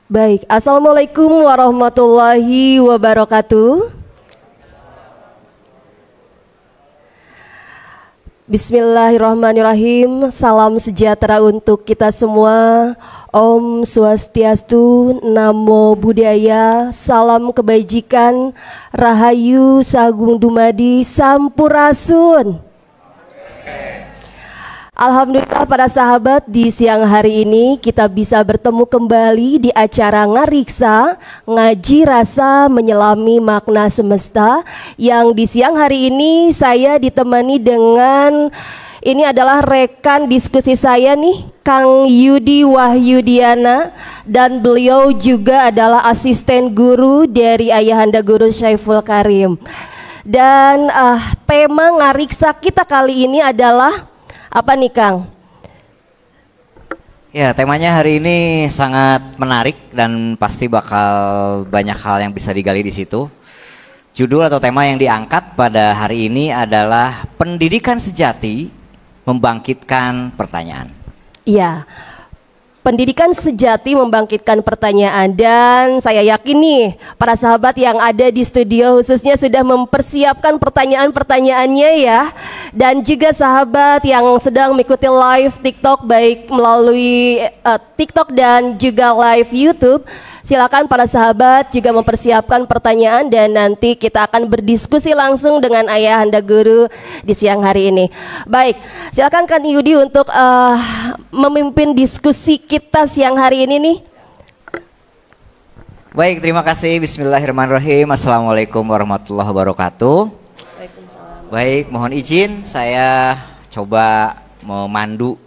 Baik, Assalamualaikum warahmatullahi wabarakatuh. Bismillahirrahmanirrahim. Salam sejahtera untuk kita semua. Om Swastiastu, Namo Buddhaya, salam kebajikan, Rahayu Sagung Dumadi, Sampurasun. Alhamdulillah para sahabat, di siang hari ini kita bisa bertemu kembali di acara Ngariksa, Ngaji Rasa Menyelami Makna Semesta, yang di siang hari ini saya ditemani dengan, ini adalah rekan diskusi saya nih, Kang Yudi Wahyudiana, dan beliau juga adalah asisten guru dari Ayahanda Guru Syaiful Karim. Dan tema Ngariksa kita kali ini adalah apa nih Kang? Ya, temanya hari ini sangat menarik dan pasti bakal banyak hal yang bisa digali di situ. Judul atau tema yang diangkat pada hari ini adalah pendidikan sejati membangkitkan pertanyaan. Iya. Pendidikan sejati membangkitkan pertanyaan, dan saya yakin nih para sahabat yang ada di studio khususnya sudah mempersiapkan pertanyaan-pertanyaannya ya. Dan juga sahabat yang sedang mengikuti live TikTok baik melalui TikTok dan juga live YouTube, silakan para sahabat juga mempersiapkan pertanyaan dan nanti kita akan berdiskusi langsung dengan Ayahanda Guru di siang hari ini. Baik, silakan Kang Yudi untuk memimpin diskusi kita siang hari ini nih. Baik, terima kasih. Bismillahirrahmanirrahim. Assalamualaikum warahmatullahi wabarakatuh. Baik, mohon izin saya coba memandu,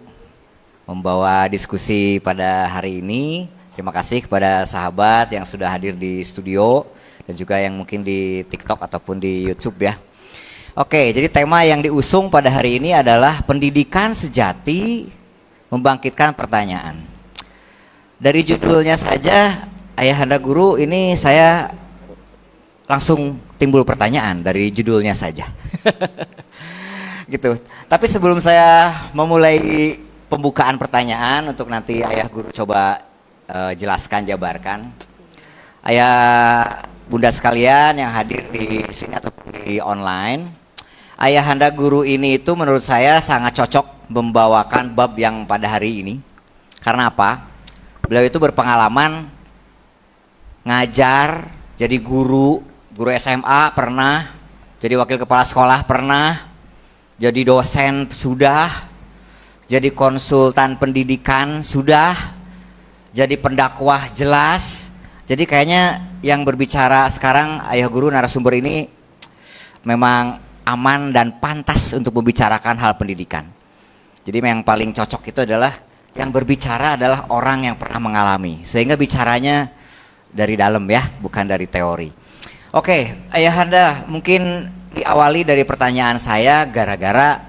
membawa diskusi pada hari ini. Terima kasih kepada sahabat yang sudah hadir di studio dan juga yang mungkin di TikTok ataupun di YouTube ya. Oke, jadi tema yang diusung pada hari ini adalah pendidikan sejati membangkitkan pertanyaan. Dari judulnya saja, Ayahanda Guru, ini saya langsung timbul pertanyaan dari judulnya saja. Gitu. Tapi sebelum saya memulai pembukaan pertanyaan untuk nanti Ayah Guru coba jelaskan, jabarkan. Ayah bunda sekalian yang hadir di sini ataupun di online, Ayahanda Guru ini itu menurut saya sangat cocok membawakan bab yang pada hari ini. Karena apa? Beliau itu berpengalaman ngajar, jadi guru SMA pernah, jadi wakil kepala sekolah pernah, jadi dosen sudah, jadi konsultan pendidikan sudah, jadi pendakwah jelas. Jadi kayaknya yang berbicara sekarang Ayah Guru narasumber ini memang aman dan pantas untuk membicarakan hal pendidikan. Jadi yang paling cocok itu adalah yang berbicara adalah orang yang pernah mengalami, sehingga bicaranya dari dalam ya, bukan dari teori. Oke, Ayahanda, mungkin diawali dari pertanyaan saya gara-gara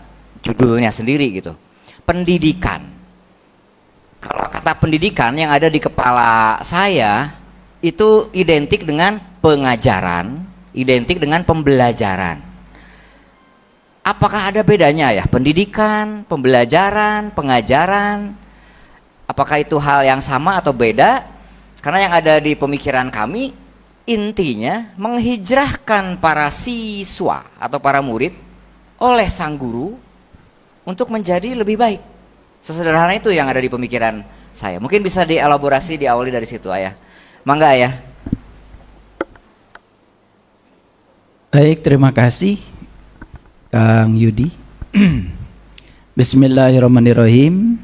judulnya sendiri gitu. Pendidikan. Kalau kata pendidikan yang ada di kepala saya itu identik dengan pengajaran, identik dengan pembelajaran. Apakah ada bedanya ya? Pendidikan, pembelajaran, pengajaran. Apakah itu hal yang sama atau beda? Karena yang ada di pemikiran kami intinya menghijrahkan para siswa atau para murid oleh sang guru untuk menjadi lebih baik. Sesederhana itu yang ada di pemikiran saya. Mungkin bisa dielaborasi, diawali dari situ Ayah. Mangga Ayah. Baik, terima kasih Kang Yudi. Bismillahirrahmanirrahim.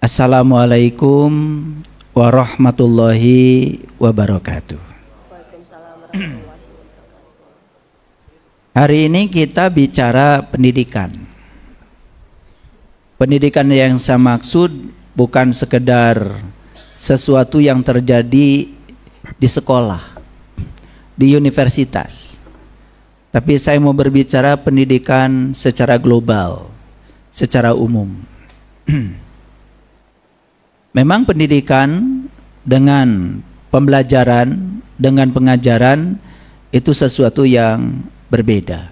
Assalamualaikum warahmatullahi wabarakatuh. Hari ini kita bicara pendidikan. Pendidikan yang saya maksud bukan sekedar sesuatu yang terjadi di sekolah, di universitas. Tapi saya mau berbicara pendidikan secara global, secara umum. Memang pendidikan dengan pembelajaran, dengan pengajaran itu sesuatu yang berbeda.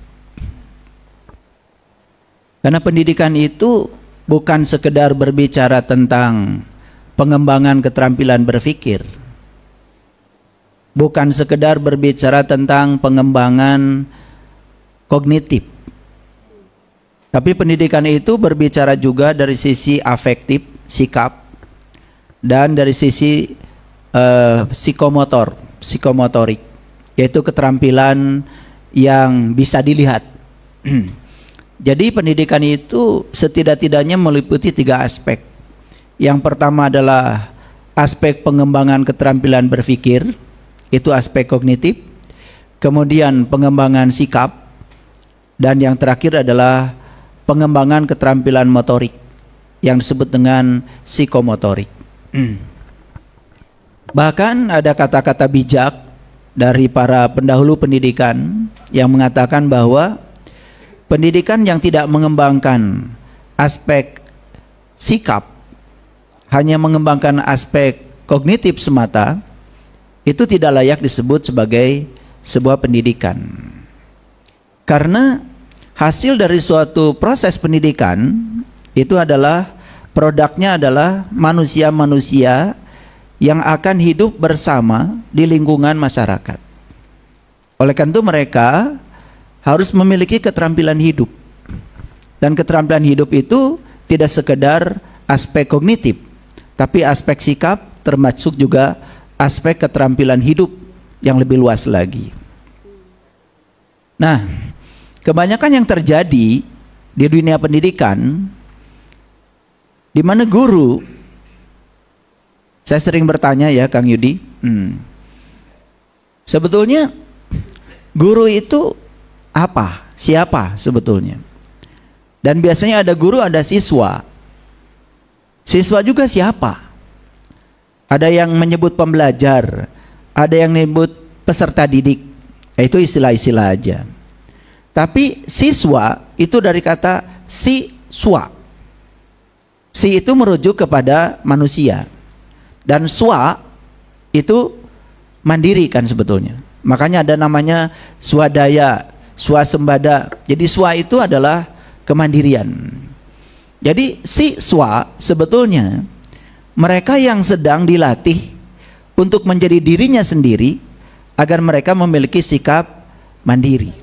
Karena pendidikan itu bukan sekedar berbicara tentang pengembangan keterampilan berpikir, bukan sekedar berbicara tentang pengembangan kognitif. Tapi pendidikan itu berbicara juga dari sisi afektif, sikap, dan dari sisi psikomotorik, yaitu keterampilan yang bisa dilihat. Jadi pendidikan itu setidak-tidaknya meliputi 3 aspek. Yang pertama adalah aspek pengembangan keterampilan berpikir, itu aspek kognitif. Kemudian pengembangan sikap, dan yang terakhir adalah pengembangan keterampilan motorik yang disebut dengan psikomotorik. Bahkan ada kata-kata bijak dari para pendahulu pendidikan yang mengatakan bahwa pendidikan yang tidak mengembangkan aspek sikap, hanya mengembangkan aspek kognitif semata, itu tidak layak disebut sebagai sebuah pendidikan. Karena hasil dari suatu proses pendidikan itu adalah produknya adalah manusia-manusia yang akan hidup bersama di lingkungan masyarakat. Oleh karena itu mereka harus memiliki keterampilan hidup. Dan keterampilan hidup itu tidak sekedar aspek kognitif, tapi aspek sikap, termasuk juga aspek keterampilan hidup yang lebih luas lagi. Nah, kebanyakan yang terjadi di dunia pendidikan, di mana guru, saya sering bertanya ya Kang Yudi, sebetulnya guru itu apa? Siapa sebetulnya? Dan biasanya ada guru, ada siswa. Siswa juga siapa? Ada yang menyebut pembelajar, ada yang menyebut peserta didik. Itu istilah-istilah aja. Tapi siswa itu dari kata siswa. Si itu merujuk kepada manusia. Dan swa itu mandiri kan sebetulnya. Makanya ada namanya swadaya, swasembada. Jadi swa itu adalah kemandirian. Jadi siswa sebetulnya mereka yang sedang dilatih untuk menjadi dirinya sendiri agar mereka memiliki sikap mandiri.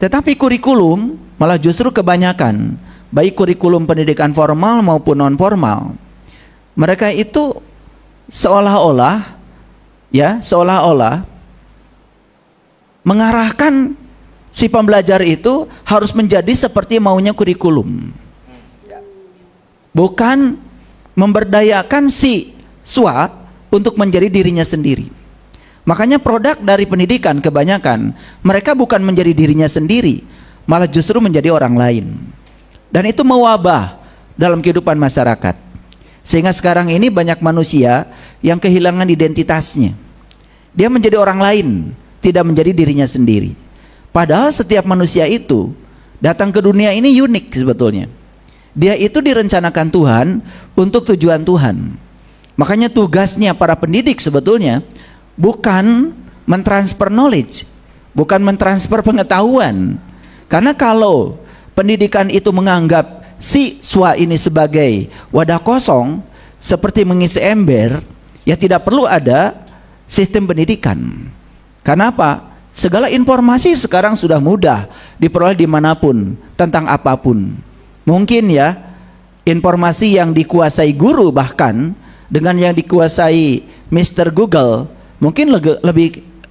Tetapi kurikulum malah justru kebanyakan, baik kurikulum pendidikan formal maupun non formal, mereka itu seolah-olah mengarahkan si pembelajar itu harus menjadi seperti maunya kurikulum, bukan memberdayakan si siswa untuk menjadi dirinya sendiri. Makanya produk dari pendidikan kebanyakan mereka bukan menjadi dirinya sendiri, malah justru menjadi orang lain. Dan itu mewabah dalam kehidupan masyarakat. Sehingga sekarang ini banyak manusia yang kehilangan identitasnya. Dia menjadi orang lain, tidak menjadi dirinya sendiri. Padahal setiap manusia itu datang ke dunia ini unik sebetulnya. Dia itu direncanakan Tuhan untuk tujuan Tuhan. Makanya tugasnya para pendidik sebetulnya bukan mentransfer knowledge, bukan mentransfer pengetahuan. Karena kalau pendidikan itu menganggap siswa ini sebagai wadah kosong seperti mengisi ember, ya tidak perlu ada sistem pendidikan. Karena apa? Segala informasi sekarang sudah mudah diperoleh dimanapun tentang apapun. Mungkin ya informasi yang dikuasai guru bahkan dengan yang dikuasai Mr. Google mungkin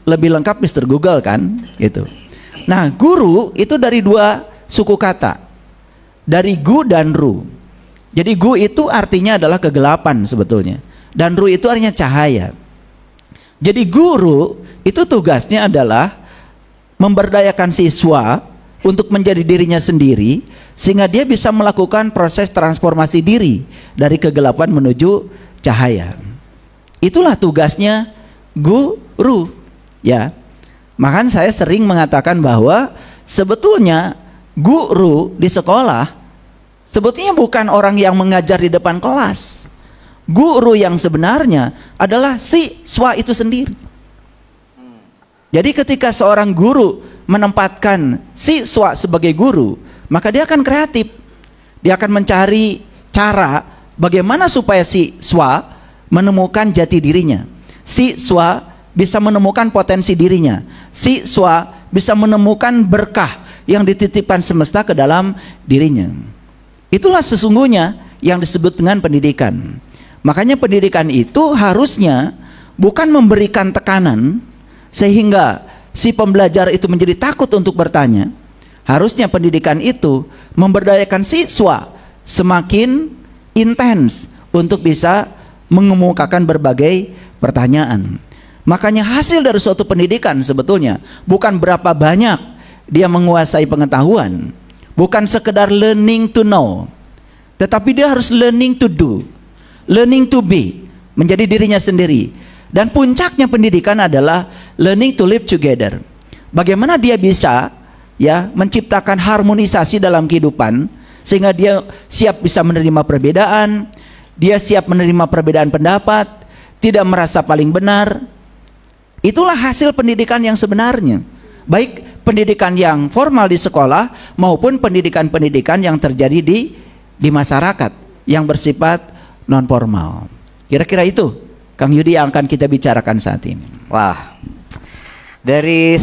lebih lengkap Mr. Google kan gitu. Nah, guru itu dari 2 suku kata, dari gu dan ru. Jadi gu itu artinya adalah kegelapan sebetulnya, dan ru itu artinya cahaya. Jadi guru itu tugasnya adalah memberdayakan siswa untuk menjadi dirinya sendiri, sehingga dia bisa melakukan proses transformasi diri dari kegelapan menuju cahaya. Itulah tugasnya guru, ya. Makanya saya sering mengatakan bahwa sebetulnya guru di sekolah sebetulnya bukan orang yang mengajar di depan kelas. Guru yang sebenarnya adalah siswa itu sendiri. Jadi ketika seorang guru menempatkan siswa sebagai guru, maka dia akan kreatif. Dia akan mencari cara bagaimana supaya siswa menemukan jati dirinya. Siswa bisa menemukan potensi dirinya. Siswa bisa menemukan berkah yang dititipkan semesta ke dalam dirinya. Itulah sesungguhnya yang disebut dengan pendidikan. Makanya pendidikan itu harusnya bukan memberikan tekanan sehingga si pembelajar itu menjadi takut untuk bertanya. Harusnya pendidikan itu memberdayakan siswa semakin intens untuk bisa mengemukakan berbagai pertanyaan. Makanya hasil dari suatu pendidikan sebetulnya bukan berapa banyak dia menguasai pengetahuan, bukan sekedar learning to know, tetapi dia harus learning to do, learning to be, menjadi dirinya sendiri. Dan puncaknya pendidikan adalah learning to live together. Bagaimana dia bisa menciptakan harmonisasi dalam kehidupan sehingga dia siap bisa menerima perbedaan, dia siap menerima perbedaan pendapat, tidak merasa paling benar. Itulah hasil pendidikan yang sebenarnya, baik pendidikan yang formal di sekolah maupun pendidikan-pendidikan yang terjadi di masyarakat yang bersifat non formal. Kira-kira itu Kang Yudi yang akan kita bicarakan saat ini. Wah, dari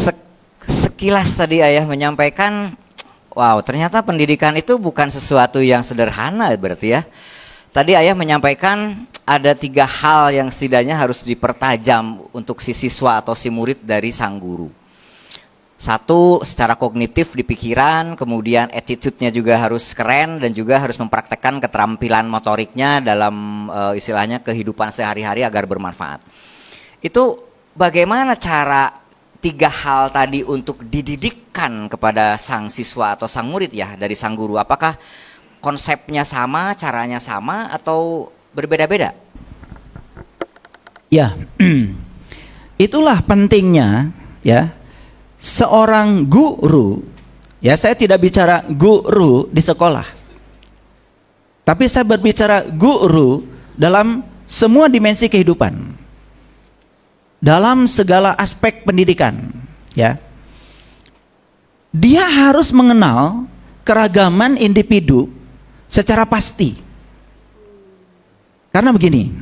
sekilas tadi Ayah menyampaikan, wow, ternyata pendidikan itu bukan sesuatu yang sederhana berarti ya. Tadi Ayah menyampaikan ada 3 hal yang setidaknya harus dipertajam untuk si siswa atau si murid dari sang guru. 1, secara kognitif di pikiran, kemudian attitude-nya juga harus keren dan juga harus mempraktekkan keterampilan motoriknya dalam istilahnya kehidupan sehari-hari agar bermanfaat. Itu bagaimana cara 3 hal tadi untuk dididikkan kepada sang siswa atau sang murid ya dari sang guru? Apakah konsepnya sama, caranya sama, atau berbeda-beda? Ya, itulah pentingnya ya seorang guru. Ya, saya tidak bicara guru di sekolah, tapi saya berbicara guru dalam semua dimensi kehidupan, dalam segala aspek pendidikan. Ya, dia harus mengenal keragaman individu secara pasti. Karena begini,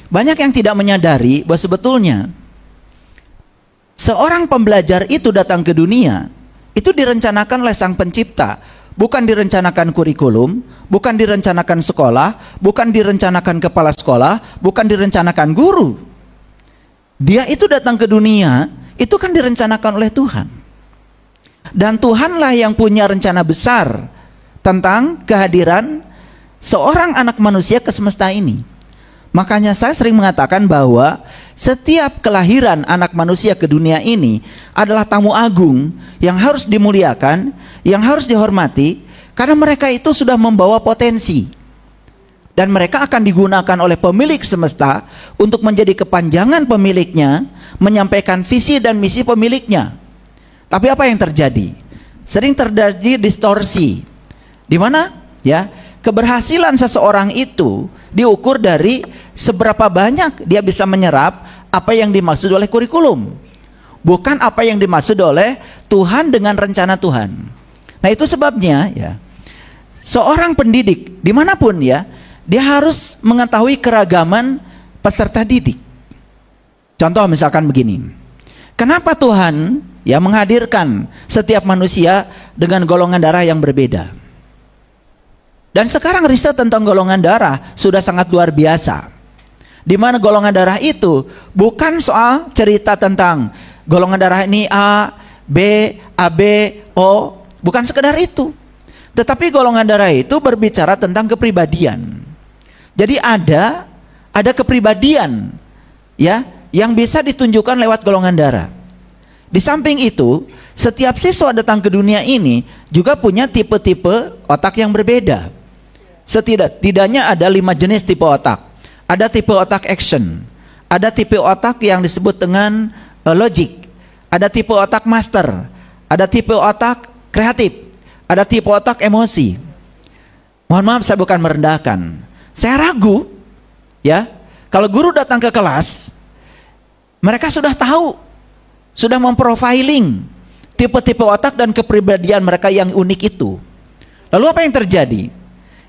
banyak yang tidak menyadari bahwa sebetulnya seorang pembelajar itu datang ke dunia itu direncanakan oleh Sang Pencipta, bukan direncanakan kurikulum, bukan direncanakan sekolah, bukan direncanakan kepala sekolah, bukan direncanakan guru. Dia itu datang ke dunia itu kan direncanakan oleh Tuhan. Dan Tuhanlah yang punya rencana besar tentang kehadiran seorang anak manusia ke semesta ini. Makanya saya sering mengatakan bahwa setiap kelahiran anak manusia ke dunia ini adalah tamu agung yang harus dimuliakan, yang harus dihormati, karena mereka itu sudah membawa potensi. Dan mereka akan digunakan oleh pemilik semesta untuk menjadi kepanjangan pemiliknya, menyampaikan visi dan misi pemiliknya. Tapi apa yang terjadi? Sering terjadi distorsi. Di mana? Ya, keberhasilan seseorang itu diukur dari seberapa banyak dia bisa menyerap apa yang dimaksud oleh kurikulum, bukan apa yang dimaksud oleh Tuhan dengan rencana Tuhan. Nah, itu sebabnya ya, seorang pendidik dimanapun ya, dia harus mengetahui keragaman peserta didik. Contoh misalkan begini, kenapa Tuhan ya menghadirkan setiap manusia dengan golongan darah yang berbeda? Dan sekarang riset tentang golongan darah sudah sangat luar biasa. Di mana golongan darah itu bukan soal cerita tentang golongan darah ini A, B, AB, O, bukan sekedar itu. Tetapi golongan darah itu berbicara tentang kepribadian. Jadi ada kepribadian ya yang bisa ditunjukkan lewat golongan darah. Di samping itu, setiap siswa datang ke dunia ini juga punya tipe-tipe otak yang berbeda. Setidaknya ada 5 jenis tipe otak. Ada tipe otak action, ada tipe otak yang disebut dengan logic, ada tipe otak master, ada tipe otak kreatif, ada tipe otak emosi. Mohon maaf, saya bukan merendahkan. Saya ragu ya, kalau guru datang ke kelas, mereka sudah tahu, sudah memprofiling tipe-tipe otak dan kepribadian mereka yang unik itu. Lalu apa yang terjadi?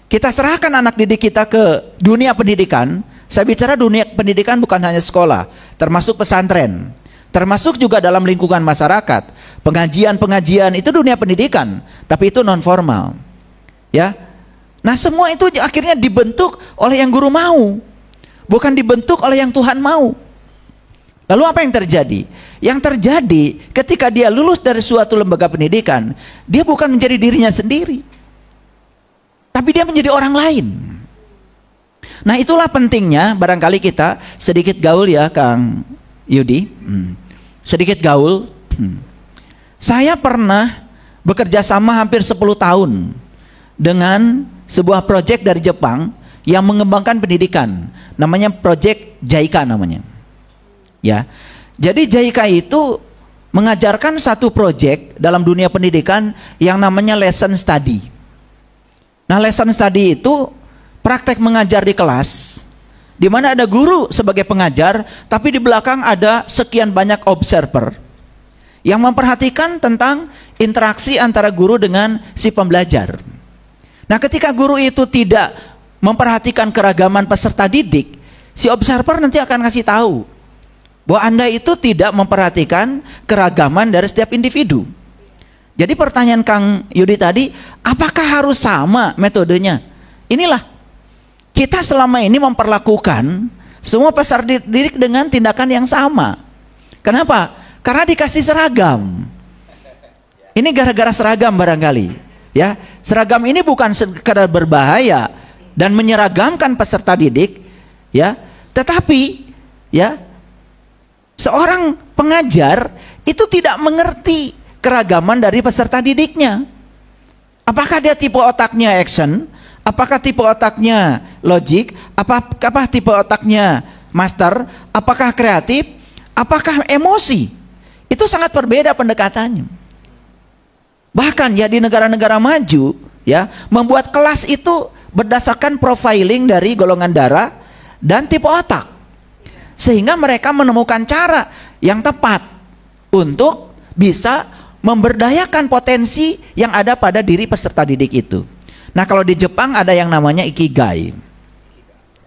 Kita serahkan anak didik kita ke dunia pendidikan. Saya bicara dunia pendidikan bukan hanya sekolah, termasuk pesantren. Termasuk juga dalam lingkungan masyarakat. Pengajian-pengajian itu dunia pendidikan, tapi itu non formal. Ya. Nah, semua itu akhirnya dibentuk oleh yang guru mau, bukan dibentuk oleh yang Tuhan mau. Lalu apa yang terjadi? Yang terjadi ketika dia lulus dari suatu lembaga pendidikan, dia bukan menjadi dirinya sendiri, tapi dia menjadi orang lain. Nah, itulah pentingnya barangkali kita sedikit gaul ya Kang Yudi. Sedikit gaul. Saya pernah bekerja sama hampir 10 tahun dengan sebuah proyek dari Jepang yang mengembangkan pendidikan. Namanya proyek JICA namanya. Ya. Jadi JICA itu mengajarkan satu proyek dalam dunia pendidikan yang namanya lesson study. Nah, lesson study itu praktek mengajar di kelas, di mana ada guru sebagai pengajar, tapi di belakang ada sekian banyak observer yang memperhatikan tentang interaksi antara guru dengan si pembelajar. Nah, ketika guru itu tidak memperhatikan keragaman peserta didik, si observer nanti akan kasih tahu bahwa Anda itu tidak memperhatikan keragaman dari setiap individu. Jadi pertanyaan Kang Yudi tadi, apakah harus sama metodenya? Inilah, kita selama ini memperlakukan semua peserta didik dengan tindakan yang sama. Kenapa? Karena dikasih seragam. Ini gara-gara seragam barangkali. Ya, seragam ini bukan sekadar berbahaya dan menyeragamkan peserta didik, ya, tetapi ya, seorang pengajar itu tidak mengerti keragaman dari peserta didiknya. Apakah dia tipe otaknya action? Apakah tipe otaknya logik? Apakah tipe otaknya master? Apakah kreatif? Apakah emosi? Itu sangat berbeda pendekatannya. Bahkan ya di negara-negara maju ya, membuat kelas itu berdasarkan profiling dari golongan darah dan tipe otak. Sehingga mereka menemukan cara yang tepat untuk bisa memberdayakan potensi yang ada pada diri peserta didik itu. Nah, kalau di Jepang ada yang namanya ikigai.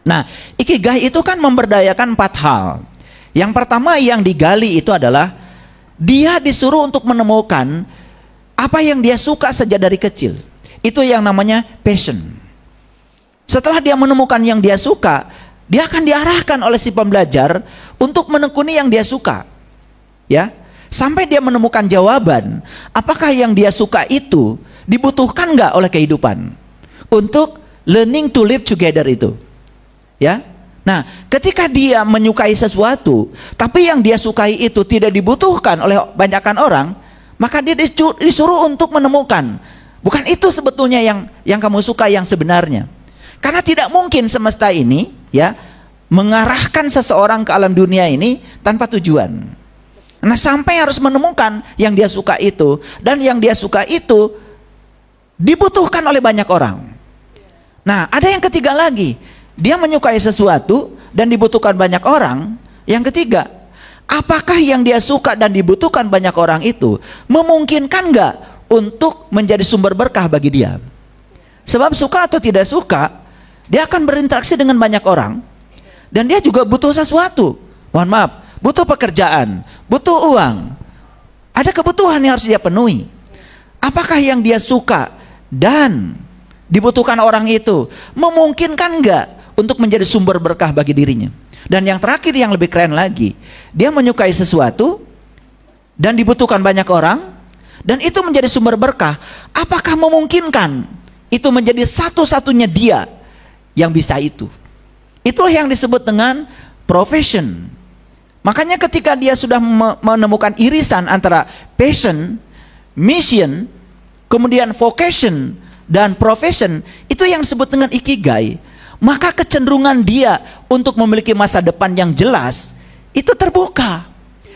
Nah, ikigai itu kan memberdayakan 4 hal. Yang pertama yang digali itu adalah dia disuruh untuk menemukan apa yang dia suka sejak dari kecil. Itu yang namanya passion. Setelah dia menemukan yang dia suka, dia akan diarahkan oleh si pembelajar untuk menekuni yang dia suka. Ya, sampai dia menemukan jawaban, apakah yang dia suka itu dibutuhkan nggak oleh kehidupan untuk learning to live together itu. Ya. Nah, ketika dia menyukai sesuatu, tapi yang dia sukai itu tidak dibutuhkan oleh banyakkan orang, maka dia disuruh untuk menemukan, bukan itu sebetulnya yang kamu suka yang sebenarnya. Karena tidak mungkin semesta ini ya mengarahkan seseorang ke alam dunia ini tanpa tujuan. Nah, sampai harus menemukan yang dia suka itu, dan yang dia suka itu dibutuhkan oleh banyak orang. Nah, ada yang ketiga lagi, dia menyukai sesuatu dan dibutuhkan banyak orang. Yang ketiga, apakah yang dia suka dan dibutuhkan banyak orang itu memungkinkan nggak untuk menjadi sumber berkah bagi dia? Sebab suka atau tidak suka, dia akan berinteraksi dengan banyak orang, dan dia juga butuh sesuatu. Mohon maaf, butuh pekerjaan, butuh uang. Ada kebutuhan yang harus dia penuhi. Apakah yang dia suka dan dibutuhkan orang itu memungkinkan nggak untuk menjadi sumber berkah bagi dirinya? Dan yang terakhir yang lebih keren lagi, dia menyukai sesuatu dan dibutuhkan banyak orang, dan itu menjadi sumber berkah. Apakah memungkinkan itu menjadi satu-satunya dia yang bisa itu? Itulah yang disebut dengan profession. Makanya ketika dia sudah menemukan irisan antara passion, mission, kemudian vocation dan profession, itu yang disebut dengan ikigai, maka kecenderungan dia untuk memiliki masa depan yang jelas itu terbuka,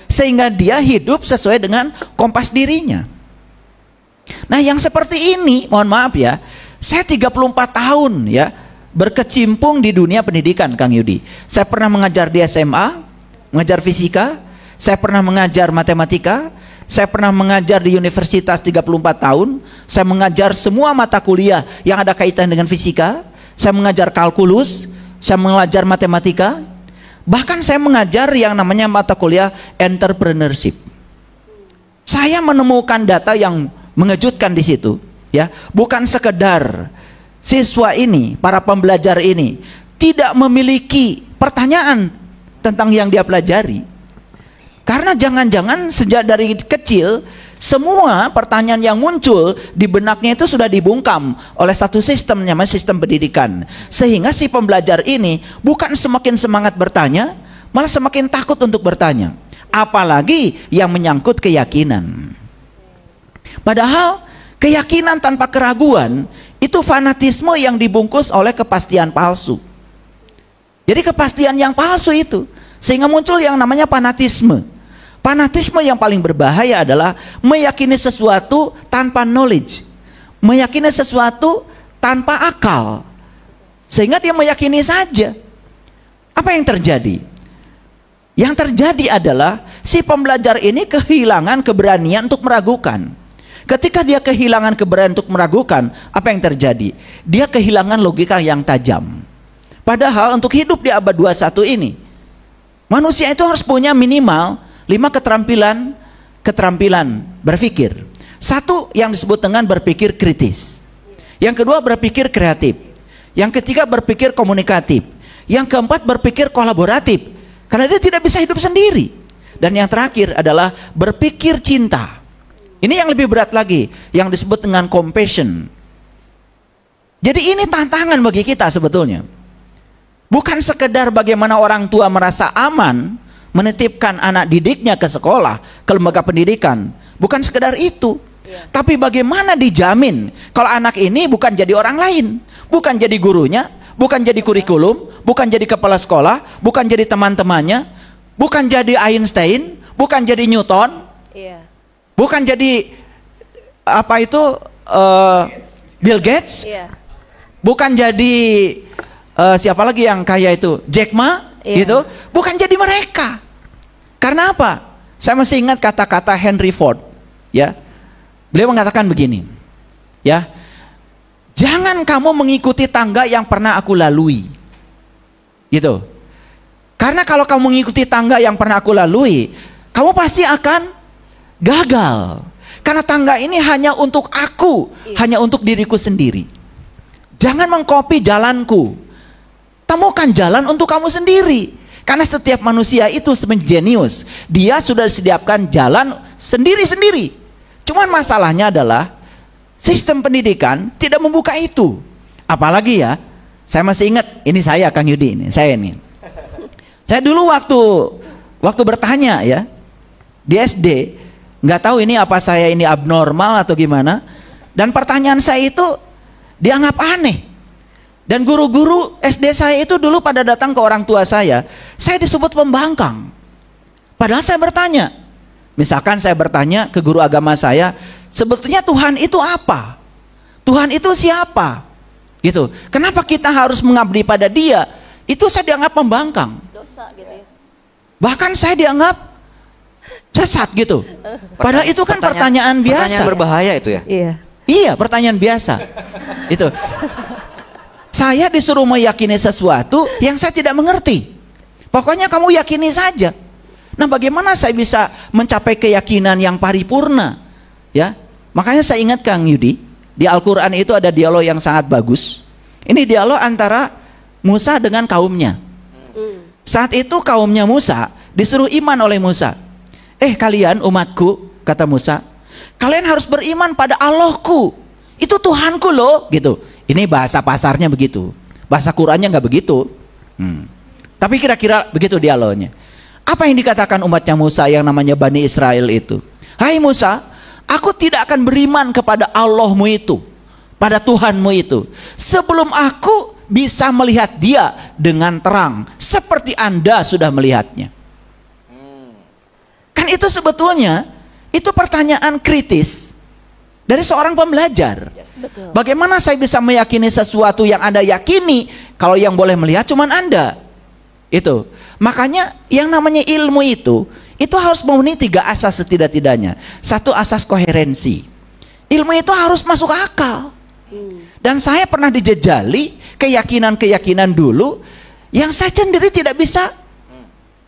sehingga dia hidup sesuai dengan kompas dirinya. Nah, yang seperti ini, mohon maaf ya, saya 34 tahun ya berkecimpung di dunia pendidikan, Kang Yudi. Saya pernah mengajar di SMA, mengajar fisika, saya pernah mengajar matematika, saya pernah mengajar di universitas 34 tahun, saya mengajar semua mata kuliah yang ada kaitan dengan fisika, saya mengajar kalkulus, saya mengajar matematika. Bahkan saya mengajar yang namanya mata kuliah entrepreneurship. Saya menemukan data yang mengejutkan di situ, ya. Bukan sekedar siswa ini, para pembelajar ini tidak memiliki pertanyaan tentang yang dia pelajari. Karena jangan-jangan sejak dari kecil semua pertanyaan yang muncul di benaknya itu sudah dibungkam oleh satu sistem, namanya sistem pendidikan. Sehingga si pembelajar ini bukan semakin semangat bertanya, malah semakin takut untuk bertanya. Apalagi yang menyangkut keyakinan. Padahal keyakinan tanpa keraguan itu fanatisme yang dibungkus oleh kepastian palsu. Jadi kepastian yang palsu itu, sehingga muncul yang namanya fanatisme. Fanatisme yang paling berbahaya adalah meyakini sesuatu tanpa knowledge, meyakini sesuatu tanpa akal, sehingga dia meyakini saja. Apa yang terjadi? Yang terjadi adalah si pembelajar ini kehilangan keberanian untuk meragukan. Ketika dia kehilangan keberanian untuk meragukan, apa yang terjadi? Dia kehilangan logika yang tajam. Padahal untuk hidup di abad 21 ini, manusia itu harus punya minimal 5 keterampilan berpikir. Satu yang disebut dengan berpikir kritis. Yang kedua berpikir kreatif. Yang ketiga berpikir komunikatif. Yang keempat berpikir kolaboratif. Karena dia tidak bisa hidup sendiri. Dan yang terakhir adalah berpikir cinta. Ini yang lebih berat lagi, yang disebut dengan compassion. Jadi ini tantangan bagi kita sebetulnya. Bukan sekedar bagaimana orang tua merasa aman menitipkan anak didiknya ke sekolah, ke lembaga pendidikan. Bukan sekedar itu. Tapi bagaimana dijamin kalau anak ini bukan jadi orang lain, bukan jadi gurunya, bukan jadi kurikulum, bukan jadi kepala sekolah, bukan jadi teman-temannya, bukan jadi Einstein, bukan jadi Newton, bukan jadi apa itu Bill Gates, bukan jadi siapa lagi yang kaya itu, Jack Ma, gitu, bukan jadi mereka. Karena apa? Saya masih ingat kata-kata Henry Ford, ya. Beliau mengatakan begini, ya, jangan kamu mengikuti tangga yang pernah aku lalui, gitu. Karena kalau kamu mengikuti tangga yang pernah aku lalui, kamu pasti akan gagal. Karena tangga ini hanya untuk aku, hanya untuk diriku sendiri. Jangan mengkopi jalanku. Temukan jalan untuk kamu sendiri. Karena setiap manusia itu sebenarnya jenius. Dia sudah disediakan jalan sendiri-sendiri. Cuman masalahnya adalah sistem pendidikan tidak membuka itu. Apalagi ya, saya masih ingat, ini saya Kang Yudi, ini saya ini. Saya dulu waktu bertanya ya di SD, nggak tahu ini apa saya ini abnormal atau gimana. Dan pertanyaan saya itu dianggap aneh. Dan guru-guru SD saya itu dulu pada datang ke orang tua saya disebut pembangkang. Padahal saya bertanya, misalkan saya bertanya ke guru agama saya, sebetulnya Tuhan itu apa? Tuhan itu siapa? Gitu. Kenapa kita harus mengabdi pada Dia? Itu saya dianggap pembangkang. Dosa gitu ya. Bahkan saya dianggap sesat gitu. Padahal itu kan pertanyaan biasa. Pertanyaan berbahaya itu ya? Iya, pertanyaan biasa. Itu. Saya disuruh meyakini sesuatu yang saya tidak mengerti. Pokoknya kamu yakini saja. Nah, bagaimana saya bisa mencapai keyakinan yang paripurna? Ya, makanya saya ingat Kang Yudi, di Al-Quran itu ada dialog yang sangat bagus. Ini dialog antara Musa dengan kaumnya. Saat itu kaumnya Musa disuruh iman oleh Musa. Kalian umatku, kata Musa, kalian harus beriman pada Allahku. Itu Tuhanku loh, gitu. Ini bahasa pasarnya begitu. Bahasa Qurannya nggak begitu. Tapi kira-kira begitu dialognya. Apa yang dikatakan umatnya Musa yang namanya Bani Israel itu? Hai Musa, aku tidak akan beriman kepada Allahmu itu, pada Tuhanmu itu, sebelum aku bisa melihat Dia dengan terang, seperti Anda sudah melihatnya. Kan itu sebetulnya, itu pertanyaan kritis dari seorang pembelajar. Betul. Bagaimana saya bisa meyakini sesuatu yang Anda yakini, kalau yang boleh melihat cuma Anda? Itu. Makanya yang namanya ilmu itu harus memenuhi 3 asas setidak-tidaknya. 1, asas koherensi. Ilmu itu harus masuk akal. Dan saya pernah dijejali keyakinan-keyakinan dulu yang saya sendiri tidak bisa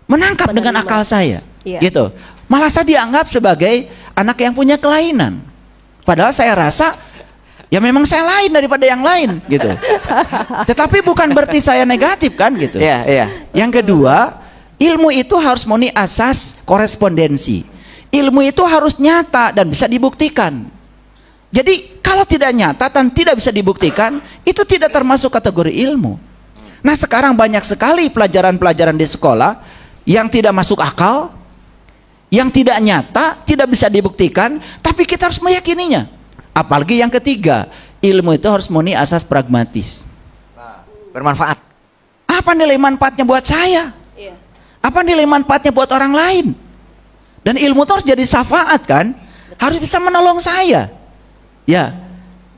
menangkap dengan Menerima. akal saya, Iya. gitu. Malah saya dianggap sebagai anak yang punya kelainan. Padahal saya rasa ya memang saya lain daripada yang lain, gitu. Tetapi bukan berarti saya negatif kan, gitu. Iya, iya. Yang kedua, ilmu itu harus memenuhi asas korespondensi. Ilmu itu harus nyata dan bisa dibuktikan. Jadi kalau tidak nyata dan tidak bisa dibuktikan, itu tidak termasuk kategori ilmu. Nah sekarang banyak sekali pelajaran-pelajaran di sekolah yang tidak masuk akal, yang tidak nyata, tidak bisa dibuktikan, tapi kita harus meyakininya. Apalagi yang ketiga, ilmu itu harus memenuhi asas pragmatis. Bermanfaat. Apa nilai manfaatnya buat saya? Iya. Apa nilai manfaatnya buat orang lain? Dan ilmu itu harus jadi syafaat kan? Harus bisa menolong saya. Ya.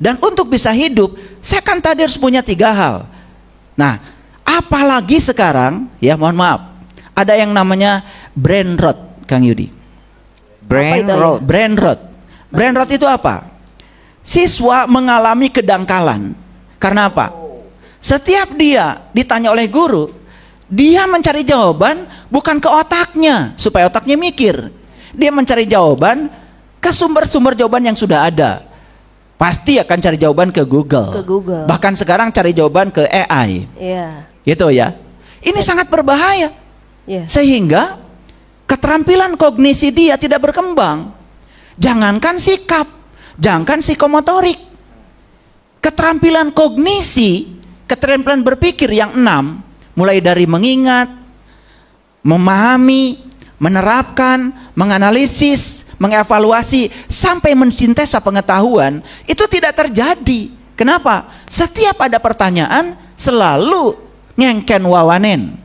Dan untuk bisa hidup, saya kan tadi harus punya 3 hal. Nah, apalagi sekarang, ya mohon maaf, ada yang namanya brain rot, Kang Yudi. Brain itu? rot. Brain rot. Brain rot itu apa? Siswa mengalami kedangkalan. Karena apa? Setiap dia ditanya oleh guru, dia mencari jawaban bukan ke otaknya supaya otaknya mikir. Dia mencari jawaban ke sumber-sumber jawaban yang sudah ada. Pasti akan cari jawaban ke Google. Ke Google. Bahkan sekarang cari jawaban ke AI. Iya. Gitu ya. Ini sangat berbahaya. Iya. Sehingga keterampilan kognisi dia tidak berkembang. Jangankan sikap, jangankan psikomotorik. Keterampilan kognisi, keterampilan berpikir yang 6, mulai dari mengingat, memahami, menerapkan, menganalisis, mengevaluasi, sampai mensintesa pengetahuan, itu tidak terjadi. Kenapa? Setiap ada pertanyaan, selalu ngengken wawanen.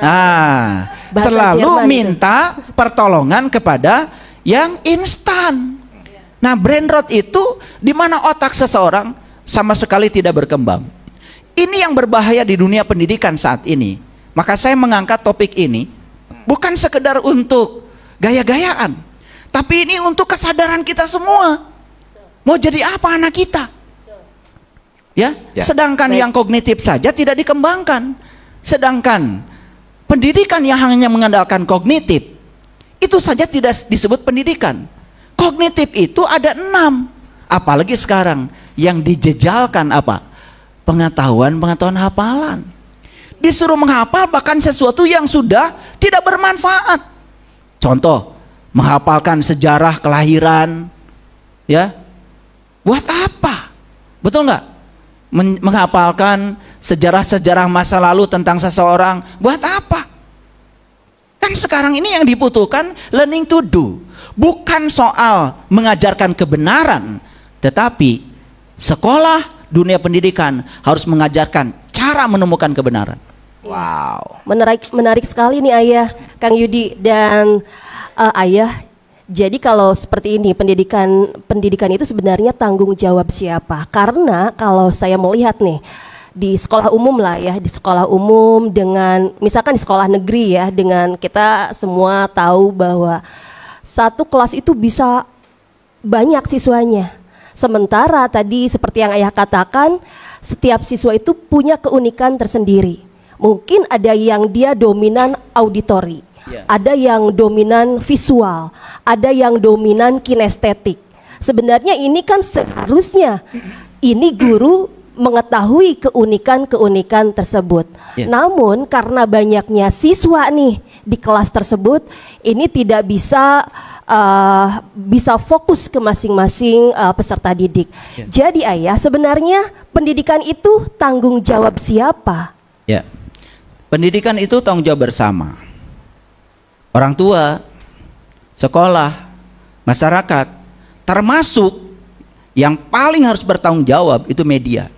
Nah, Bahasa selalu Jerman minta pertolongan kepada yang instan. Nah, brain rot itu di mana otak seseorang sama sekali tidak berkembang. Ini yang berbahaya di dunia pendidikan saat ini. Maka saya mengangkat topik ini bukan sekedar untuk gaya-gayaan, tapi ini untuk kesadaran kita semua. Mau jadi apa anak kita? Ya, Ya. sedangkan Baik. yang kognitif saja tidak dikembangkan. Sedangkan pendidikan yang hanya mengandalkan kognitif, itu saja tidak disebut pendidikan. Kognitif itu ada 6. Apalagi sekarang yang dijejalkan apa? Pengetahuan hafalan. Disuruh menghafal bahkan sesuatu yang sudah tidak bermanfaat. Contoh, menghafalkan sejarah kelahiran, ya. Buat apa? Betul nggak? Menghafalkan sejarah-sejarah masa lalu tentang seseorang, buat apa? Kan sekarang ini yang dibutuhkan learning to do. Bukan soal mengajarkan kebenaran, tetapi sekolah, dunia pendidikan harus mengajarkan cara menemukan kebenaran. Wow. Menarik sekali nih Ayah, Kang Yudi dan Ayah. Jadi kalau seperti ini pendidikan itu sebenarnya tanggung jawab siapa? Karena kalau saya melihat nih di sekolah umum lah ya, di sekolah umum dengan misalkan di sekolah negeri ya, dengan kita semua tahu bahwa satu kelas itu bisa banyak siswanya. Sementara tadi seperti yang Ayah katakan, setiap siswa itu punya keunikan tersendiri. Mungkin ada yang dia dominan auditori, ada yang dominan visual, ada yang dominan kinestetik. Sebenarnya ini kan seharusnya ini guru mengetahui keunikan-keunikan tersebut. Namun karena banyaknya siswa nih di kelas tersebut, ini tidak bisa fokus ke masing-masing peserta didik. Jadi Ayah, sebenarnya pendidikan itu tanggung jawab siapa? Ya, pendidikan itu tanggung jawab bersama. Orang tua, sekolah, masyarakat, termasuk yang paling harus bertanggung jawab itu media.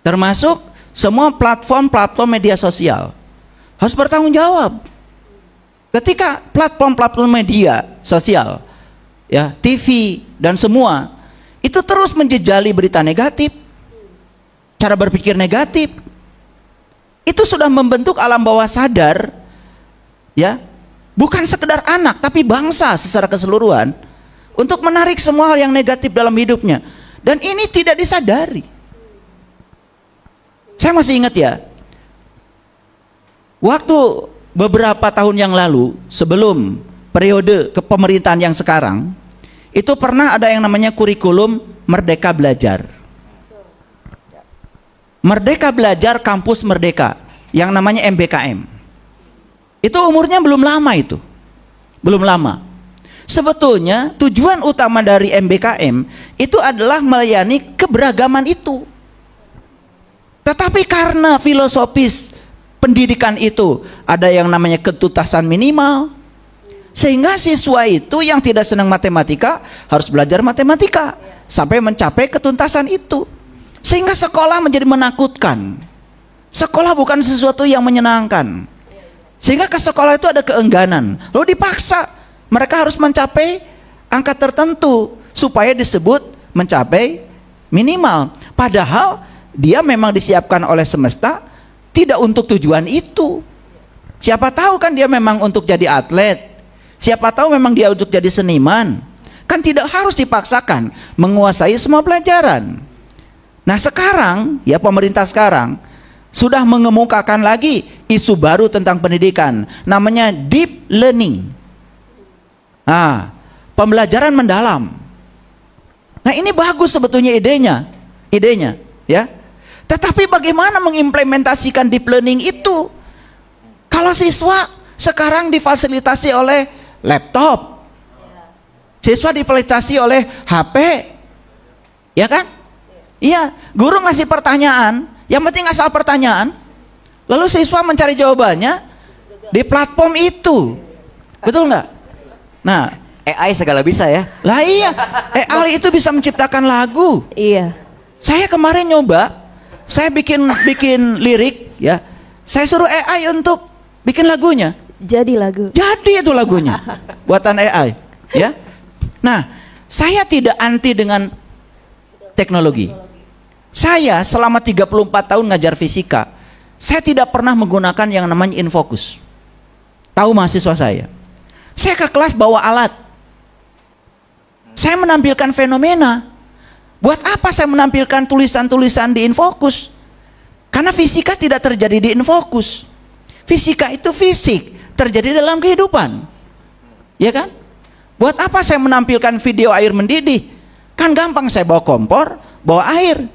Termasuk semua platform media sosial harus bertanggung jawab. Ketika platform media sosial, ya, TV dan semua itu terus menjejali berita negatif, cara berpikir negatif, itu sudah membentuk alam bawah sadar, ya, bukan sekedar anak tapi bangsa secara keseluruhan untuk menarik semua hal yang negatif dalam hidupnya, dan ini tidak disadari. Saya masih ingat ya, Waktu beberapa tahun yang lalu, sebelum periode kepemerintahan yang sekarang, itu pernah ada yang namanya kurikulum Merdeka Belajar. Merdeka Belajar Kampus Merdeka, yang namanya MBKM. Itu umurnya belum lama itu. Belum lama. Sebetulnya tujuan utama dari MBKM itu adalah melayani keberagaman itu. Tetapi karena filosofis pendidikan itu ada yang namanya ketuntasan minimal, sehingga siswa itu yang tidak senang matematika harus belajar matematika sampai mencapai ketuntasan itu. Sehingga sekolah menjadi menakutkan. Sekolah bukan sesuatu yang menyenangkan. Sehingga ke sekolah itu ada keengganan. Lalu dipaksa mereka harus mencapai angka tertentu supaya disebut mencapai minimal. Padahal dia memang disiapkan oleh semesta tidak untuk tujuan itu. Siapa tahu kan dia memang untuk jadi atlet. Siapa tahu memang dia untuk jadi seniman. Kan tidak harus dipaksakan menguasai semua pelajaran. Nah sekarang, ya pemerintah sekarang sudah mengemukakan lagi isu baru tentang pendidikan, namanya deep learning. Nah, pembelajaran mendalam. Nah ini bagus sebetulnya idenya, ya. Tetapi bagaimana mengimplementasikan deep learning itu? Kalau siswa sekarang difasilitasi oleh laptop, siswa difasilitasi oleh HP, ya kan? Iya, guru ngasih pertanyaan, yang penting asal pertanyaan, lalu siswa mencari jawabannya di platform itu, betul nggak? Nah, AI segala bisa ya? Lah iya, AI itu bisa menciptakan lagu. Iya. Saya kemarin nyoba, saya bikin lirik, ya, saya suruh AI untuk bikin lagunya. Jadi lagu. Jadi itu lagunya, buatan AI, ya. Nah, saya tidak anti dengan teknologi. Saya selama 34 tahun ngajar fisika, saya tidak pernah menggunakan yang namanya infocus. Tahu mahasiswa saya ke kelas bawa alat. Saya menampilkan fenomena. Buat apa saya menampilkan tulisan-tulisan di infocus? Karena fisika tidak terjadi di infocus. Fisika itu fisik, terjadi dalam kehidupan. Ya kan? Buat apa saya menampilkan video air mendidih? Kan gampang, saya bawa kompor, bawa air.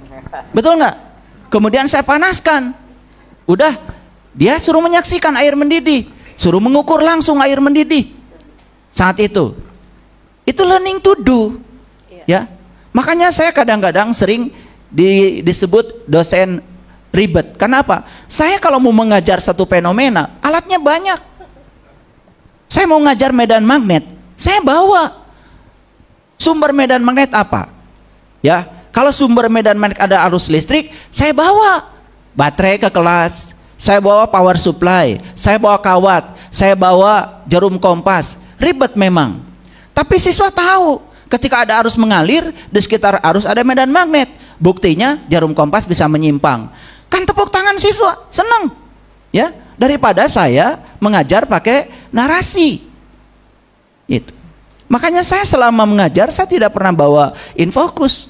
Betul nggak? Kemudian saya panaskan. Udah, dia suruh menyaksikan air mendidih, suruh mengukur langsung air mendidih. Saat itu learning to do, ya. Makanya saya kadang-kadang sering disebut dosen ribet. Kenapa? Saya kalau mau mengajar satu fenomena, alatnya banyak. Saya mau ngajar medan magnet, saya bawa sumber medan magnet apa? Ya. Kalau sumber medan magnet ada arus listrik, saya bawa baterai ke kelas, saya bawa power supply, saya bawa kawat, saya bawa jarum kompas. Ribet memang. Tapi siswa tahu ketika ada arus mengalir, di sekitar arus ada medan magnet. Buktinya jarum kompas bisa menyimpang. Kan tepuk tangan siswa, senang. Ya, daripada saya mengajar pakai narasi. Itu. Makanya saya selama mengajar saya tidak pernah bawa infocus.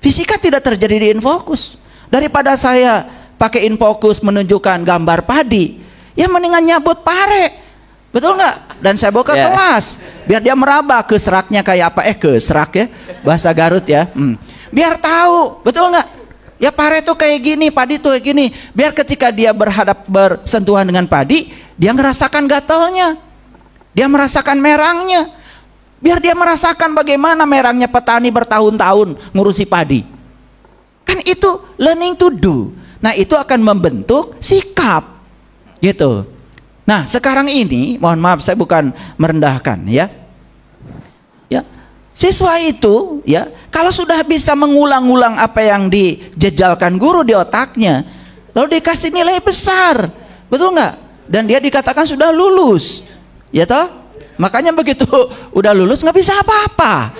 Fisika tidak terjadi di infocus. Daripada saya pakai infocus menunjukkan gambar padi, ya mendingan nyabut pare. Betul nggak? Dan saya bawa ke kelas, biar dia meraba ke seraknya kayak apa? Ke serak ya, bahasa Garut ya. Biar tahu, betul nggak? Ya pare tuh kayak gini, padi tuh kayak gini. Biar ketika dia bersentuhan dengan padi, dia ngerasakan gatalnya, dia merasakan merangnya. Biar dia merasakan bagaimana merangnya petani bertahun-tahun ngurusi padi. Kan itu learning to do. Nah itu akan membentuk sikap. Gitu. Nah sekarang ini, mohon maaf saya bukan merendahkan ya. Ya, siswa itu ya kalau sudah bisa mengulang-ulang apa yang dijejalkan guru di otaknya, lalu dikasih nilai besar. Betul nggak? Dan dia dikatakan sudah lulus. Ya toh? Makanya begitu udah lulus nggak bisa apa-apa,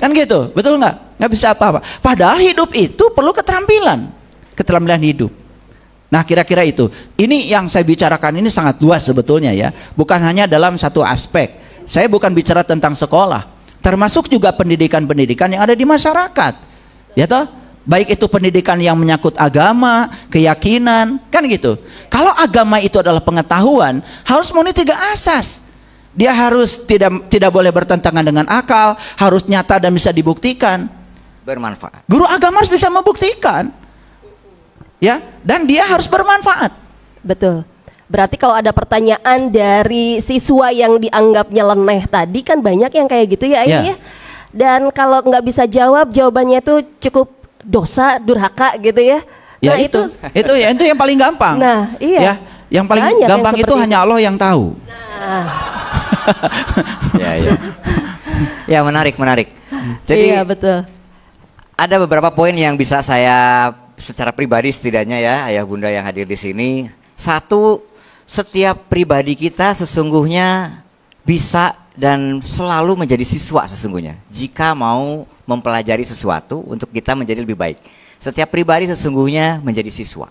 kan gitu, betul nggak? Nggak bisa apa-apa. Padahal hidup itu perlu keterampilan hidup. Nah kira-kira itu. Ini yang saya bicarakan ini sangat luas sebetulnya ya, bukan hanya dalam satu aspek. Saya bukan bicara tentang sekolah, termasuk juga pendidikan-pendidikan yang ada di masyarakat, ya toh. Baik itu pendidikan yang menyangkut agama, keyakinan, kan gitu. Kalau agama itu adalah pengetahuan, harus memenuhi 3 asas. Dia harus tidak boleh bertentangan dengan akal, harus nyata dan bisa dibuktikan. Bermanfaat. Guru agama harus bisa membuktikan. Ya, dan dia harus bermanfaat. Betul. Berarti kalau ada pertanyaan dari siswa yang dianggap nyeleneh tadi kan banyak yang kayak gitu ya Ayah ya. Dan kalau nggak bisa jawab, jawabannya itu cukup dosa, durhaka gitu ya. Ya Nah itu yang paling gampang. Nah iya. Ya, yang paling Banyak gampang yang itu hanya Allah yang tahu. Nah. Ya. Ya, menarik. Jadi iya betul. ada beberapa poin yang bisa saya secara pribadi setidaknya ya, ayah bunda yang hadir di sini. Satu, setiap pribadi kita sesungguhnya bisa dan selalu menjadi siswa sesungguhnya. Jika mau mempelajari sesuatu untuk kita menjadi lebih baik. Setiap pribadi sesungguhnya menjadi siswa.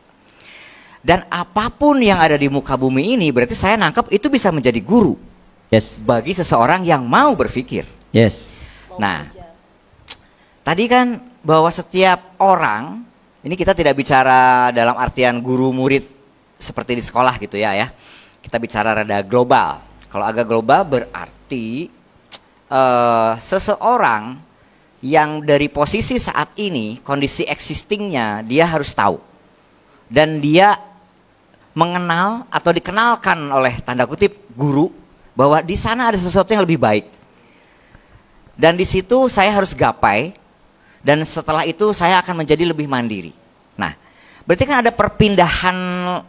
Dan apapun yang ada di muka bumi ini berarti saya nangkep itu bisa menjadi guru. Yes. Bagi seseorang yang mau berpikir. Yes. Nah, tadi kan bahwa setiap orang, ini kita tidak bicara dalam artian guru murid seperti di sekolah gitu ya. Kita bicara rada global. Kalau agak global berarti seseorang yang dari posisi saat ini, kondisi existingnya dia harus tahu. Dan dia mengenal atau dikenalkan oleh tanda kutip guru bahwa di sana ada sesuatu yang lebih baik. Dan di situ saya harus gapai dan setelah itu saya akan menjadi lebih mandiri. Nah, berarti kan ada perpindahan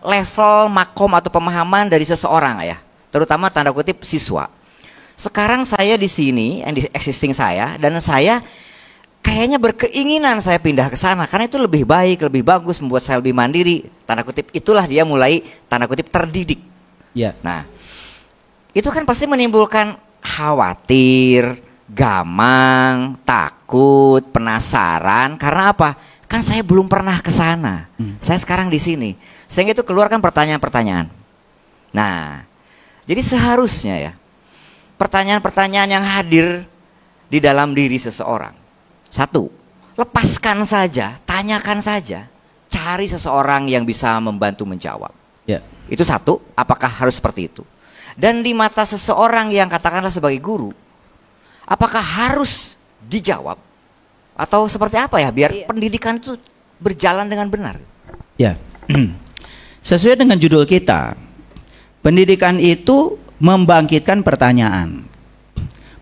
level makom atau pemahaman dari seseorang ya, terutama tanda kutip siswa. Sekarang saya di sini, yang di existing saya, dan saya kayaknya berkeinginan saya pindah ke sana karena itu lebih baik, lebih bagus, membuat saya lebih mandiri. Tanda kutip itulah dia mulai tanda kutip terdidik. Ya. Nah, itu kan pasti menimbulkan khawatir, gamang, takut, penasaran. Karena apa? Kan saya belum pernah ke sana. Saya sekarang di sini. Sehingga itu keluarkan pertanyaan-pertanyaan. Nah, jadi seharusnya ya pertanyaan-pertanyaan yang hadir di dalam diri seseorang. Satu, lepaskan saja, tanyakan saja, cari seseorang yang bisa membantu menjawab. Ya. Itu satu, apakah harus seperti itu? Dan di mata seseorang yang katakanlah sebagai guru, apakah harus dijawab? Atau seperti apa ya biar pendidikan itu berjalan dengan benar? Ya. Sesuai dengan judul kita, pendidikan itu membangkitkan pertanyaan,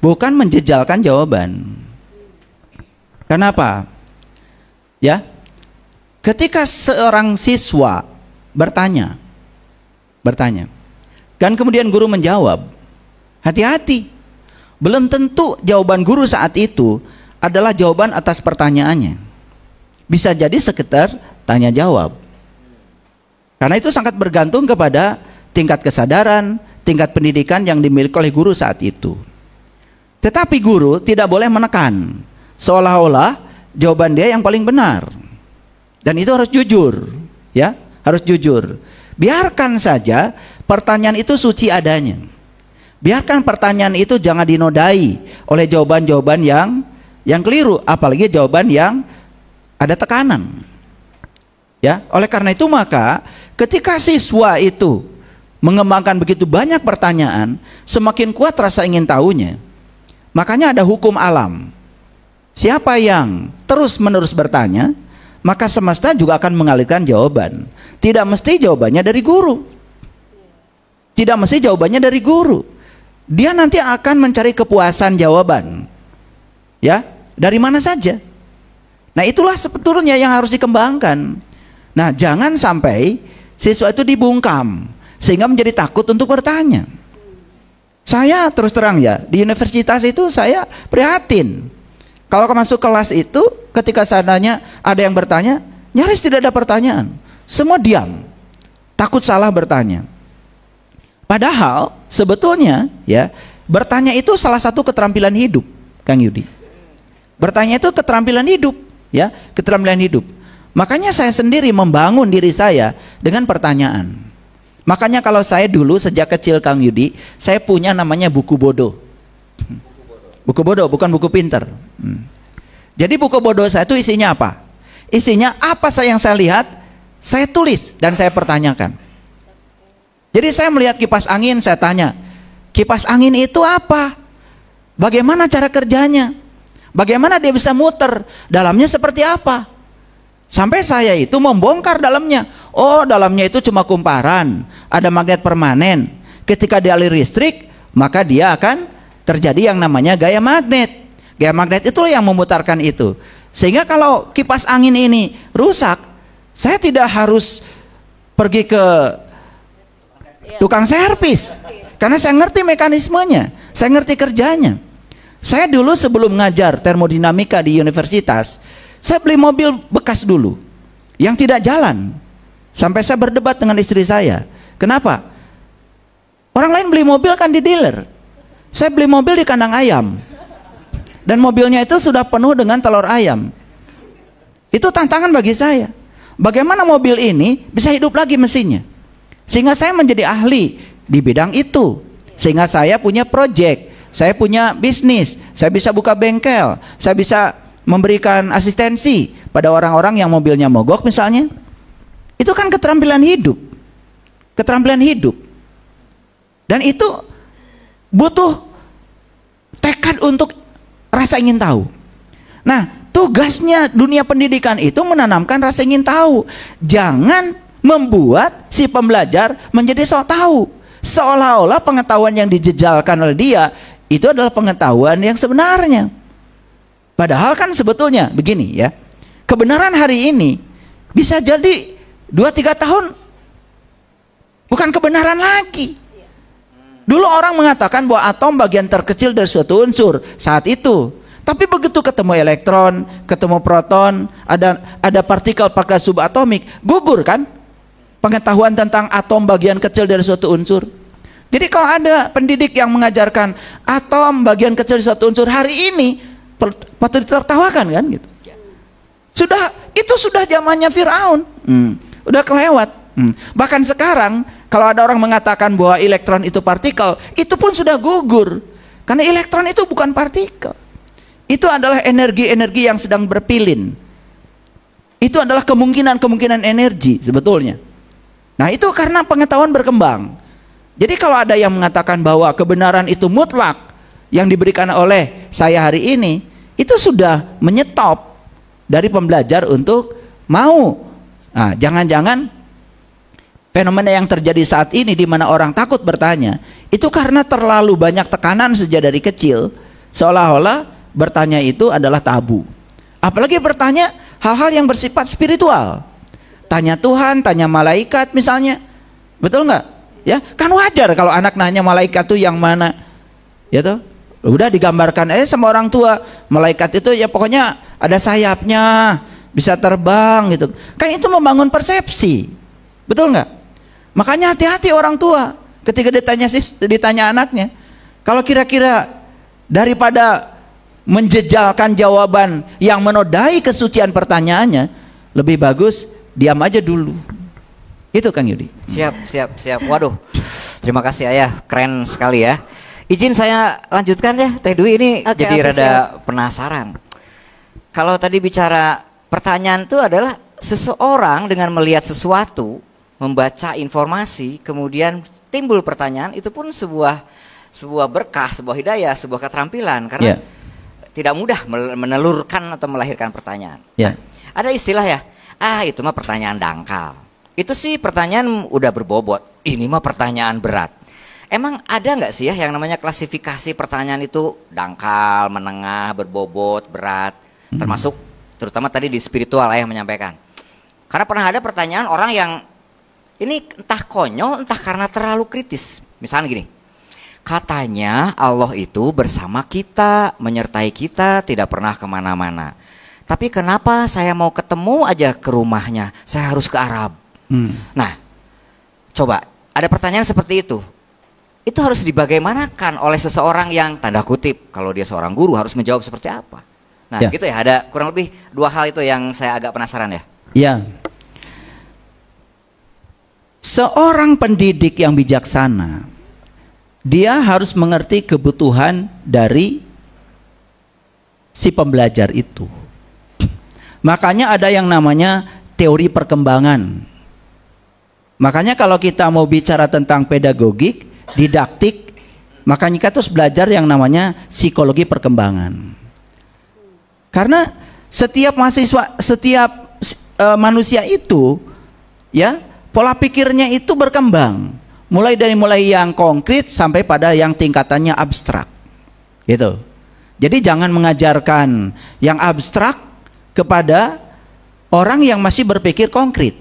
bukan menjejalkan jawaban. Kenapa? Ya, ketika seorang siswa bertanya, dan kemudian guru menjawab, hati-hati. Belum tentu jawaban guru saat itu adalah jawaban atas pertanyaannya. Bisa jadi sekedar tanya jawab. Karena itu sangat bergantung kepada tingkat kesadaran, tingkat pendidikan yang dimiliki oleh guru saat itu. Tetapi guru tidak boleh menekan, seolah-olah jawaban dia yang paling benar. Dan itu harus jujur, ya, harus jujur. Biarkan saja pertanyaan itu suci adanya. Biarkan pertanyaan itu jangan dinodai oleh jawaban-jawaban yang keliru, apalagi jawaban yang ada tekanan. Ya, oleh karena itu maka ketika siswa itu mengembangkan begitu banyak pertanyaan, semakin kuat rasa ingin tahunya. Makanya ada hukum alam. Siapa yang terus-menerus bertanya, maka semesta juga akan mengalirkan jawaban. Tidak mesti jawabannya dari guru. Tidak mesti jawabannya dari guru. Dia nanti akan mencari kepuasan jawaban. Ya, dari mana saja. Nah, itulah sebetulnya yang harus dikembangkan. Nah, jangan sampai siswa itu dibungkam sehingga menjadi takut untuk bertanya. Saya terus terang ya, di universitas itu saya prihatin. Kalau masuk kelas itu, ketika seandainya ada yang bertanya, nyaris tidak ada pertanyaan. Semua diam, takut salah bertanya. Padahal sebetulnya ya, bertanya itu salah satu keterampilan hidup, Kang Yudi. Bertanya itu keterampilan hidup, ya, keterampilan hidup. Makanya saya sendiri membangun diri saya dengan pertanyaan. Makanya kalau saya dulu sejak kecil Kang Yudi, saya punya namanya buku bodoh. Buku bodoh, bukan buku pinter. Jadi buku bodoh saya itu isinya apa? Isinya apa yang saya lihat, saya tulis dan saya pertanyakan. Jadi saya melihat kipas angin, saya tanya, kipas angin itu apa? Bagaimana cara kerjanya? Bagaimana dia bisa muter? Dalamnya seperti apa? Sampai saya itu membongkar dalamnya. Oh, dalamnya itu cuma kumparan, ada magnet permanen. Ketika dialiri listrik, maka dia akan terjadi yang namanya gaya magnet. Gaya magnet itu yang memutarkan itu. Sehingga kalau kipas angin ini rusak, saya tidak harus pergi ke tukang servis, karena saya ngerti mekanismenya, saya ngerti kerjanya. Saya dulu sebelum ngajar termodinamika di universitas, saya beli mobil bekas dulu yang tidak jalan. Sampai saya berdebat dengan istri saya, kenapa? Orang lain beli mobil kan di dealer, saya beli mobil di kandang ayam. Dan mobilnya itu sudah penuh dengan telur ayam. Itu tantangan bagi saya. Bagaimana mobil ini bisa hidup lagi mesinnya? Sehingga saya menjadi ahli di bidang itu. Sehingga saya punya project, saya punya bisnis, saya bisa buka bengkel, saya bisa memberikan asistensi pada orang-orang yang mobilnya mogok misalnya. Itu kan keterampilan hidup. Keterampilan hidup. Dan itu butuh tekad untuk rasa ingin tahu. Nah, tugasnya dunia pendidikan itu menanamkan rasa ingin tahu. Jangan membuat si pembelajar menjadi sok tahu. Seolah-olah pengetahuan yang dijejalkan oleh dia itu adalah pengetahuan yang sebenarnya. Padahal kan sebetulnya begini ya. Kebenaran hari ini bisa jadi 2-3 tahun bukan kebenaran lagi. Dulu orang mengatakan bahwa atom bagian terkecil dari suatu unsur saat itu. Tapi begitu ketemu elektron, ketemu proton, ada partikel subatomik, gugur kan pengetahuan tentang atom bagian kecil dari suatu unsur. Jadi kalau ada pendidik yang mengajarkan atom bagian kecil dari suatu unsur hari ini, patut ditertawakan kan gitu. Itu sudah zamannya Firaun, udah kelewat. Bahkan sekarang kalau ada orang mengatakan bahwa elektron itu partikel, itu pun sudah gugur. Karena elektron itu bukan partikel. Itu adalah energi-energi yang sedang berpilin. Itu adalah kemungkinan-kemungkinan energi sebetulnya. Nah, itu karena pengetahuan berkembang. Jadi kalau ada yang mengatakan bahwa kebenaran itu mutlak yang diberikan oleh saya hari ini, itu sudah menyetop dari pembelajar untuk mau. Nah, jangan-jangan fenomena yang terjadi saat ini di mana orang takut bertanya, itu karena terlalu banyak tekanan sejak dari kecil, seolah-olah bertanya itu adalah tabu. Apalagi bertanya hal-hal yang bersifat spiritual. Tanya Tuhan, tanya malaikat misalnya. Betul nggak? Ya, kan wajar kalau anak nanya malaikat itu yang mana. Ya toh? Udah digambarkan sama orang tua, malaikat itu ya pokoknya ada sayapnya, bisa terbang gitu. Kan itu membangun persepsi. Betul nggak? Makanya hati-hati orang tua ketika ditanya anaknya. Kalau kira-kira daripada menjejalkan jawaban yang menodai kesucian pertanyaannya, lebih bagus diam aja dulu. Itu Kang Yudi. Siap. Waduh, terima kasih Ayah, keren sekali ya. Izin saya lanjutkan ya, Teh Dwi ini jadi rada penasaran. Kalau tadi bicara pertanyaan itu adalah seseorang dengan melihat sesuatu, membaca informasi, kemudian timbul pertanyaan, itu pun sebuah berkah, sebuah hidayah, sebuah keterampilan karena tidak mudah menelurkan atau melahirkan pertanyaan. Ada istilah ya, itu mah pertanyaan dangkal. Itu sih pertanyaan udah berbobot, ini mah pertanyaan berat. Emang ada nggak sih ya yang namanya klasifikasi pertanyaan itu dangkal, menengah, berbobot, berat, termasuk terutama tadi di spiritual yang menyampaikan. Karena pernah ada pertanyaan orang yang ini entah konyol, entah karena terlalu kritis. Misalnya gini, katanya Allah itu bersama kita, menyertai kita, tidak pernah kemana-mana. Tapi kenapa saya mau ketemu aja ke rumahnya, saya harus ke Arab? Nah, coba ada pertanyaan seperti itu. Itu harus dibagaimanakan oleh seseorang yang tanda kutip, kalau dia seorang guru harus menjawab seperti apa? Nah, gitu ya, ada kurang lebih dua hal itu yang saya agak penasaran ya. Ya. Seorang pendidik yang bijaksana, dia harus mengerti kebutuhan dari si pembelajar itu. Makanya ada yang namanya teori perkembangan. Makanya kalau kita mau bicara tentang pedagogik, didaktik, makanya kita harus belajar yang namanya psikologi perkembangan. Karena setiap mahasiswa, setiap manusia itu, ya, pola pikirnya itu berkembang. Mulai yang konkret sampai pada yang tingkatannya abstrak. Gitu. Jadi jangan mengajarkan yang abstrak kepada orang yang masih berpikir konkret.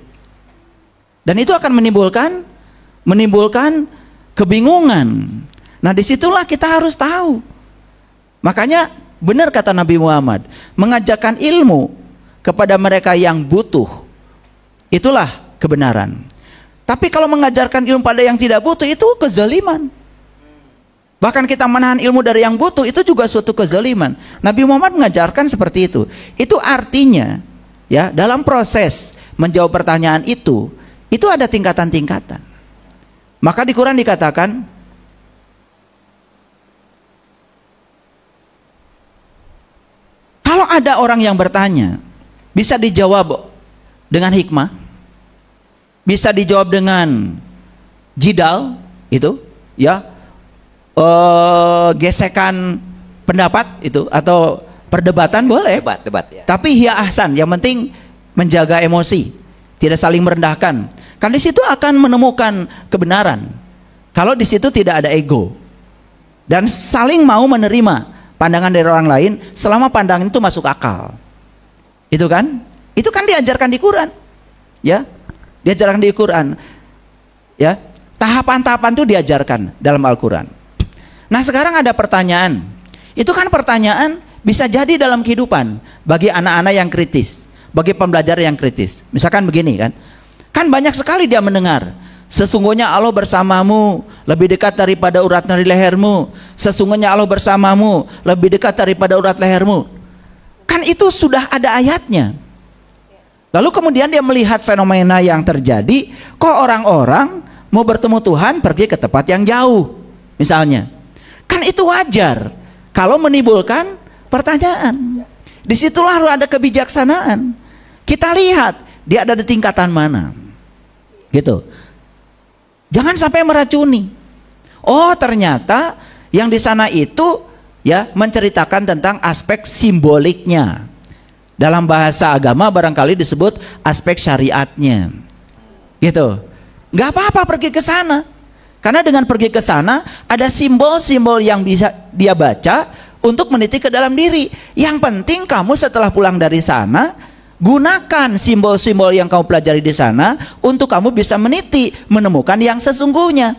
Dan itu akan menimbulkan kebingungan. Nah, disitulah kita harus tahu. Makanya benar kata Nabi Muhammad, mengajarkan ilmu kepada mereka yang butuh, itulah kebenaran. Tapi kalau mengajarkan ilmu pada yang tidak butuh, itu kezaliman. Bahkan kita menahan ilmu dari yang butuh, itu juga suatu kezaliman. Nabi Muhammad mengajarkan seperti itu. Itu artinya, ya, dalam proses menjawab pertanyaan itu ada tingkatan-tingkatan. Maka di Quran dikatakan, kalau ada orang yang bertanya, bisa dijawab dengan hikmah, bisa dijawab dengan jidal, itu, ya, gesekan pendapat itu atau perdebatan boleh. Debat, ya. Tapi hiya ahsan, yang penting menjaga emosi, tidak saling merendahkan. Kan di situ akan menemukan kebenaran. Kalau di situ tidak ada ego dan saling mau menerima pandangan dari orang lain selama pandangan itu masuk akal. Itu kan diajarkan di Quran. Ya. Diajarkan di Quran. Ya. Tahapan-tahapan itu diajarkan dalam Al-Quran. Nah, sekarang ada pertanyaan. Itu kan pertanyaan bisa jadi dalam kehidupan bagi anak-anak yang kritis, bagi pembelajar yang kritis. Misalkan begini kan. Kan banyak sekali dia mendengar, sesungguhnya Allah bersamamu lebih dekat daripada urat nadi lehermu. Sesungguhnya Allah bersamamu lebih dekat daripada urat lehermu. Kan itu sudah ada ayatnya. Lalu kemudian dia melihat fenomena yang terjadi, kok orang-orang mau bertemu Tuhan pergi ke tempat yang jauh. Misalnya. Kan itu wajar kalau menimbulkan pertanyaan. Disitulah harus ada kebijaksanaan. Kita lihat dia ada di tingkatan mana, gitu. Jangan sampai meracuni. Oh, ternyata yang di sana itu, ya, menceritakan tentang aspek simboliknya. Dalam bahasa agama barangkali disebut aspek syariatnya, gitu. Nggak apa-apa pergi ke sana. Karena dengan pergi ke sana ada simbol-simbol yang bisa dia baca untuk meniti ke dalam diri. Yang penting kamu setelah pulang dari sana, gunakan simbol-simbol yang kamu pelajari di sana untuk kamu bisa meniti, menemukan yang sesungguhnya.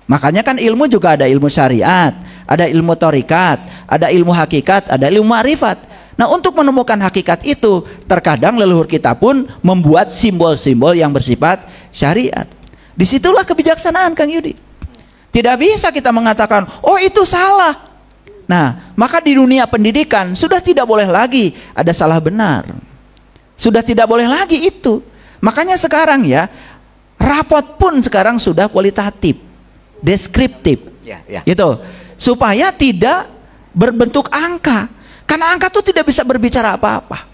Makanya kan ilmu juga ada ilmu syariat, ada ilmu thorikat, ada ilmu hakikat, ada ilmu ma'rifat. Nah, untuk menemukan hakikat itu, terkadang leluhur kita pun membuat simbol-simbol yang bersifat syariat. Disitulah kebijaksanaan, Kang Yudi. Tidak bisa kita mengatakan, oh itu salah. Nah, maka di dunia pendidikan sudah tidak boleh lagi ada salah benar. Sudah tidak boleh lagi itu. Makanya sekarang, ya, rapot pun sekarang sudah kualitatif, deskriptif, gitu, supaya tidak berbentuk angka. Karena angka itu tidak bisa berbicara apa-apa.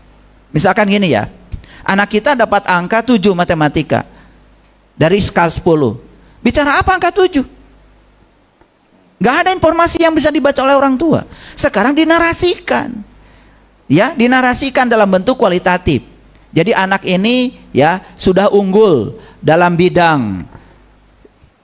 Misalkan gini, ya, anak kita dapat angka 7 matematika dari skala 10. Bicara apa angka 7? Gak ada informasi yang bisa dibaca oleh orang tua. Sekarang dinarasikan, ya, dinarasikan dalam bentuk kualitatif. Jadi anak ini, ya, sudah unggul dalam bidang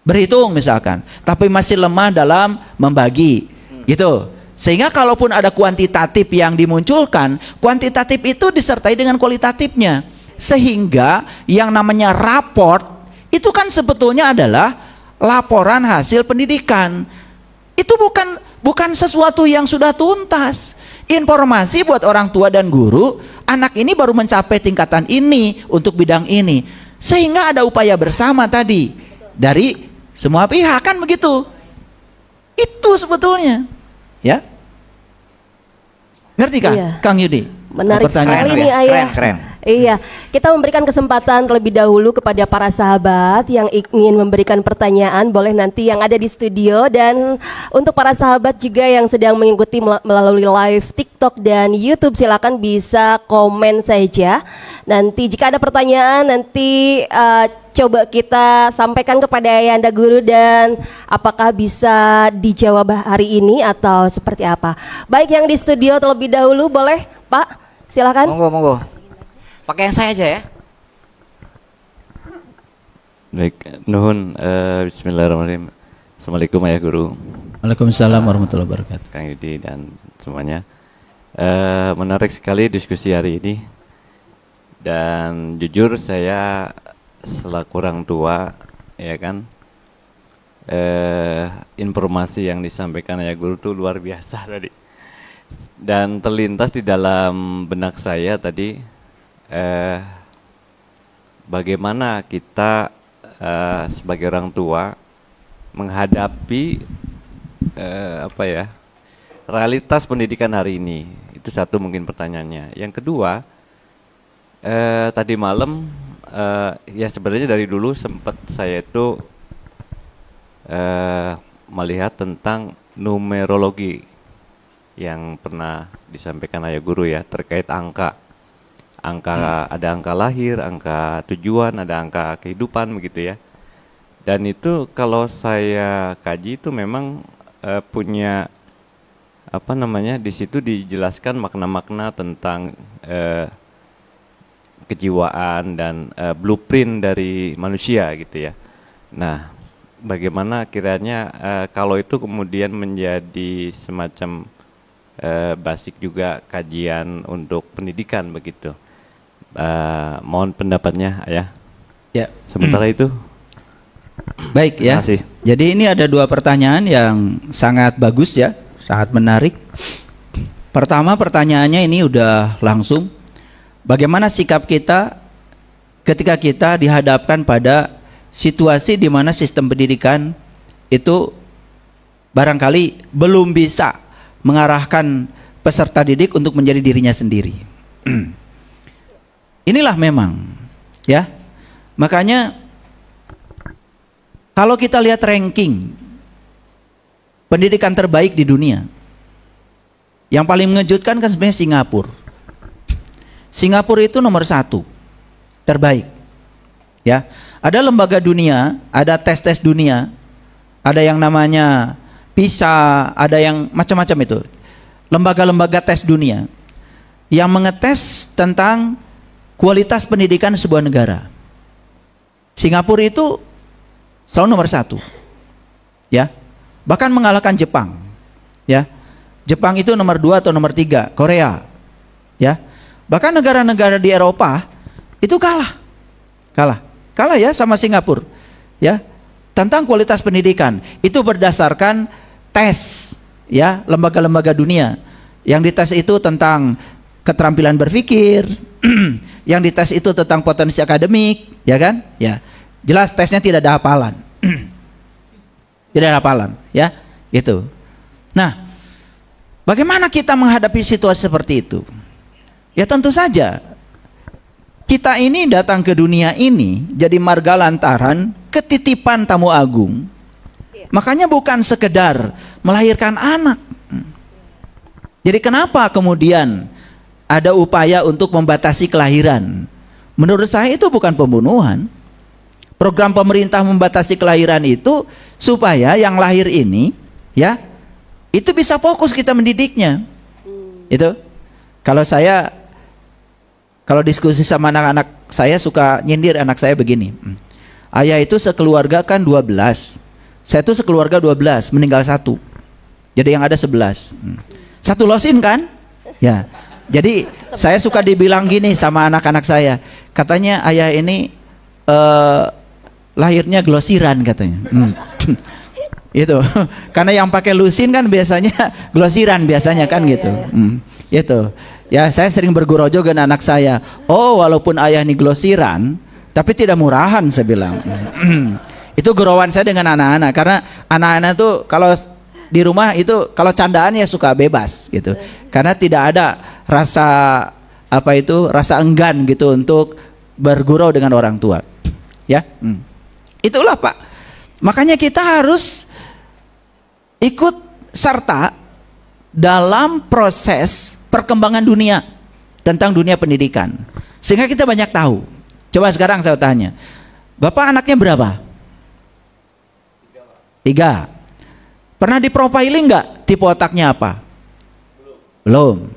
berhitung misalkan, tapi masih lemah dalam membagi, gitu. Sehingga kalaupun ada kuantitatif yang dimunculkan, kuantitatif itu disertai dengan kualitatifnya. Sehingga yang namanya raport itu kan sebetulnya adalah laporan hasil pendidikan. Itu bukan sesuatu yang sudah tuntas. Informasi buat orang tua dan guru, anak ini baru mencapai tingkatan ini untuk bidang ini. Sehingga ada upaya bersama tadi dari semua pihak, kan begitu. Itu sebetulnya, ya. Ngerti kan, iya. Kang Yudi? Menarik sekali nih, Ayah. Keren. Iya, kita memberikan kesempatan terlebih dahulu kepada para sahabat yang ingin memberikan pertanyaan, boleh nanti yang ada di studio, dan untuk para sahabat juga yang sedang mengikuti melalui live TikTok dan YouTube, silakan bisa komen saja. Nanti jika ada pertanyaan nanti coba kita sampaikan kepada Ayahanda Guru dan apakah bisa dijawab hari ini atau seperti apa. Baik, yang di studio terlebih dahulu boleh Pak, silakan. Monggo. Pakai yang saya aja ya. Baik, nuhun. Bismillahirrahmanirrahim. Assalamualaikum Ayah Guru. Waalaikumsalam warahmatullahi wabarakatuh. Kang Yudi dan semuanya. Menarik sekali diskusi hari ini. Dan jujur saya selaku orang tua, ya kan, informasi yang disampaikan Ayah Guru itu luar biasa tadi. Dan terlintas di dalam benak saya tadi. Bagaimana kita sebagai orang tua menghadapi realitas pendidikan hari ini. Itu satu mungkin pertanyaannya. Yang kedua, tadi malam ya sebenarnya dari dulu sempat saya itu melihat tentang numerologi yang pernah disampaikan Ayah Guru ya, terkait angka. Ada angka lahir, angka tujuan, ada angka kehidupan begitu ya. Dan itu kalau saya kaji itu memang punya di situ dijelaskan makna-makna tentang kejiwaan dan blueprint dari manusia gitu ya. Nah, bagaimana kiranya kalau itu kemudian menjadi semacam basic juga kajian untuk pendidikan begitu. Mohon pendapatnya Ayah. Ya. Sementara itu. Baik ya. Terima kasih. Jadi ini ada dua pertanyaan yang sangat bagus ya, sangat menarik. Pertama, pertanyaannya ini udah langsung. Bagaimana sikap kita ketika kita dihadapkan pada situasi di mana sistem pendidikan itu barangkali belum bisa mengarahkan peserta didik untuk menjadi dirinya sendiri. Inilah memang ya. Makanya kalau kita lihat ranking pendidikan terbaik di dunia, yang paling mengejutkan kan sebenarnya Singapura. Singapura itu nomor 1 terbaik ya. Ada lembaga dunia, ada tes-tes dunia, ada yang namanya PISA, ada yang macam-macam itu, lembaga-lembaga tes dunia yang mengetes tentang kualitas pendidikan sebuah negara. Singapura itu selalu nomor 1 ya, bahkan mengalahkan Jepang ya. Jepang itu nomor 2 atau nomor 3, Korea ya. Bahkan negara-negara di Eropa itu kalah ya sama Singapura ya, tentang kualitas pendidikan. Itu berdasarkan tes ya, lembaga-lembaga dunia. Yang dites itu tentang keterampilan berpikir, yang dites itu tentang potensi akademik, ya kan? Ya, jelas tesnya tidak ada hafalan, tidak ada hafalan, ya, gitu. Nah, bagaimana kita menghadapi situasi seperti itu? Ya tentu saja kita ini datang ke dunia ini jadi marga lantaran ketitipan tamu agung. Makanya bukan sekedar melahirkan anak. Jadi kenapa kemudian ada upaya untuk membatasi kelahiran? Menurut saya itu bukan pembunuhan. Program pemerintah membatasi kelahiran itu supaya yang lahir ini ya, itu bisa fokus kita mendidiknya. Itu kalau diskusi sama anak-anak saya suka nyindir anak saya begini. Ayah itu sekeluarga kan 12. Saya itu sekeluarga 12, meninggal 1. Jadi yang ada 11. Satu losin kan? Ya. Jadi saya suka dibilang gini sama anak-anak saya. Katanya ayah ini lahirnya glosiran katanya. Itu. Karena yang pakai lusin kan biasanya glosiran biasanya kan gitu. Itu. Ya, saya sering bergurau juga dengan anak saya. Oh, walaupun ayah ini glosiran, tapi tidak murahan saya bilang. Itu gurauan saya dengan anak-anak, karena anak-anak tuh kalau di rumah itu kalau candaan ya suka bebas gitu, karena tidak ada rasa rasa enggan gitu untuk bergurau dengan orang tua. Ya, itulah Pak. Makanya kita harus ikut serta dalam proses perkembangan dunia tentang dunia pendidikan, sehingga kita banyak tahu. Coba sekarang saya tanya, Bapak anaknya berapa? 3. Pernah diprofiling nggak tipe otaknya apa? Belum.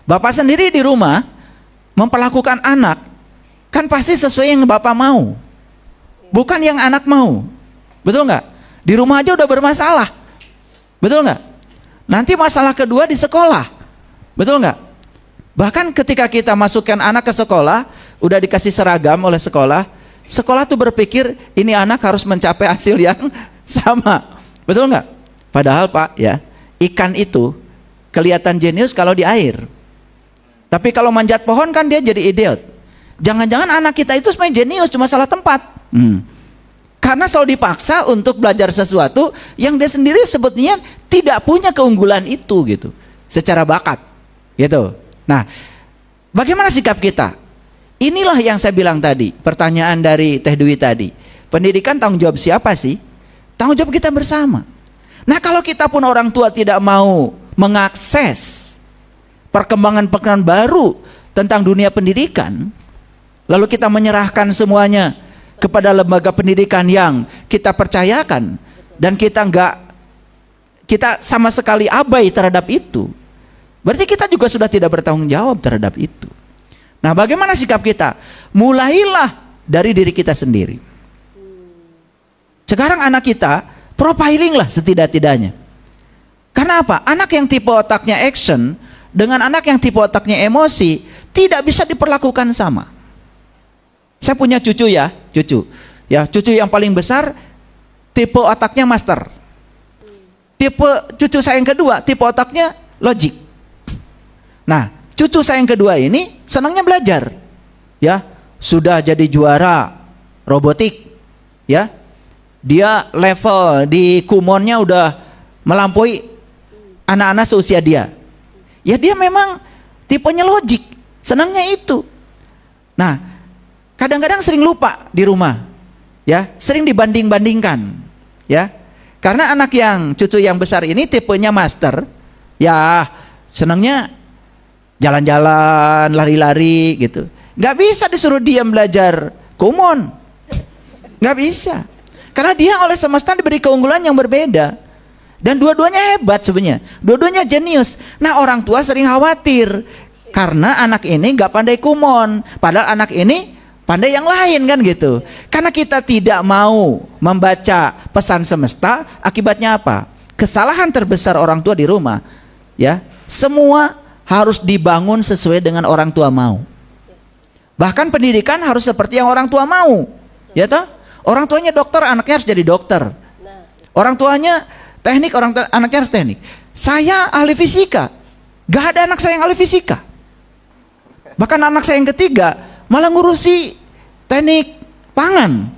Bapak sendiri di rumah memperlakukan anak kan pasti sesuai yang Bapak mau, bukan yang anak mau. Betul nggak? Di rumah aja udah bermasalah. Betul nggak? Nanti masalah kedua di sekolah. Betul nggak? Bahkan ketika kita masukkan anak ke sekolah, udah dikasih seragam oleh sekolah, sekolah tuh berpikir ini anak harus mencapai hasil yang sama. Betul nggak? Padahal Pak ya, ikan itu kelihatan jenius kalau di air. Tapi kalau manjat pohon kan dia jadi idiot. Jangan-jangan anak kita itu sebenarnya jenius, cuma salah tempat. Karena selalu dipaksa untuk belajar sesuatu yang dia sendiri sebetulnya tidak punya keunggulan itu gitu, secara bakat gitu. Nah, bagaimana sikap kita? Inilah yang saya bilang tadi, pertanyaan dari Teh Dwi tadi. Pendidikan tanggung jawab siapa sih? Tanggung jawab kita bersama. Nah, kalau kita pun orang tua tidak mau mengakses perkembangan-perkembangan baru tentang dunia pendidikan, lalu kita menyerahkan semuanya kepada lembaga pendidikan yang kita percayakan, dan kita sama sekali abai terhadap itu, berarti kita juga sudah tidak bertanggung jawab terhadap itu. Nah, bagaimana sikap kita? Mulailah dari diri kita sendiri. Sekarang anak kita profiling lah setidak-tidaknya. Karena apa? Anak yang tipe otaknya action dengan anak yang tipe otaknya emosi tidak bisa diperlakukan sama. Saya punya cucu ya, cucu yang paling besar tipe otaknya master. Tipe cucu saya yang kedua tipe otaknya logic. Nah, cucu saya yang kedua ini senangnya belajar. Ya, sudah jadi juara robotik. Ya. Dia level di kumonnya udah melampaui anak-anak seusia dia. Ya, dia memang tipenya logik, senangnya itu. Nah, kadang-kadang sering lupa di rumah, ya, sering dibanding-bandingkan, ya. Karena anak yang cucu yang besar ini tipenya master, ya, senangnya jalan-jalan, lari-lari gitu. Nggak bisa disuruh dia belajar kumon, nggak bisa. Karena dia oleh semesta diberi keunggulan yang berbeda. Dan dua-duanya hebat sebenarnya. Dua-duanya jenius. Nah, orang tua sering khawatir karena anak ini nggak pandai kumon, padahal anak ini pandai yang lain kan gitu. Karena kita tidak mau membaca pesan semesta, akibatnya apa? Kesalahan terbesar orang tua di rumah, ya. Semua harus dibangun sesuai dengan orang tua mau. Bahkan pendidikan harus seperti yang orang tua mau. Ya toh? Orang tuanya dokter, anaknya harus jadi dokter. Orang tuanya teknik, anaknya harus teknik. Saya ahli fisika, gak ada anak saya yang ahli fisika. Bahkan anak saya yang ketiga malah ngurusi teknik pangan.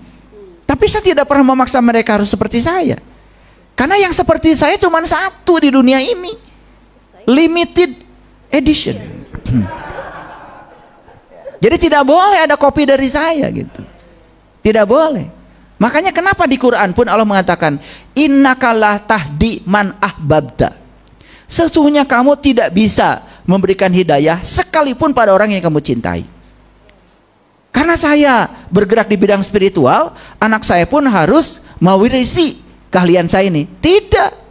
Tapi saya tidak pernah memaksa mereka harus seperti saya. Karena yang seperti saya cuma satu di dunia ini, limited edition. Jadi tidak boleh ada kopi dari saya gitu. Tidak boleh. Makanya kenapa di Quran pun Allah mengatakan innaka la tahdi man ahbabta. Sesungguhnya kamu tidak bisa memberikan hidayah sekalipun pada orang yang kamu cintai. Karena saya bergerak di bidang spiritual, anak saya pun harus mewarisi keahlian saya ini. Tidak.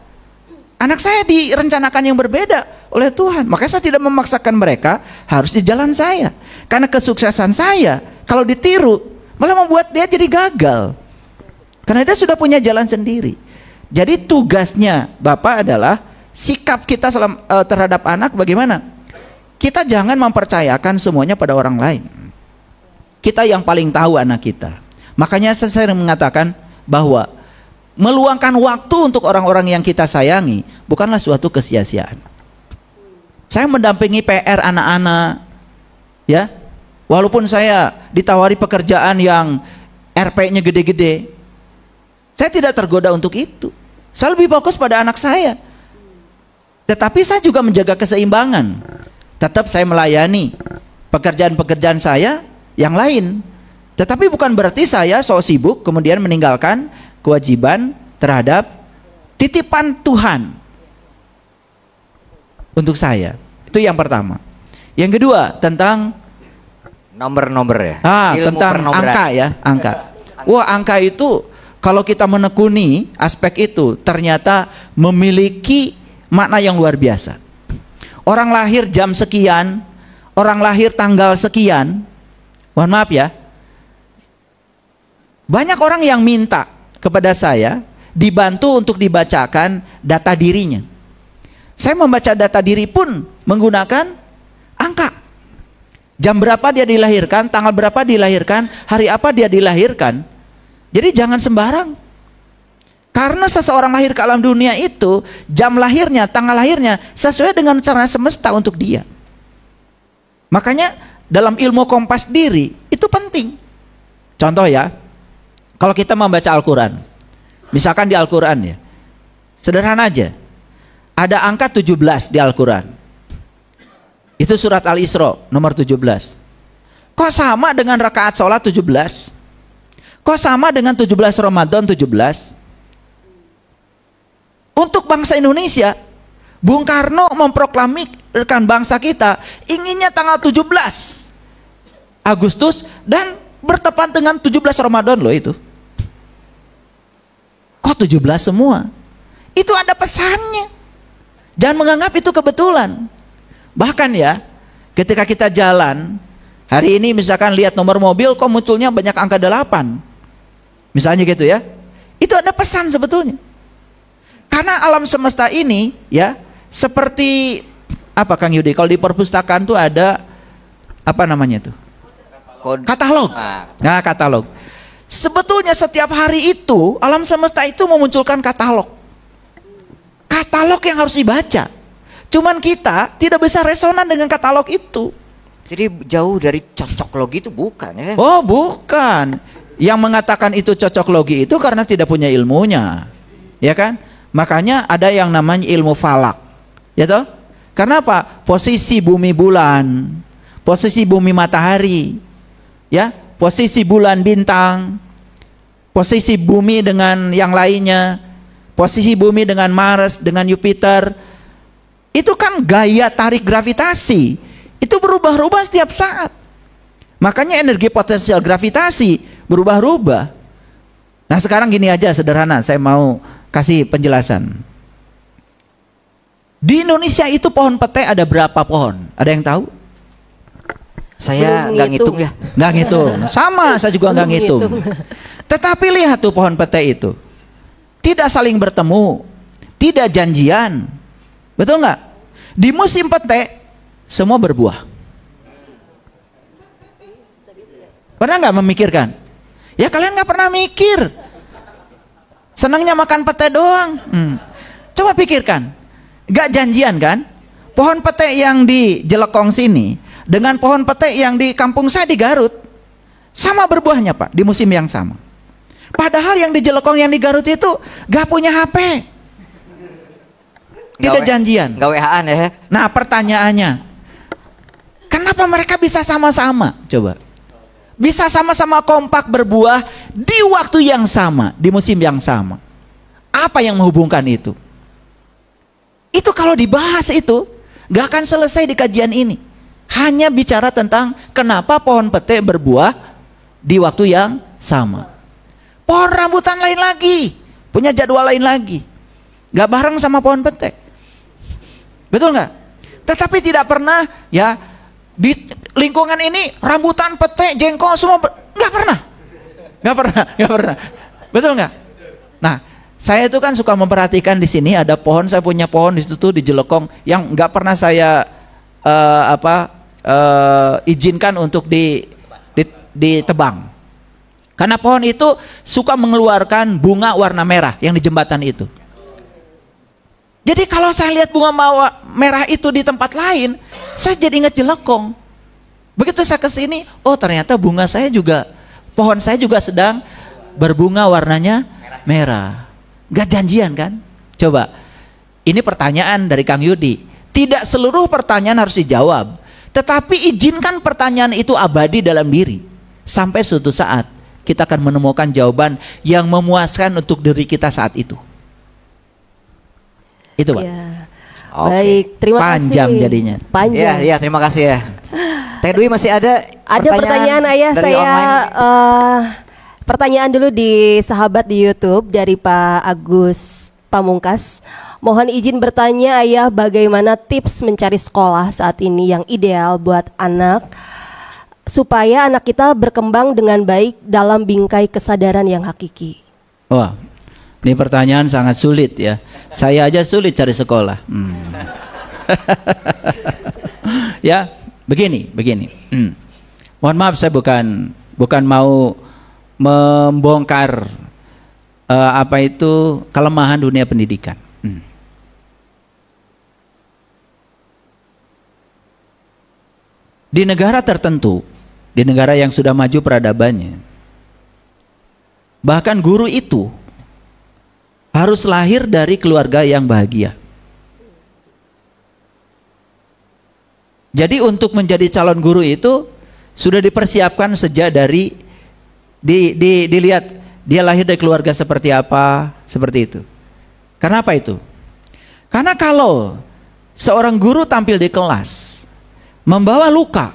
Anak saya direncanakan yang berbeda oleh Tuhan. Makanya saya tidak memaksakan mereka harus di jalan saya. Karena kesuksesan saya kalau ditiru malah membuat dia jadi gagal. Karena dia sudah punya jalan sendiri. Jadi tugasnya Bapak adalah sikap kita terhadap anak bagaimana? Kita jangan mempercayakan semuanya pada orang lain. Kita yang paling tahu anak kita. Makanya saya sering mengatakan bahwa meluangkan waktu untuk orang-orang yang kita sayangi bukanlah suatu kesia-siaan. Saya mendampingi PR anak-anak, ya. Walaupun saya ditawari pekerjaan yang RP-nya gede-gede, saya tidak tergoda untuk itu. Saya lebih fokus pada anak saya. Tetapi saya juga menjaga keseimbangan. Tetap saya melayani pekerjaan-pekerjaan saya yang lain. Tetapi bukan berarti saya sok sibuk kemudian meninggalkan kewajiban terhadap titipan Tuhan untuk saya. Itu yang pertama. Yang kedua tentang nomor-nomor ya. Ilmu tentang angka ya, angka. Wah, angka itu kalau kita menekuni aspek itu ternyata memiliki makna yang luar biasa. Orang lahir jam sekian, orang lahir tanggal sekian. Mohon maaf ya. Banyak orang yang minta kepada saya dibantu untuk dibacakan data dirinya. Saya membaca data diri pun menggunakan angka. Jam berapa dia dilahirkan, tanggal berapa dilahirkan, hari apa dia dilahirkan. Jadi jangan sembarang. Karena seseorang lahir ke alam dunia itu, jam lahirnya, tanggal lahirnya sesuai dengan cara semesta untuk dia. Makanya dalam ilmu kompas diri itu penting. Contoh ya, kalau kita membaca Al-Quran, misalkan di Al-Quran ya, sederhana aja, ada angka 17 di Al-Quran. Itu surat Al-Isra nomor 17. Kok sama dengan rakaat sholat 17? Kok sama dengan 17 Ramadan 17? Untuk bangsa Indonesia, Bung Karno memproklamirkan bangsa kita inginnya tanggal 17 Agustus dan bertepat dengan 17 Ramadan loh itu. Kok 17 semua? Itu ada pesannya. Jangan menganggap itu kebetulan. Bahkan ya, ketika kita jalan, hari ini misalkan lihat nomor mobil kok munculnya banyak angka 8. Misalnya gitu ya. Itu ada pesan sebetulnya. Karena alam semesta ini ya, seperti apa Kang Yudi? Kalau di perpustakaan tuh ada apa namanya tuh? Katalog. Nah, katalog. Sebetulnya setiap hari itu alam semesta itu memunculkan katalog. Katalog yang harus dibaca. Cuman kita tidak bisa resonan dengan katalog itu. Jadi jauh dari cocok logi itu bukan ya? Oh, bukan. Yang mengatakan itu cocok logi itu karena tidak punya ilmunya. Ya kan? Makanya ada yang namanya ilmu falak. Ya toh? Karena apa? Posisi bumi bulan, posisi bumi matahari, ya, posisi bulan bintang, posisi bumi dengan yang lainnya, posisi bumi dengan Mars, dengan Jupiter, itu kan gaya tarik gravitasi, itu berubah-ubah setiap saat. Makanya energi potensial gravitasi berubah-ubah. Nah sekarang gini aja sederhana, saya mau kasih penjelasan. Di Indonesia itu pohon pete ada berapa pohon? Ada yang tahu? Saya nggak ngitung ya. Nggak ngitung. Sama, saya juga nggak ngitung. Tetapi lihat tuh pohon pete itu, tidak saling bertemu, tidak janjian, betul nggak? Di musim pete semua berbuah. Pernah nggak memikirkan? Ya kalian nggak pernah mikir. Senangnya makan pete doang. Coba pikirkan, nggak janjian kan? Pohon pete yang di Jelekong sini dengan pohon pete yang di kampung saya di Garut sama berbuahnya Pak, di musim yang sama. Padahal yang di Jelekong yang di Garut itu gak punya HP, tidak janjian, gak WA-an ya. Nah pertanyaannya, kenapa mereka bisa sama-sama? Coba, bisa sama-sama kompak berbuah di waktu yang sama, di musim yang sama. Apa yang menghubungkan itu? Itu kalau dibahas itu gak akan selesai di kajian ini. Hanya bicara tentang kenapa pohon pete berbuah di waktu yang sama. Pohon rambutan lain lagi, punya jadwal lain lagi, gak bareng sama pohon pete. Betul nggak? Tetapi tidak pernah ya di lingkungan ini rambutan, pete, jengkol semua nggak pernah. Betul nggak? Nah, saya itu kan suka memperhatikan di sini ada pohon, saya punya pohon di situ tuh di Jelekong yang nggak pernah saya izinkan untuk ditebang. Karena pohon itu suka mengeluarkan bunga warna merah yang di jembatan itu. Jadi kalau saya lihat bunga merah itu di tempat lain, saya jadi ingat Jelekong. Begitu saya ke sini, oh ternyata bunga saya juga, pohon saya juga sedang berbunga warnanya merah. Gak janjian kan? Coba, ini pertanyaan dari Kang Yudi. Tidak seluruh pertanyaan harus dijawab. Tetapi izinkan pertanyaan itu abadi dalam diri. Sampai suatu saat kita akan menemukan jawaban yang memuaskan untuk diri kita saat itu. Itu Pak. Ya. Oke. Baik, terima Panjang kasih. jadinya. Panjang. Ya, terima kasih ya. Teh Dwi masih ada Pertanyaan ayah dari saya. online? Pertanyaan dulu di sahabat di YouTube dari Pak Agus Pamungkas. Mohon izin bertanya ayah, bagaimana tips mencari sekolah saat ini yang ideal buat anak supaya anak kita berkembang dengan baik dalam bingkai kesadaran yang hakiki. Wah, ini pertanyaan sangat sulit ya. Saya aja sulit cari sekolah. Ya, begini. Mohon maaf, saya bukan mau membongkar kelemahan dunia pendidikan. Di negara tertentu, di negara yang sudah maju peradabannya, bahkan guru itu harus lahir dari keluarga yang bahagia. Jadi untuk menjadi calon guru itu sudah dipersiapkan sejak dari dilihat dia lahir dari keluarga seperti apa, seperti itu. Karena apa itu? Karena kalau seorang guru tampil di kelas membawa luka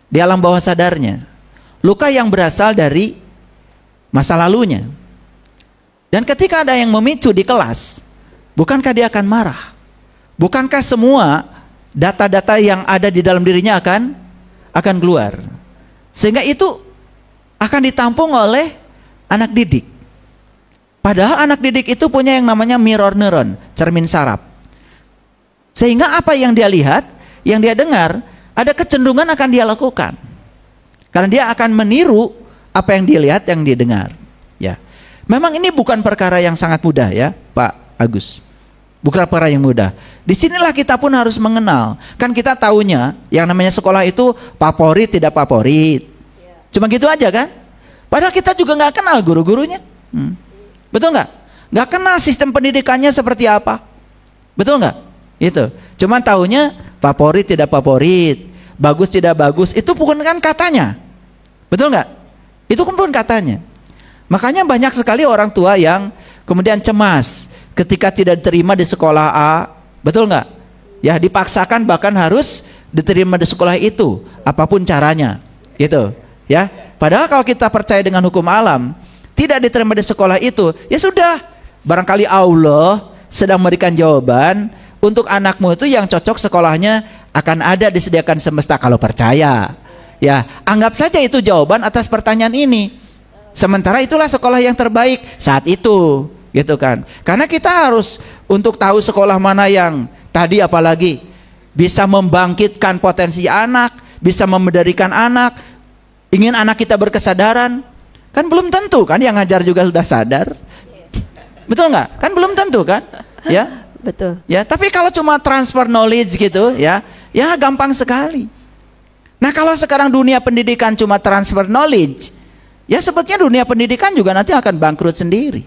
di alam bawah sadarnya, luka yang berasal dari masa lalunya, dan ketika ada yang memicu di kelas, bukankah dia akan marah? Bukankah semua data-data yang ada di dalam dirinya akan keluar, sehingga itu akan ditampung oleh anak didik. Padahal anak didik itu punya yang namanya mirror neuron, cermin saraf, sehingga apa yang dia lihat, yang dia dengar, ada kecenderungan akan dia lakukan, karena dia akan meniru apa yang dia lihat, yang dia dengar. Ya, memang ini bukan perkara yang sangat mudah ya Pak Agus, bukan perkara yang mudah. Disinilah kita pun harus mengenal. Kan kita taunya yang namanya sekolah itu favorit tidak favorit, cuma gitu aja kan. Padahal kita juga nggak kenal guru-gurunya, betul nggak? Nggak kenal sistem pendidikannya seperti apa, betul nggak? Itu cuma taunya favorit tidak favorit, bagus tidak bagus, itu bukan kan katanya, betul nggak? Itu pun katanya. Makanya banyak sekali orang tua yang kemudian cemas ketika tidak diterima di sekolah A, betul nggak? Ya, dipaksakan bahkan harus diterima di sekolah itu, apapun caranya, gitu. Ya, padahal kalau kita percaya dengan hukum alam, tidak diterima di sekolah itu, ya sudah, barangkali Allah sedang memberikan jawaban. Untuk anakmu itu yang cocok sekolahnya akan ada disediakan semesta kalau percaya. Ya, anggap saja itu jawaban atas pertanyaan ini. Sementara itulah sekolah yang terbaik saat itu, gitu kan. Karena kita harus untuk tahu sekolah mana yang tadi, apalagi bisa membangkitkan potensi anak, bisa memberdarikan anak, ingin anak kita berkesadaran. Kan belum tentu kan yang ngajar juga sudah sadar. Betul nggak? Kan belum tentu kan? Ya. Betul. Ya, tapi kalau cuma transfer knowledge gitu, ya gampang sekali. Nah, kalau sekarang dunia pendidikan cuma transfer knowledge, ya sebetulnya dunia pendidikan juga nanti akan bangkrut sendiri.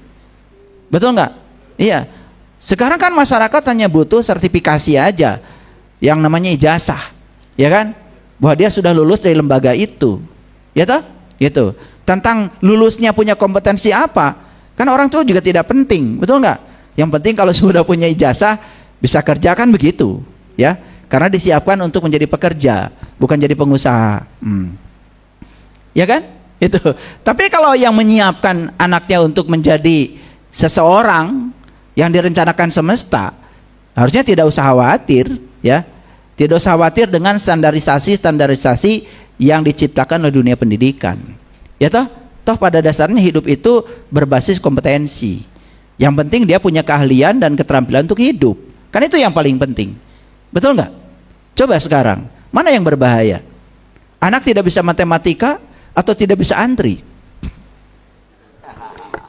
Betul nggak? Iya. Sekarang kan masyarakat hanya butuh sertifikasi aja, yang namanya ijazah, ya kan? Bahwa dia sudah lulus dari lembaga itu, ya toh? Gitu. Tentang lulusnya punya kompetensi apa, kan orang tua juga tidak penting, betul nggak? Yang penting kalau sudah punya ijazah bisa kerja, kan begitu, ya? Karena disiapkan untuk menjadi pekerja, bukan jadi pengusaha, ya kan? Itu. Tapi kalau yang menyiapkan anaknya untuk menjadi seseorang yang direncanakan semesta, harusnya tidak usah khawatir, ya. Tidak usah khawatir dengan standarisasi yang diciptakan oleh dunia pendidikan. Ya toh pada dasarnya hidup itu berbasis kompetensi. Yang penting dia punya keahlian dan keterampilan untuk hidup. Kan itu yang paling penting. Betul nggak? Coba sekarang, mana yang berbahaya? Anak tidak bisa matematika atau tidak bisa antri?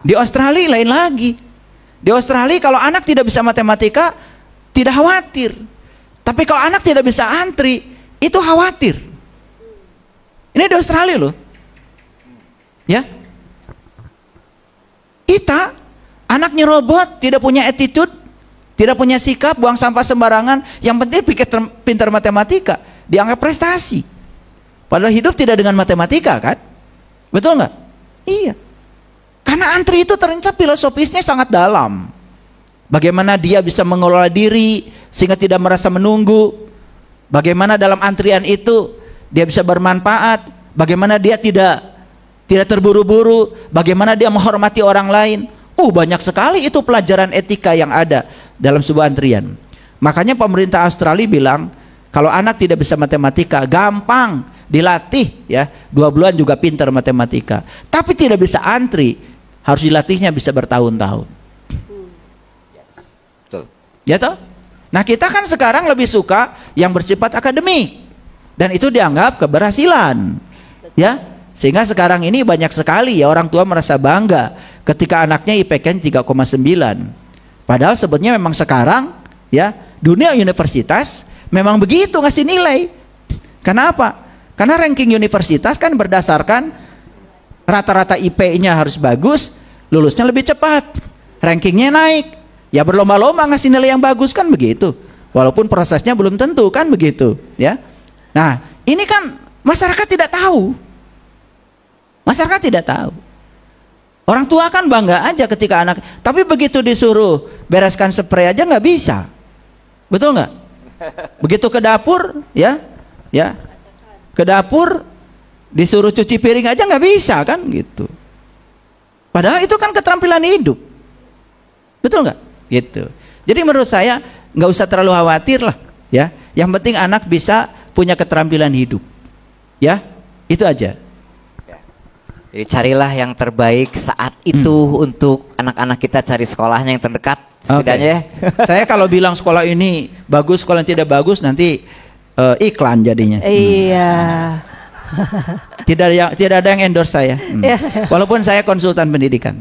Di Australia lain lagi. Di Australia kalau anak tidak bisa matematika, tidak khawatir. Tapi kalau anak tidak bisa antri, itu khawatir. Ini di Australia loh. Ya. Kita anaknya robot, tidak punya attitude, tidak punya sikap, buang sampah sembarangan, yang penting pikir pintar matematika. dianggap prestasi. Padahal hidup tidak dengan matematika kan? Betul nggak? Iya. Karena antri itu ternyata filosofisnya sangat dalam. Bagaimana dia bisa mengelola diri sehingga tidak merasa menunggu. Bagaimana dalam antrian itu dia bisa bermanfaat. Bagaimana dia tidak terburu-buru. Bagaimana dia menghormati orang lain. Banyak sekali itu pelajaran etika yang ada dalam sebuah antrian. Makanya pemerintah Australia bilang, kalau anak tidak bisa matematika, gampang dilatih ya, 2 bulan juga pintar matematika. Tapi tidak bisa antri, harus dilatihnya bisa bertahun-tahun. Betul. Ya toh? Nah, kita kan sekarang lebih suka yang bersifat akademik. Dan itu dianggap keberhasilan. Ya, sehingga sekarang ini banyak sekali ya orang tua merasa bangga ketika anaknya IPK-nya 3,9. Padahal sebetulnya memang sekarang ya, dunia universitas memang begitu ngasih nilai. Kenapa? Karena ranking universitas kan berdasarkan rata-rata IP-nya harus bagus, lulusnya lebih cepat, rankingnya naik. Ya berlomba-lomba ngasih nilai yang bagus kan begitu. Walaupun prosesnya belum tentu kan begitu, ya. Nah, ini kan masyarakat tidak tahu. Masyarakat tidak tahu. Orang tua kan bangga aja ketika anak, tapi begitu disuruh bereskan spray aja nggak bisa. Betul nggak? Begitu ke dapur, ya, ke dapur disuruh cuci piring aja nggak bisa kan gitu. Padahal itu kan keterampilan hidup. Betul nggak? Gitu. Jadi menurut saya nggak usah terlalu khawatir lah, ya. Yang penting anak bisa punya keterampilan hidup, ya. Itu aja. Jadi carilah yang terbaik saat itu untuk anak-anak kita, cari sekolahnya yang terdekat setidaknya. Saya kalau bilang sekolah ini bagus, sekolah yang tidak bagus, nanti iklan jadinya. Iya. Tidak ada yang endorse saya. Walaupun saya konsultan pendidikan.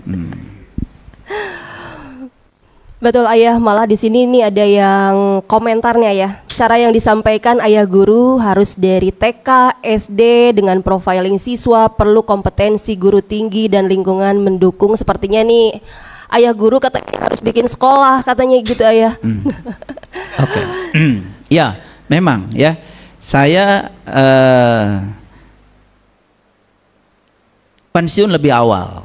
Betul Ayah, malah di sini nih ada yang komentarnya ya. Cara yang disampaikan Ayah guru harus dari TK, SD dengan profiling siswa, perlu kompetensi guru tinggi dan lingkungan mendukung. Sepertinya nih Ayah guru katanya harus bikin sekolah katanya gitu Ayah. Oke. Ya, memang ya. Saya pensiun lebih awal.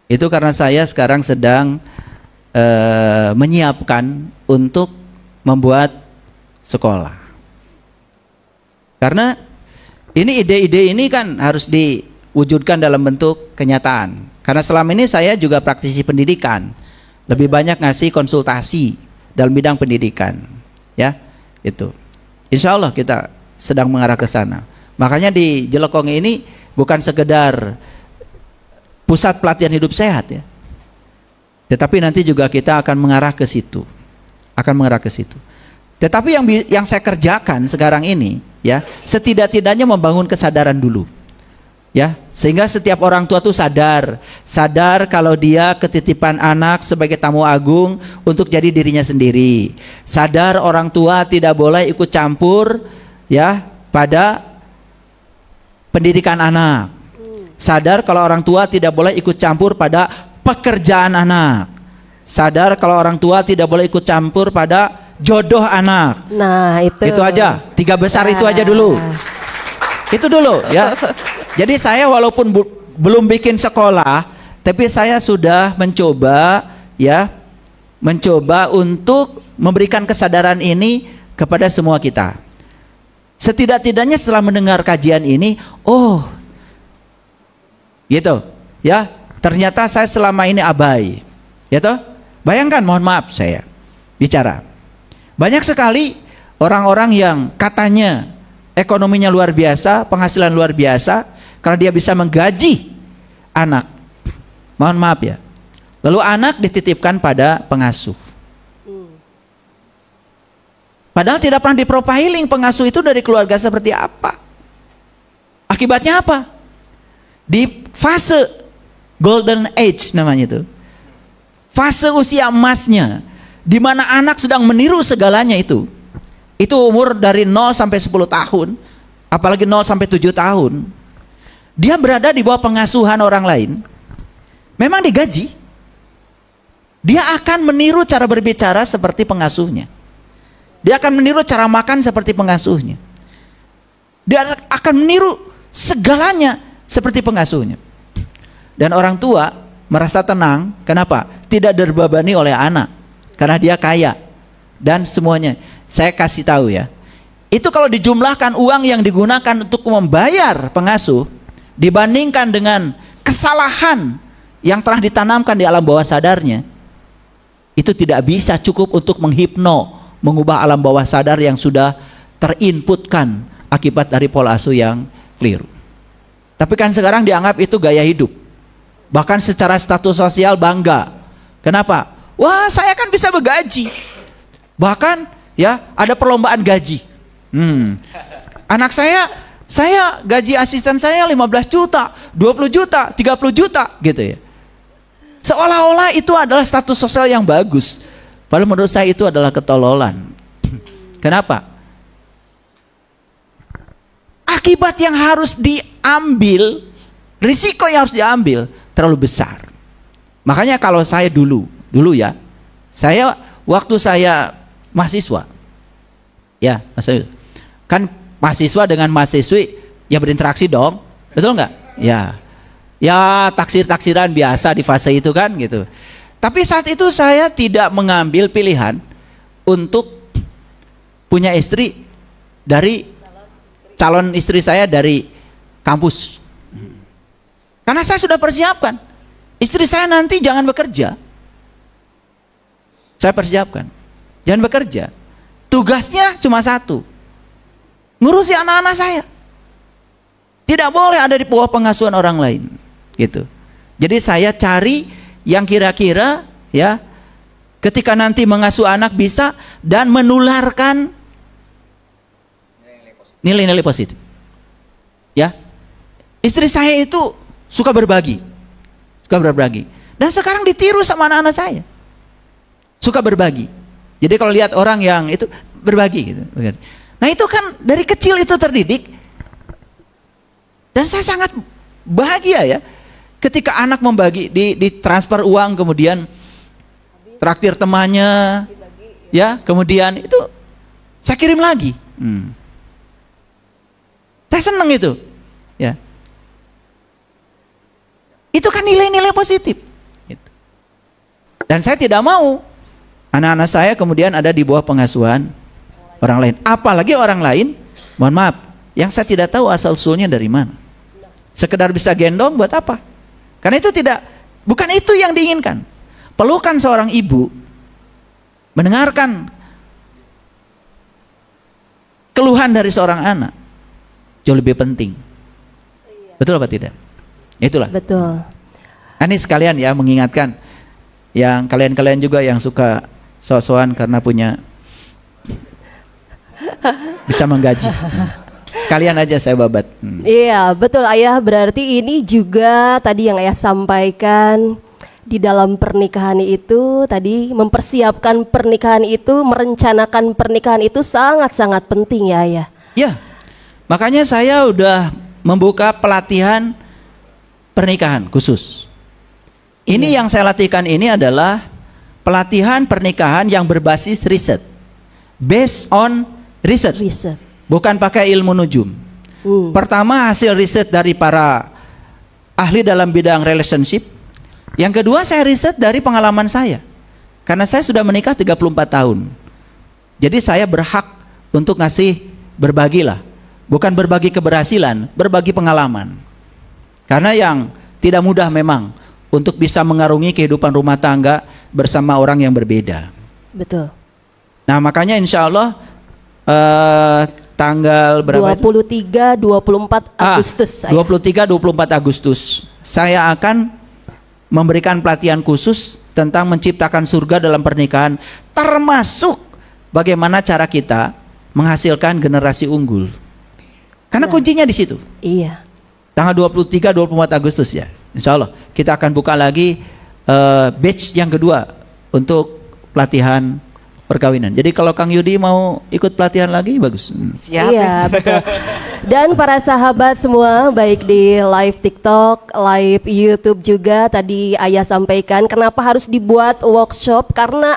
Itu karena saya sekarang sedang menyiapkan untuk membuat sekolah. Karena ini ide-ide ini kan harus diwujudkan dalam bentuk kenyataan. Karena selama ini saya juga praktisi pendidikan, lebih banyak ngasih konsultasi dalam bidang pendidikan, ya, itu. Insya Allah kita sedang mengarah ke sana. Makanya di Jelekong ini bukan sekedar pusat pelatihan hidup sehat ya, tetapi nanti juga kita akan mengarah ke situ, Tetapi yang saya kerjakan sekarang ini, ya, setidak-tidaknya membangun kesadaran dulu, ya, sehingga setiap orang tua tuh sadar kalau dia ketitipan anak sebagai tamu agung untuk jadi dirinya sendiri. Sadar orang tua tidak boleh ikut campur, ya, pada pendidikan anak. Sadar kalau orang tua tidak boleh ikut campur pada pekerjaan anak. Sadar kalau orang tua tidak boleh ikut campur pada jodoh anak. Nah, itu aja, 3 besar itu aja dulu. Itu dulu ya. Jadi saya walaupun belum bikin sekolah, tapi saya sudah mencoba untuk memberikan kesadaran ini kepada semua kita. Setidak-tidaknya setelah mendengar kajian ini, gitu ya, ternyata saya selama ini abai, ya toh. Bayangkan, mohon maaf saya bicara, banyak sekali orang-orang yang katanya ekonominya luar biasa, penghasilan luar biasa, karena dia bisa menggaji anak. Mohon maaf ya, lalu anak dititipkan pada pengasuh, padahal tidak pernah diprofiling pengasuh itu dari keluarga seperti apa. Akibatnya apa? Di fase golden age namanya itu, fase usia emasnya, di mana anak sedang meniru segalanya itu umur dari 0 sampai 10 tahun, apalagi 0 sampai 7 tahun, dia berada di bawah pengasuhan orang lain, memang digaji, dia akan meniru cara berbicara seperti pengasuhnya, dia akan meniru cara makan seperti pengasuhnya. Dia akan meniru segalanya seperti pengasuhnya. Dan orang tua merasa tenang, kenapa? Tidak terbebani oleh anak, karena dia kaya dan semuanya. Saya kasih tahu ya, itu kalau dijumlahkan uang yang digunakan untuk membayar pengasuh dibandingkan dengan kesalahan yang telah ditanamkan di alam bawah sadarnya, itu tidak bisa cukup untuk mengubah alam bawah sadar yang sudah terinputkan akibat dari pola asuh yang keliru. Tapi kan sekarang dianggap itu gaya hidup. Bahkan secara status sosial bangga. Kenapa? Wah, saya kan bisa bergaji. Bahkan ya ada perlombaan gaji. Anak saya gaji asisten saya 15 juta, 20 juta, 30 juta gitu ya. Seolah-olah itu adalah status sosial yang bagus. Padahal menurut saya itu adalah ketololan. Kenapa? Akibat yang harus diambil, risiko yang harus diambil terlalu besar. Makanya kalau saya dulu ya, saya waktu saya mahasiswa, ya mahasiswa, kan mahasiswa dengan mahasiswi ya berinteraksi dong, betul nggak? Ya taksir-taksiran biasa di fase itu kan gitu. Tapi saat itu saya tidak mengambil pilihan untuk punya istri dari calon istri saya dari kampus. Karena saya sudah persiapkan, istri saya nanti jangan bekerja. Saya persiapkan, jangan bekerja. Tugasnya cuma satu, ngurusi anak-anak saya. Tidak boleh ada di bawah pengasuhan orang lain, gitu. Jadi saya cari yang kira-kira ya, ketika nanti mengasuh anak bisa dan menularkan nilai-nilai positif. Ya, istri saya itu suka berbagi, dan sekarang ditiru sama anak-anak saya, suka berbagi. Jadi kalau lihat orang yang itu berbagi gitu. Nah itu kan dari kecil itu terdidik, dan saya sangat bahagia ya ketika anak membagi, di transfer uang, kemudian traktir temannya, ya kemudian itu saya kirim lagi. Saya senang itu, ya. Itu kan nilai-nilai positif. Dan saya tidak mau anak-anak saya kemudian ada di bawah pengasuhan orang lain. Apalagi orang lain, mohon maaf, yang saya tidak tahu asal usulnya dari mana. Sekedar bisa gendong buat apa? Karena itu bukan itu yang diinginkan. Pelukan seorang ibu, mendengarkan keluhan dari seorang anak, jauh lebih penting. Betul apa tidak? Itulah. Betul. Nah, ini sekalian ya mengingatkan yang kalian-kalian juga yang suka so-soan karena punya bisa menggaji. Sekalian aja saya babat. Iya, betul Ayah. Berarti ini juga tadi yang Ayah sampaikan, di dalam pernikahan itu tadi mempersiapkan pernikahan itu, merencanakan pernikahan itu sangat-sangat penting ya Ayah. Ya. Makanya saya udah membuka pelatihan pernikahan khusus. Ini yang saya latihkan ini adalah pelatihan pernikahan yang berbasis riset. Based on riset. Bukan pakai ilmu nujum. Pertama hasil riset dari para ahli dalam bidang relationship. Yang kedua saya riset dari pengalaman saya. Karena saya sudah menikah 34 tahun. Jadi saya berhak untuk ngasih berbagilah. Bukan berbagi keberhasilan, berbagi pengalaman. Karena yang tidak mudah memang untuk bisa mengarungi kehidupan rumah tangga bersama orang yang berbeda. Betul. Nah makanya insya Allah tanggal berapa? 23, 24 Agustus. 23, 24 Agustus. Saya akan memberikan pelatihan khusus tentang menciptakan surga dalam pernikahan, termasuk bagaimana cara kita menghasilkan generasi unggul. Karena kuncinya di situ. Iya. Tanggal 23, 24 Agustus ya. Insya Allah kita akan buka lagi batch yang kedua untuk pelatihan perkawinan. Jadi kalau Kang Yudi mau ikut pelatihan lagi bagus. Siap. Iya, betul. Dan para sahabat semua, baik di live TikTok, live YouTube juga, tadi Ayah sampaikan kenapa harus dibuat workshop, karena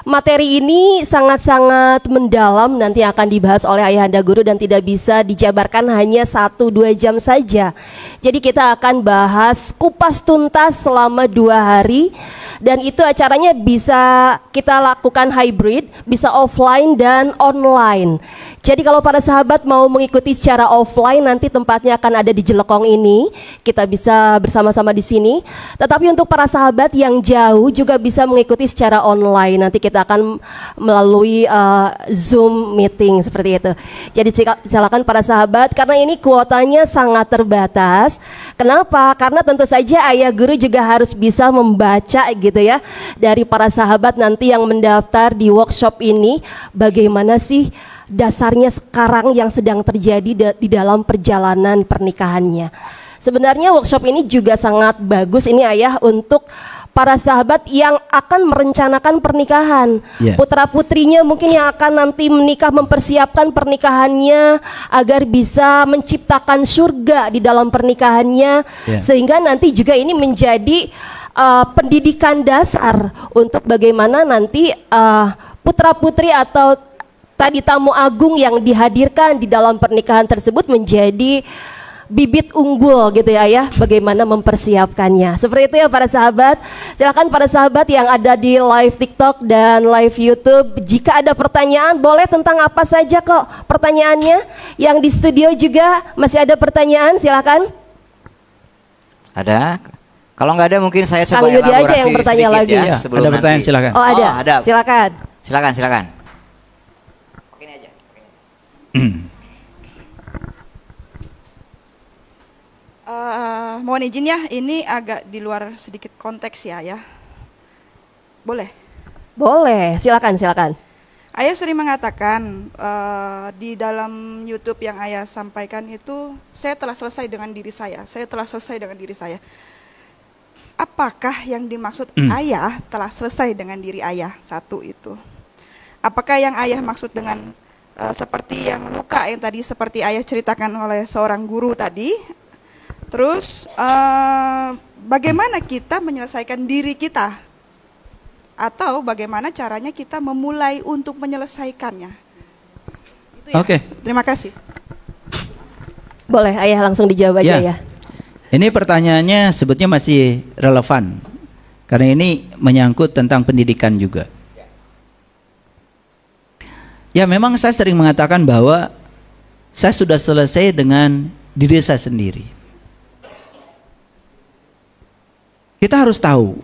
materi ini sangat-sangat mendalam, nanti akan dibahas oleh Ayahanda Guru dan tidak bisa dijabarkan hanya 1-2 jam saja. Jadi kita akan bahas kupas tuntas selama 2 hari. Dan itu acaranya bisa kita lakukan hybrid, bisa offline dan online. Jadi kalau para sahabat mau mengikuti secara offline, nanti tempatnya akan ada di Jelekong ini. Kita bisa bersama-sama di sini. Tetapi untuk para sahabat yang jauh juga bisa mengikuti secara online. Nanti kita akan melalui Zoom meeting seperti itu. Jadi silakan para sahabat, karena ini kuotanya sangat terbatas. Kenapa? Karena tentu saja Ayah Guru juga harus bisa membaca gitu ya, dari para sahabat nanti yang mendaftar di workshop ini, bagaimana sih dasarnya sekarang yang sedang terjadi di dalam perjalanan pernikahannya. Sebenarnya workshop ini juga sangat bagus ini Ayah untuk para sahabat yang akan merencanakan pernikahan, putra putrinya mungkin yang akan nanti menikah, mempersiapkan pernikahannya agar bisa menciptakan surga di dalam pernikahannya, sehingga nanti juga ini menjadi pendidikan dasar untuk bagaimana nanti putra putri atau tadi tamu agung yang dihadirkan di dalam pernikahan tersebut menjadi bibit unggul gitu ya, bagaimana mempersiapkannya. Seperti itu ya para sahabat. Silakan para sahabat yang ada di live TikTok dan live YouTube, jika ada pertanyaan boleh tentang apa saja kok pertanyaannya. Yang di studio juga masih ada pertanyaan, silakan. Ada? Kalau nggak ada mungkin saya coba Kang Yudi aja yang elaborasi bertanya sedikit lagi. ya, Ya, sebelum ada pertanyaan nanti. silakan. Oh ada, ada. silakan. Silakan. Mohon izin ya, ini agak di luar sedikit konteks ya. Boleh? Boleh, silakan. Ayah sering mengatakan di dalam YouTube yang Ayah sampaikan itu, saya telah selesai dengan diri saya. Apakah yang dimaksud Ayah telah selesai dengan diri Ayah? Satu itu. Apakah yang Ayah maksud dengan seperti yang luka yang tadi seperti Ayah ceritakan oleh seorang guru tadi? Terus bagaimana kita menyelesaikan diri kita? Atau bagaimana caranya kita memulai untuk menyelesaikannya? Itu ya. Oke. Terima kasih. Boleh Ayah langsung dijawab aja ya. Ini pertanyaannya sebetulnya masih relevan, karena ini menyangkut tentang pendidikan juga. Ya, memang saya sering mengatakan bahwa saya sudah selesai dengan diri saya sendiri. Kita harus tahu,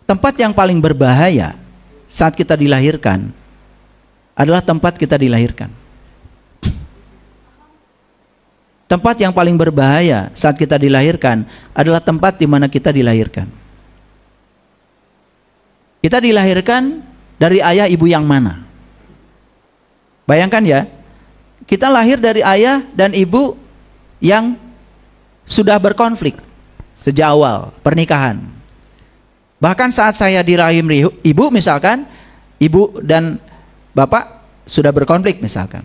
tempat yang paling berbahaya saat kita dilahirkan adalah tempat kita dilahirkan. Tempat yang paling berbahaya saat kita dilahirkan adalah tempat di mana kita dilahirkan. Kita dilahirkan dari ayah ibu yang mana? Bayangkan ya, kita lahir dari ayah dan ibu yang sudah berkonflik sejak awal pernikahan. Bahkan saat saya di rahim ibu misalkan, ibu dan bapak sudah berkonflik misalkan.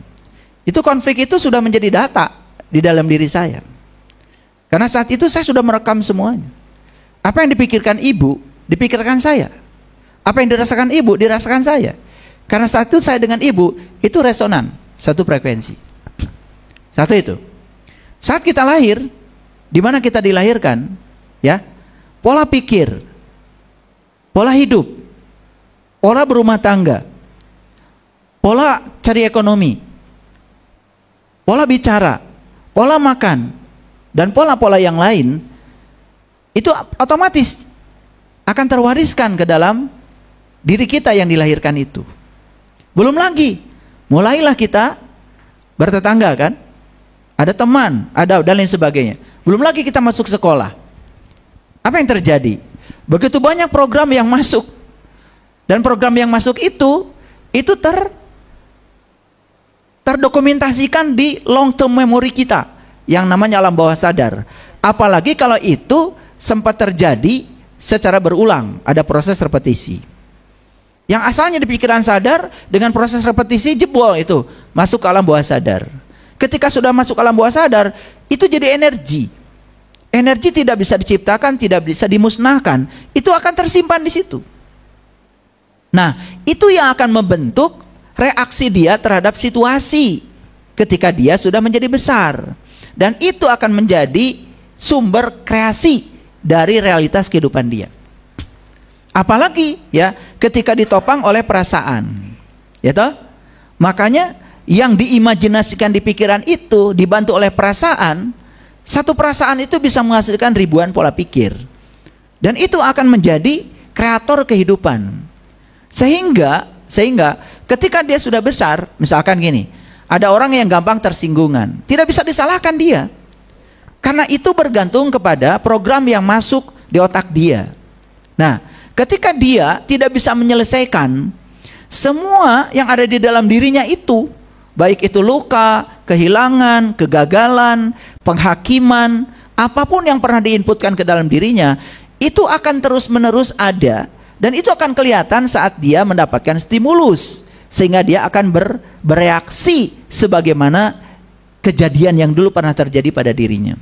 Itu konflik itu sudah menjadi data di dalam diri saya. Karena saat itu saya sudah merekam semuanya. Apa yang dipikirkan ibu, dipikirkan saya. Apa yang dirasakan ibu, dirasakan saya. Karena saat itu saya dengan ibu, itu resonan, satu frekuensi. Satu itu. Saat kita lahir, di mana kita dilahirkan, ya, pola pikir, pola hidup, pola berumah tangga, pola cari ekonomi, pola bicara, pola makan, dan pola-pola yang lain, itu otomatis akan terwariskan ke dalam diri kita yang dilahirkan itu. Belum lagi, mulailah kita bertetangga kan, ada teman, ada dan lain sebagainya. Belum lagi kita masuk sekolah. Apa yang terjadi? Begitu banyak program yang masuk, dan program yang masuk itu terdokumentasikan di long term memory kita yang namanya alam bawah sadar. Apalagi kalau itu sempat terjadi secara berulang, ada proses repetisi. Yang asalnya di pikiran sadar dengan proses repetisi jebol itu masuk ke alam bawah sadar. Ketika sudah masuk alam bawah sadar, itu jadi energi. Energi tidak bisa diciptakan, tidak bisa dimusnahkan. Itu akan tersimpan di situ. Nah, itu yang akan membentuk reaksi dia terhadap situasi ketika dia sudah menjadi besar. Dan itu akan menjadi sumber kreasi dari realitas kehidupan dia. Apalagi ya ketika ditopang oleh perasaan. Ya toh? Makanya yang diimajinasikan di pikiran itu dibantu oleh perasaan, satu perasaan itu bisa menghasilkan ribuan pola pikir. Dan itu akan menjadi kreator kehidupan. Sehingga ketika dia sudah besar, misalkan gini, ada orang yang gampang tersinggungan, tidak bisa disalahkan dia. Karena itu bergantung kepada program yang masuk di otak dia. Nah, ketika dia tidak bisa menyelesaikan semua yang ada di dalam dirinya itu, baik itu luka, kehilangan, kegagalan, penghakiman, apapun yang pernah diinputkan ke dalam dirinya, itu akan terus-menerus ada. Dan itu akan kelihatan saat dia mendapatkan stimulus, sehingga dia akan bereaksi sebagaimana kejadian yang dulu pernah terjadi pada dirinya.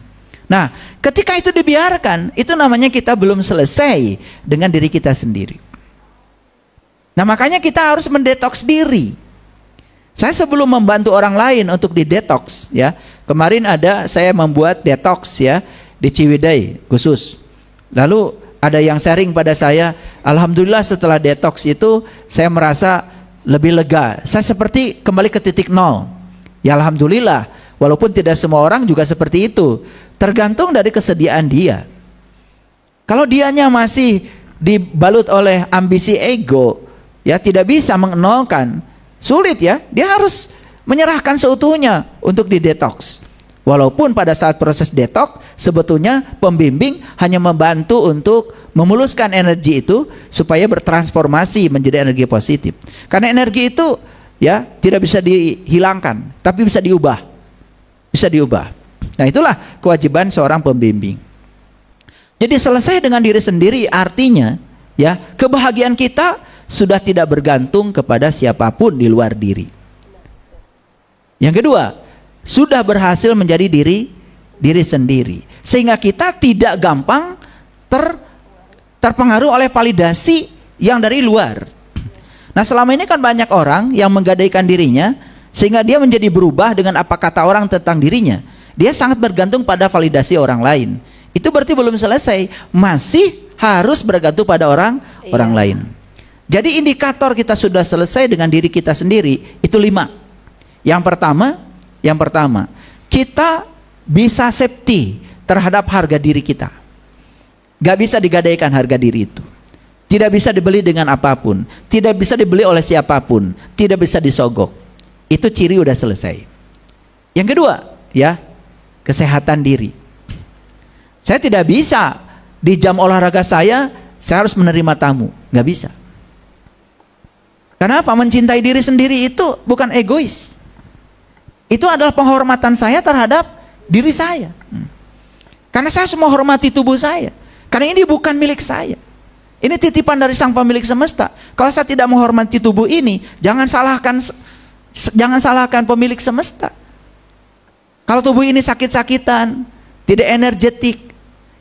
Nah, ketika itu dibiarkan, itu namanya kita belum selesai dengan diri kita sendiri. Nah, makanya kita harus mendetoks diri. Saya sebelum membantu orang lain untuk didetoks, ya, kemarin saya membuat detoks ya di Ciwidey khusus. Lalu ada yang sharing pada saya, alhamdulillah setelah detoks itu saya merasa lebih lega. Saya seperti kembali ke titik nol. Ya alhamdulillah, walaupun tidak semua orang juga seperti itu. Tergantung dari kesediaan dia. Kalau dianya masih dibalut oleh ambisi ego, ya tidak bisa mengenolkan, sulit ya. Dia harus menyerahkan seutuhnya untuk didetoks. Walaupun pada saat proses detoks sebetulnya pembimbing hanya membantu untuk memuluskan energi itu supaya bertransformasi menjadi energi positif. Karena energi itu ya tidak bisa dihilangkan, tapi bisa diubah. Bisa diubah. Nah, itulah kewajiban seorang pembimbing. Jadi selesai dengan diri sendiri artinya ya kebahagiaan kita sudah tidak bergantung kepada siapapun di luar diri. Yang kedua, sudah berhasil menjadi diri sendiri, sehingga kita tidak gampang terpengaruh oleh validasi yang dari luar. Nah, selama ini kan banyak orang yang menggadaikan dirinya sehingga dia menjadi berubah dengan apa kata orang tentang dirinya. Dia sangat bergantung pada validasi orang lain. Itu berarti belum selesai, masih harus bergantung pada orang lain. Jadi indikator kita sudah selesai dengan diri kita sendiri itu 5. Yang pertama, kita bisa safety terhadap harga diri kita. Gak bisa digadaikan harga diri itu. Tidak bisa dibeli dengan apapun. Tidak bisa dibeli oleh siapapun. Tidak bisa disogok. Itu ciri udah selesai. Yang kedua, ya, kesehatan diri. Saya tidak bisa di jam olahraga saya harus menerima tamu. Gak bisa. Kenapa? Mencintai diri sendiri itu bukan egois. Itu adalah penghormatan saya terhadap diri saya. Karena saya harus menghormati tubuh saya. Karena ini bukan milik saya. Ini titipan dari sang pemilik semesta. Kalau saya tidak menghormati tubuh ini, jangan salahkan pemilik semesta. Kalau tubuh ini sakit-sakitan, tidak energetik,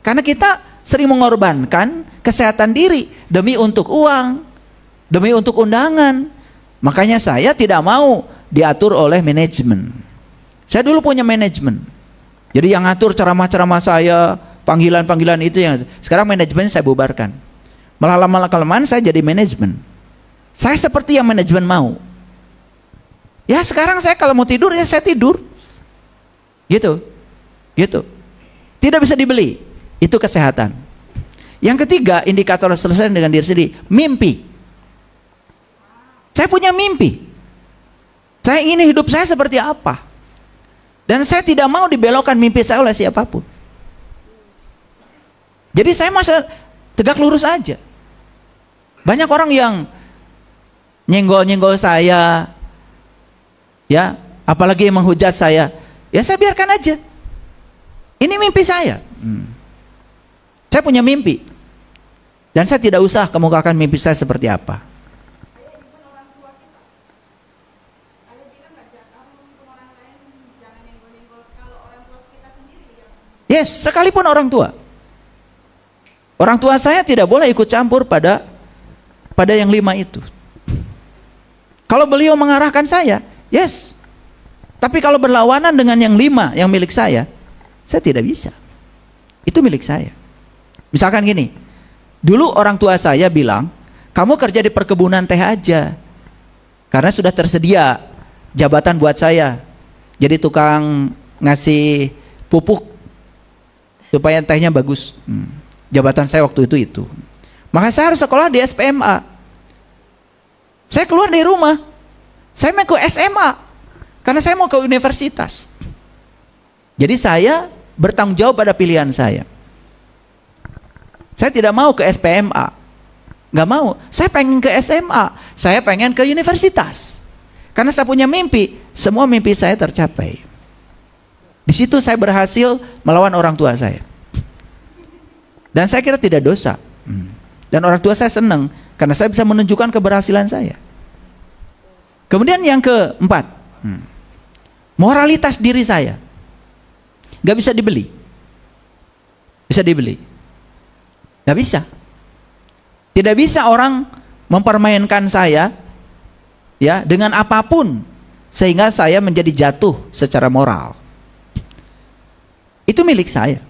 karena kita sering mengorbankan kesehatan diri demi untuk uang, demi untuk undangan. Makanya saya tidak mau diatur oleh manajemen. Saya dulu punya manajemen. Jadi yang ngatur ceramah-ceramah saya, panggilan-panggilan itu yang sekarang manajemen saya bubarkan. Malah lama-kelamaan saya jadi manajemen. Saya seperti yang manajemen mau. Ya sekarang saya kalau mau tidur ya saya tidur. Gitu. Tidak bisa dibeli. Itu kesehatan. Yang ketiga, indikator selesai dengan diri sendiri, mimpi. Saya punya mimpi. Saya ingin hidup saya seperti apa. Dan saya tidak mau dibelokkan mimpi saya oleh siapapun. Jadi saya masa tegak lurus aja. Banyak orang yang nyenggol-nyenggol saya, ya, apalagi yang menghujat saya, ya saya biarkan aja. Ini mimpi saya. Saya punya mimpi. Dan saya tidak usah kemukakan mimpi saya seperti apa. Yes, sekalipun orang tua. Orang tua saya tidak boleh ikut campur pada yang 5 itu. Kalau beliau mengarahkan saya, yes. Tapi kalau berlawanan dengan yang 5 yang milik saya tidak bisa. Itu milik saya. Misalkan gini, dulu orang tua saya bilang, kamu kerja di perkebunan teh aja, karena sudah tersedia jabatan buat saya. Jadi tukang ngasih pupuk supaya tehnya bagus. Jabatan saya waktu itu. Maka saya harus sekolah di SPMA. Saya keluar dari rumah, saya mau ke SMA, karena saya mau ke universitas. Jadi saya bertanggung jawab pada pilihan saya. Saya tidak mau ke SPMA, nggak mau. Saya pengen ke SMA, saya pengen ke universitas. Karena saya punya mimpi, semua mimpi saya tercapai. Di situ saya berhasil melawan orang tua saya. Dan saya kira tidak dosa. Dan orang tua saya senang karena saya bisa menunjukkan keberhasilan saya. Kemudian yang keempat, moralitas diri saya nggak bisa dibeli. Bisa dibeli? Nggak bisa. Tidak bisa orang mempermainkan saya ya dengan apapun sehingga saya menjadi jatuh secara moral. Itu milik saya.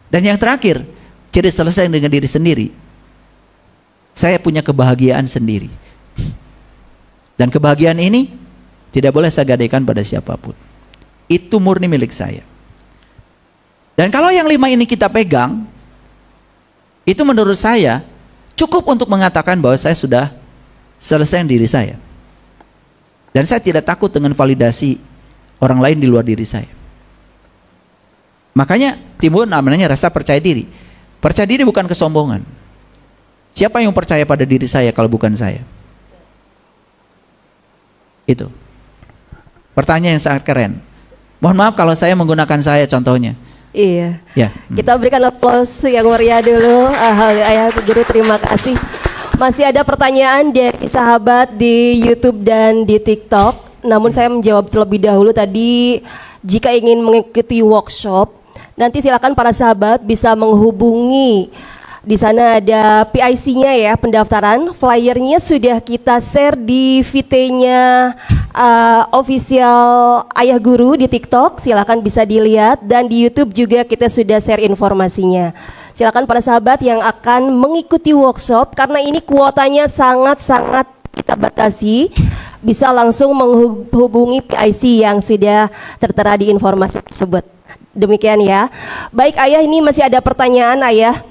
Dan yang terakhir, ciri selesai dengan diri sendiri. Saya punya kebahagiaan sendiri. Dan kebahagiaan ini tidak boleh saya gadaikan pada siapapun. Itu murni milik saya. Dan kalau yang 5 ini kita pegang, itu menurut saya cukup untuk mengatakan bahwa saya sudah selesai diri saya. Dan saya tidak takut dengan validasi orang lain di luar diri saya. Makanya timbul namanya rasa percaya diri. Percaya diri bukan kesombongan. Siapa yang percaya pada diri saya kalau bukan saya? Itu pertanyaan yang sangat keren. Mohon maaf kalau saya menggunakan saya contohnya. Iya. Ya. Kita berikan aplaus yang meriah dulu. Ayah Guru, terima kasih. Masih ada pertanyaan dari sahabat di YouTube dan di TikTok. Namun saya menjawab terlebih dahulu tadi, jika ingin mengikuti workshop, nanti silakan para sahabat bisa menghubungi. Di sana ada PIC-nya ya, pendaftaran. Flyernya sudah kita share di VT-nya official Ayah Guru di TikTok. Silakan bisa dilihat, dan di YouTube juga kita sudah share informasinya. Silakan para sahabat yang akan mengikuti workshop, karena ini kuotanya sangat-sangat kita batasi, bisa langsung menghubungi PIC yang sudah tertera di informasi tersebut. Demikian ya. Baik Ayah, ini masih ada pertanyaan Ayah.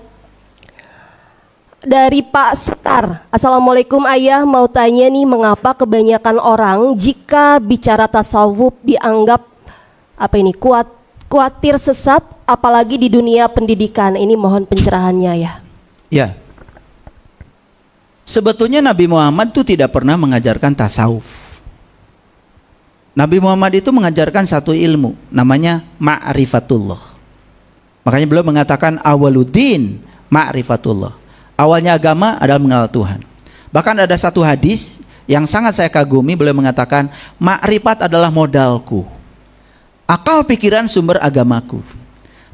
Dari Pak Sutar. Assalamualaikum Ayah, mau tanya nih, mengapa kebanyakan orang jika bicara tasawuf dianggap khawatir sesat, apalagi di dunia pendidikan? Ini mohon pencerahannya ya. Ya. Sebetulnya Nabi Muhammad itu tidak pernah mengajarkan tasawuf. Nabi Muhammad itu mengajarkan satu ilmu, namanya ma'rifatullah. Makanya beliau mengatakan awaluddin ma'rifatullah. Awalnya agama adalah mengenal Tuhan. Bahkan ada satu hadis yang sangat saya kagumi, beliau mengatakan makrifat adalah modalku, akal pikiran sumber agamaku.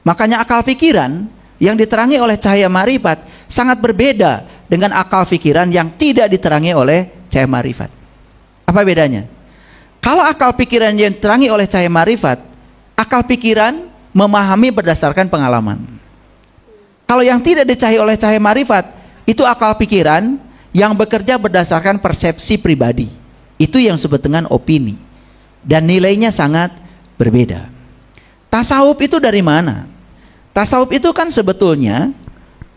Makanya akal pikiran yang diterangi oleh cahaya makrifat sangat berbeda dengan akal pikiran yang tidak diterangi oleh cahaya makrifat. Apa bedanya? Kalau akal pikiran yang diterangi oleh cahaya makrifat, akal pikiran memahami berdasarkan pengalaman. Kalau yang tidak dicahai oleh cahaya marifat, itu akal pikiran yang bekerja berdasarkan persepsi pribadi. Itu yang disebut dengan opini. Dan nilainya sangat berbeda. Tasawuf itu dari mana? Tasawuf itu kan sebetulnya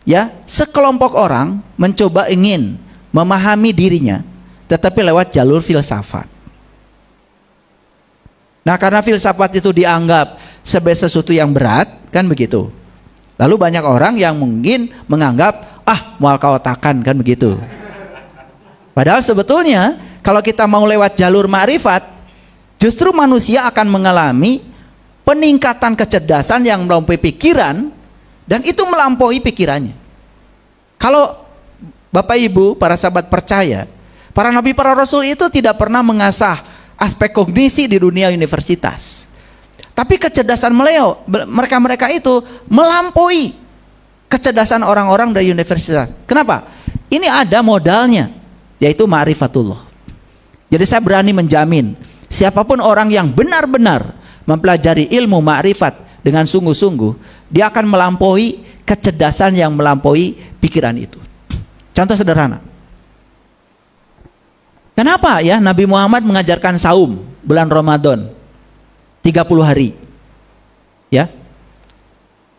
ya sekelompok orang mencoba ingin memahami dirinya, tetapi lewat jalur filsafat. Nah, karena filsafat itu dianggap sebagai sesuatu yang berat, kan begitu. Lalu banyak orang yang mungkin menganggap mual kaotakan, kan begitu. Padahal sebetulnya kalau kita mau lewat jalur ma'rifat, justru manusia akan mengalami peningkatan kecerdasan yang melampaui pikiran, dan itu melampaui pikirannya. Kalau Bapak Ibu para sahabat percaya, para nabi para rasul itu tidak pernah mengasah aspek kognisi di dunia universitas. Tapi kecerdasan mereka itu melampaui kecerdasan orang-orang dari universitas. Kenapa? Ini ada modalnya, yaitu ma'rifatullah. Jadi saya berani menjamin, siapapun orang yang benar-benar mempelajari ilmu ma'rifat dengan sungguh-sungguh, dia akan melampaui kecerdasan yang melampaui pikiran itu. Contoh sederhana. Kenapa ya Nabi Muhammad mengajarkan saum bulan Ramadan 30 hari? Ya.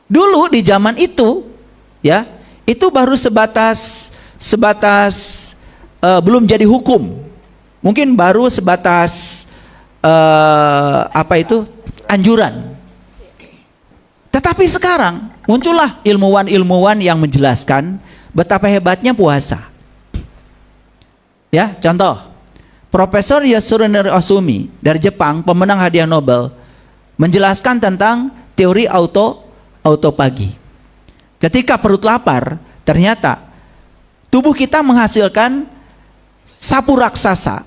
Dulu di zaman itu, ya, itu baru sebatas belum jadi hukum. Mungkin baru sebatas anjuran. Tetapi sekarang muncullah ilmuwan-ilmuwan yang menjelaskan betapa hebatnya puasa. Ya, contoh, Profesor Yasunori Ohsumi dari Jepang, pemenang hadiah Nobel, menjelaskan tentang teori autopagi. Ketika perut lapar, ternyata tubuh kita menghasilkan sapu raksasa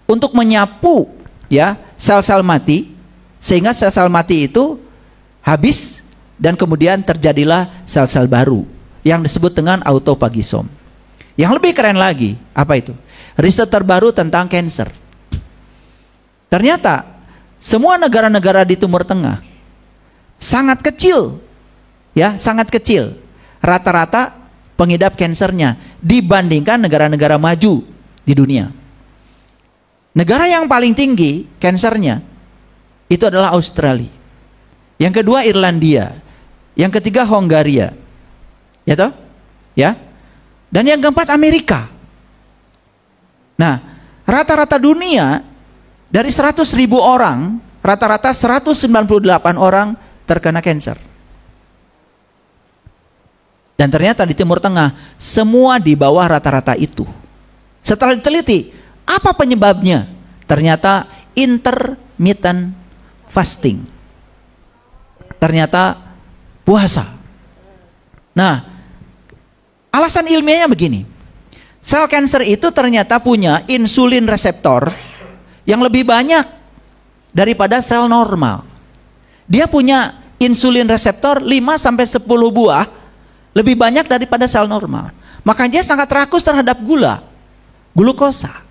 untuk menyapu ya sel-sel mati, sehingga sel-sel mati itu habis dan kemudian terjadilah sel-sel baru yang disebut dengan autopagisom. Yang lebih keren lagi, apa itu? Riset terbaru tentang kanker. Ternyata semua negara-negara di Timur Tengah sangat kecil, ya, sangat kecil rata-rata pengidap kankernya dibandingkan negara-negara maju di dunia. Negara yang paling tinggi kankernya itu adalah Australia. Yang kedua Irlandia, yang ketiga Hongaria, ya toh, ya, dan yang keempat Amerika. Nah, rata-rata dunia dari 100.000 orang, rata-rata 198 orang terkena kanker. Dan ternyata di Timur Tengah semua di bawah rata-rata itu. Setelah diteliti, apa penyebabnya? Ternyata intermittent fasting. Ternyata puasa. Nah, alasan ilmiahnya begini. Sel kanker itu ternyata punya insulin reseptor yang lebih banyak daripada sel normal. Dia punya insulin reseptor 5-10 buah lebih banyak daripada sel normal. Makanya dia sangat rakus terhadap glukosa.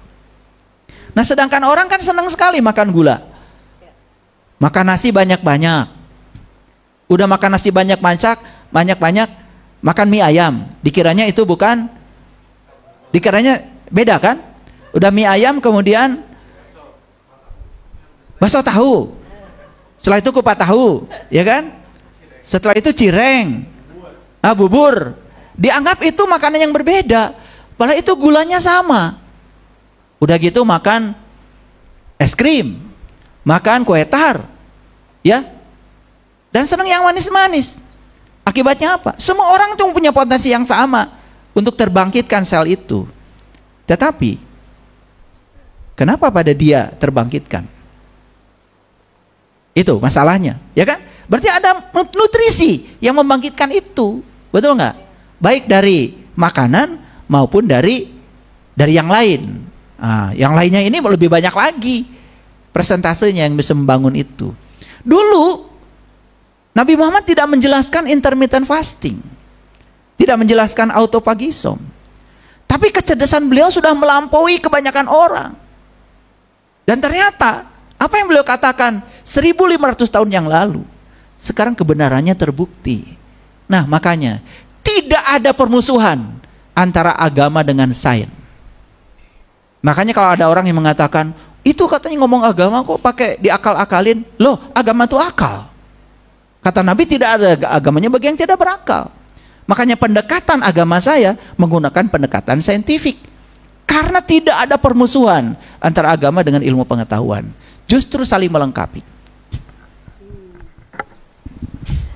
Nah, sedangkan orang kan senang sekali makan gula. Makan nasi banyak-banyak. Udah makan nasi banyak-banyak, makan mie ayam. Dikiranya itu bukan, dikiranya beda kan? Udah mie ayam kemudian bakso tahu. Setelah itu kupat tahu, ya kan? Setelah itu cireng, bubur. Dianggap itu makanan yang berbeda, padahal itu gulanya sama. Udah gitu makan es krim, makan kue tar, ya, dan senang yang manis-manis. Akibatnya apa? Semua orang tuh punya potensi yang sama untuk terbangkitkan sel itu. Tetapi kenapa pada dia terbangkitkan? Itu masalahnya, ya kan? Berarti ada nutrisi yang membangkitkan itu, betul nggak? Baik dari makanan maupun dari yang lain. Nah, yang lainnya ini lebih banyak lagi persentasenya yang bisa membangun itu. Dulu Nabi Muhammad tidak menjelaskan intermittent fasting, tidak menjelaskan autopagisom, tapi kecerdasan beliau sudah melampaui kebanyakan orang. Dan ternyata apa yang beliau katakan 1500 tahun yang lalu sekarang kebenarannya terbukti. Nah, makanya tidak ada permusuhan antara agama dengan sains. Makanya kalau ada orang yang mengatakan itu katanya ngomong agama kok pakai diakal-akalin, loh agama itu akal. Kata Nabi tidak ada agamanya bagi yang tidak berakal. Makanya pendekatan agama saya menggunakan pendekatan saintifik. Karena tidak ada permusuhan antara agama dengan ilmu pengetahuan. Justru saling melengkapi.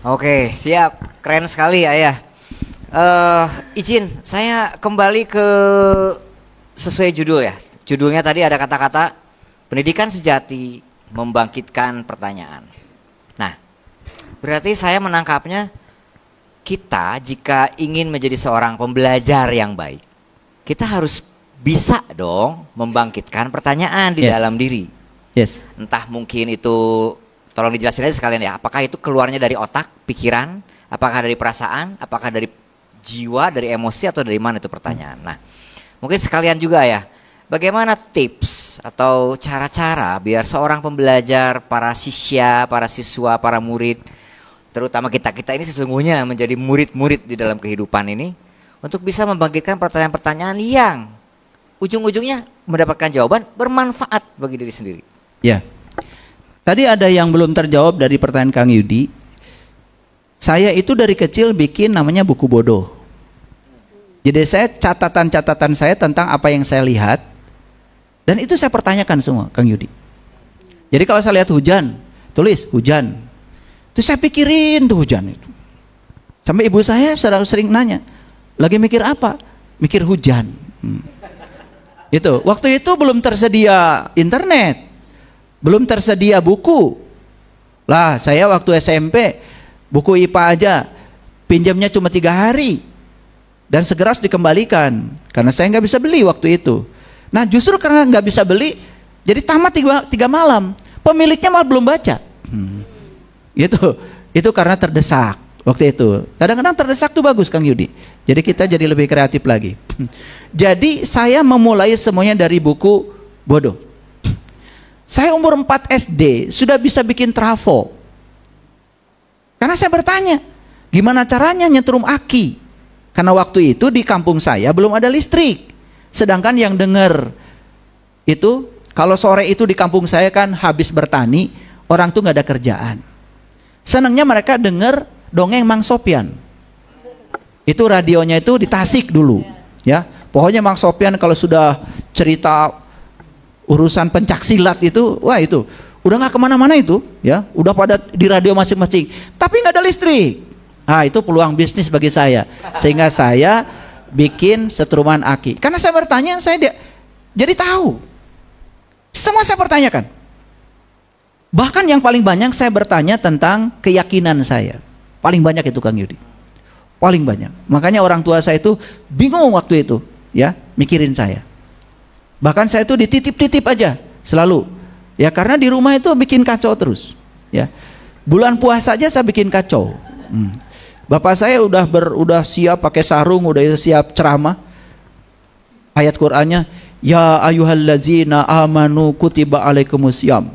Oke, siap. Keren sekali Ayah. Izin saya kembali ke sesuai judul ya. Judulnya tadi ada kata-kata pendidikan sejati membangkitkan pertanyaan. Nah, berarti saya menangkapnya kita jika ingin menjadi seorang pembelajar yang baik, kita harus bisa dong membangkitkan pertanyaan di dalam diri. Yes. Entah mungkin itu tolong dijelasin aja sekalian ya. Apakah itu keluarnya dari otak, pikiran, apakah dari perasaan, apakah dari jiwa, dari emosi, atau dari mana itu pertanyaan. Nah, mungkin sekalian juga ya, bagaimana tips atau cara-cara biar seorang pembelajar, para siswa, para murid, terutama kita ini sesungguhnya menjadi murid-murid di dalam kehidupan ini, untuk bisa membangkitkan pertanyaan-pertanyaan yang ujung-ujungnya mendapatkan jawaban bermanfaat bagi diri sendiri. Ya, tadi ada yang belum terjawab dari pertanyaan Kang Yudi. Saya itu dari kecil bikin namanya buku bodoh. Jadi saya catatan-catatan saya tentang apa yang saya lihat, dan itu saya pertanyakan semua, Kang Yudi. Jadi kalau saya lihat hujan, tulis hujan. Terus saya pikirin tuh hujan itu. Sampai ibu saya sering nanya, lagi mikir apa? Mikir hujan. Itu waktu itu belum tersedia internet, belum tersedia buku. Lah saya waktu SMP buku IPA aja pinjamnya cuma 3 hari dan segera harus dikembalikan karena saya nggak bisa beli waktu itu. Nah justru karena nggak bisa beli, jadi tamat 3 malam. Pemiliknya malah belum baca. Itu karena terdesak waktu itu. Kadang-kadang terdesak tuh bagus, Kang Yudi. Jadi kita jadi lebih kreatif lagi. Jadi saya memulai semuanya dari buku bodoh. Saya umur 4 SD sudah bisa bikin trafo. Karena saya bertanya, gimana caranya nyetrum aki? Karena waktu itu di kampung saya belum ada listrik. Sedangkan yang dengar itu, kalau sore itu di kampung saya kan habis bertani, orang tuh nggak ada kerjaan. Senangnya mereka dengar dongeng Mang Sopyan. Itu radionya itu di Tasik dulu, ya. Pokoknya Mang Sopyan kalau sudah cerita urusan pencak silat itu, wah itu udah nggak kemana-mana itu, ya. Udah pada di radio masing-masing. Tapi nggak ada listrik. Ah itu peluang bisnis bagi saya, sehingga saya bikin setruman aki. Karena saya bertanya, jadi tahu. Semua saya pertanyakan. Bahkan yang paling banyak saya bertanya tentang keyakinan saya. Paling banyak itu Kang Yudi. Paling banyak. Makanya orang tua saya itu bingung waktu itu, ya, mikirin saya. Bahkan saya itu dititip-titip aja selalu. Ya karena di rumah itu bikin kacau terus, ya. Bulan puasa aja saya bikin kacau. Bapak saya udah siap pakai sarung, udah siap ceramah. Ayat Qur'annya, ya ayyuhallazina amanu kutiba alaikumusiyam.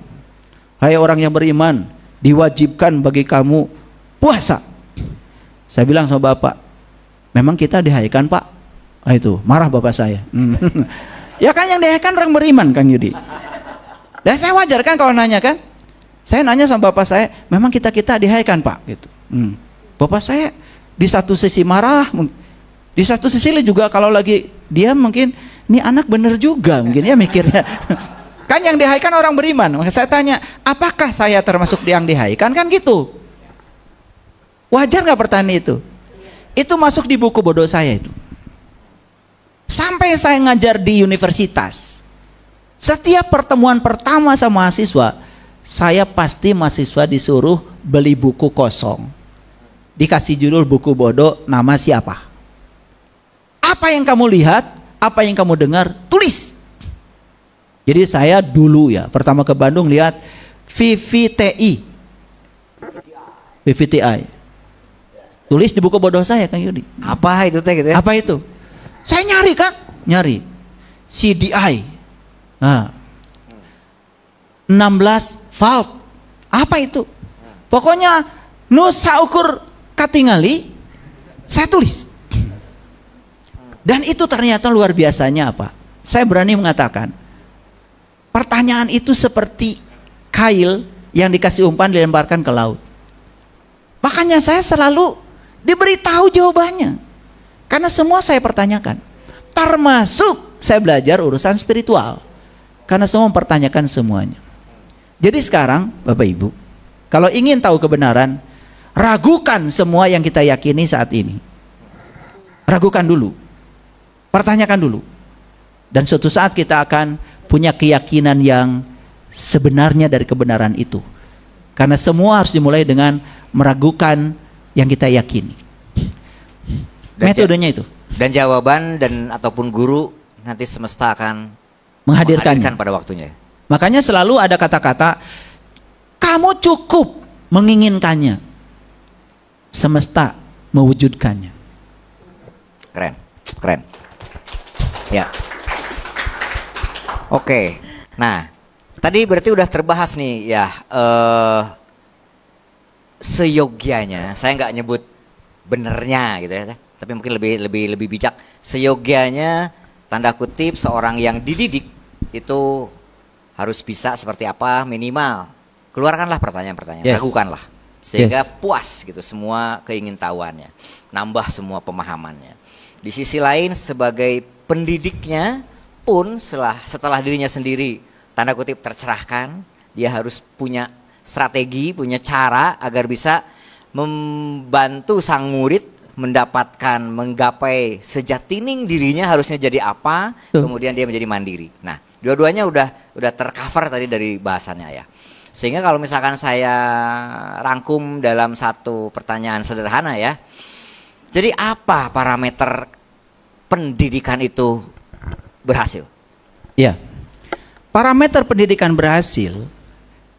Hai orang yang beriman, diwajibkan bagi kamu puasa. Saya bilang sama bapak, memang kita dihaikan pak? Ah, itu marah bapak saya. Ya kan yang dihaikan orang beriman, Kang Yudi. Dan saya wajar kan kalau nanya kan? Saya nanya sama bapak saya, memang kita dihaikan pak? Gitu. Bapak saya di satu sisi marah, di satu sisi juga kalau lagi dia mungkin, ini anak bener juga mungkin ya mikirnya. Kan yang dihaikan orang beriman. Maka saya tanya, apakah saya termasuk yang dihaikan? Kan gitu. Wajar nggak pertanyaan itu? Itu masuk di buku bodoh saya itu. Sampai saya ngajar di universitas, setiap pertemuan pertama sama mahasiswa, saya pasti mahasiswa disuruh beli buku kosong. Dikasih judul buku bodoh, nama siapa? Apa yang kamu lihat, apa yang kamu dengar, tulis. Jadi saya dulu ya, pertama ke Bandung lihat VVTI. Tulis di buku bodoh saya, Kang Yudi. Apa itu teh gitu ya? Apa itu? Saya nyari kan? Nyari. CDI. Nah. 16 volt. Apa itu? Pokoknya nusa ukur katingali saya tulis. Dan itu ternyata luar biasanya apa? Saya berani mengatakan, pertanyaan itu seperti kail yang dikasih umpan dilemparkan ke laut. Makanya saya selalu diberitahu jawabannya. Karena semua saya pertanyakan. Termasuk saya belajar urusan spiritual. Karena semua mempertanyakan semuanya. Jadi sekarang Bapak Ibu, kalau ingin tahu kebenaran, ragukan semua yang kita yakini saat ini. Ragukan dulu. Pertanyakan dulu. Dan suatu saat kita akan punya keyakinan yang sebenarnya dari kebenaran itu. Karena semua harus dimulai dengan meragukan yang kita yakini. Metodenya itu. Dan jawaban dan ataupun guru nanti semesta akan menghadirkan pada waktunya. Makanya selalu ada kata-kata, Kamu cukup menginginkannya, semesta mewujudkannya. Keren, keren. Ya. Oke. Nah, tadi berarti udah terbahas nih ya, seyogianya. Saya nggak nyebut benernya gitu ya, tapi mungkin lebih bijak. Seyogianya, tanda kutip, seorang yang dididik itu harus bisa seperti apa minimal. Keluarkanlah pertanyaan-pertanyaan, ragukanlah sehingga puas gitu semua keingintahuannya, nambah semua pemahamannya. Di sisi lain sebagai pendidiknya pun setelah dirinya sendiri tanda kutip tercerahkan, dia harus punya strategi, punya cara agar bisa membantu sang murid menggapai sejatining dirinya harusnya jadi apa, kemudian dia menjadi mandiri. Nah, dua-duanya udah tercover tadi dari bahasannya ya. Sehingga kalau misalkan saya rangkum dalam satu pertanyaan sederhana ya. Jadi apa parameter pendidikan itu berhasil? Ya. Parameter pendidikan berhasil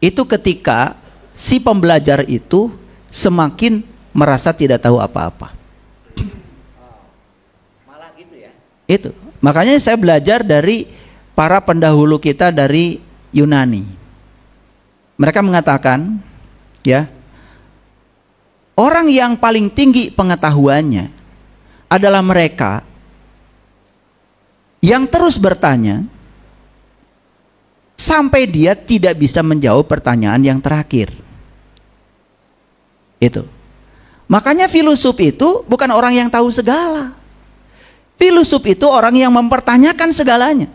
itu ketika si pembelajar itu semakin merasa tidak tahu apa-apa. Malah gitu ya. Itu. Makanya saya belajar dari para pendahulu kita dari Yunani. Mereka mengatakan, ya, orang yang paling tinggi pengetahuannya adalah mereka yang terus bertanya sampai dia tidak bisa menjawab pertanyaan yang terakhir. Itu. Makanya filosof itu bukan orang yang tahu segala. Filosof itu orang yang mempertanyakan segalanya.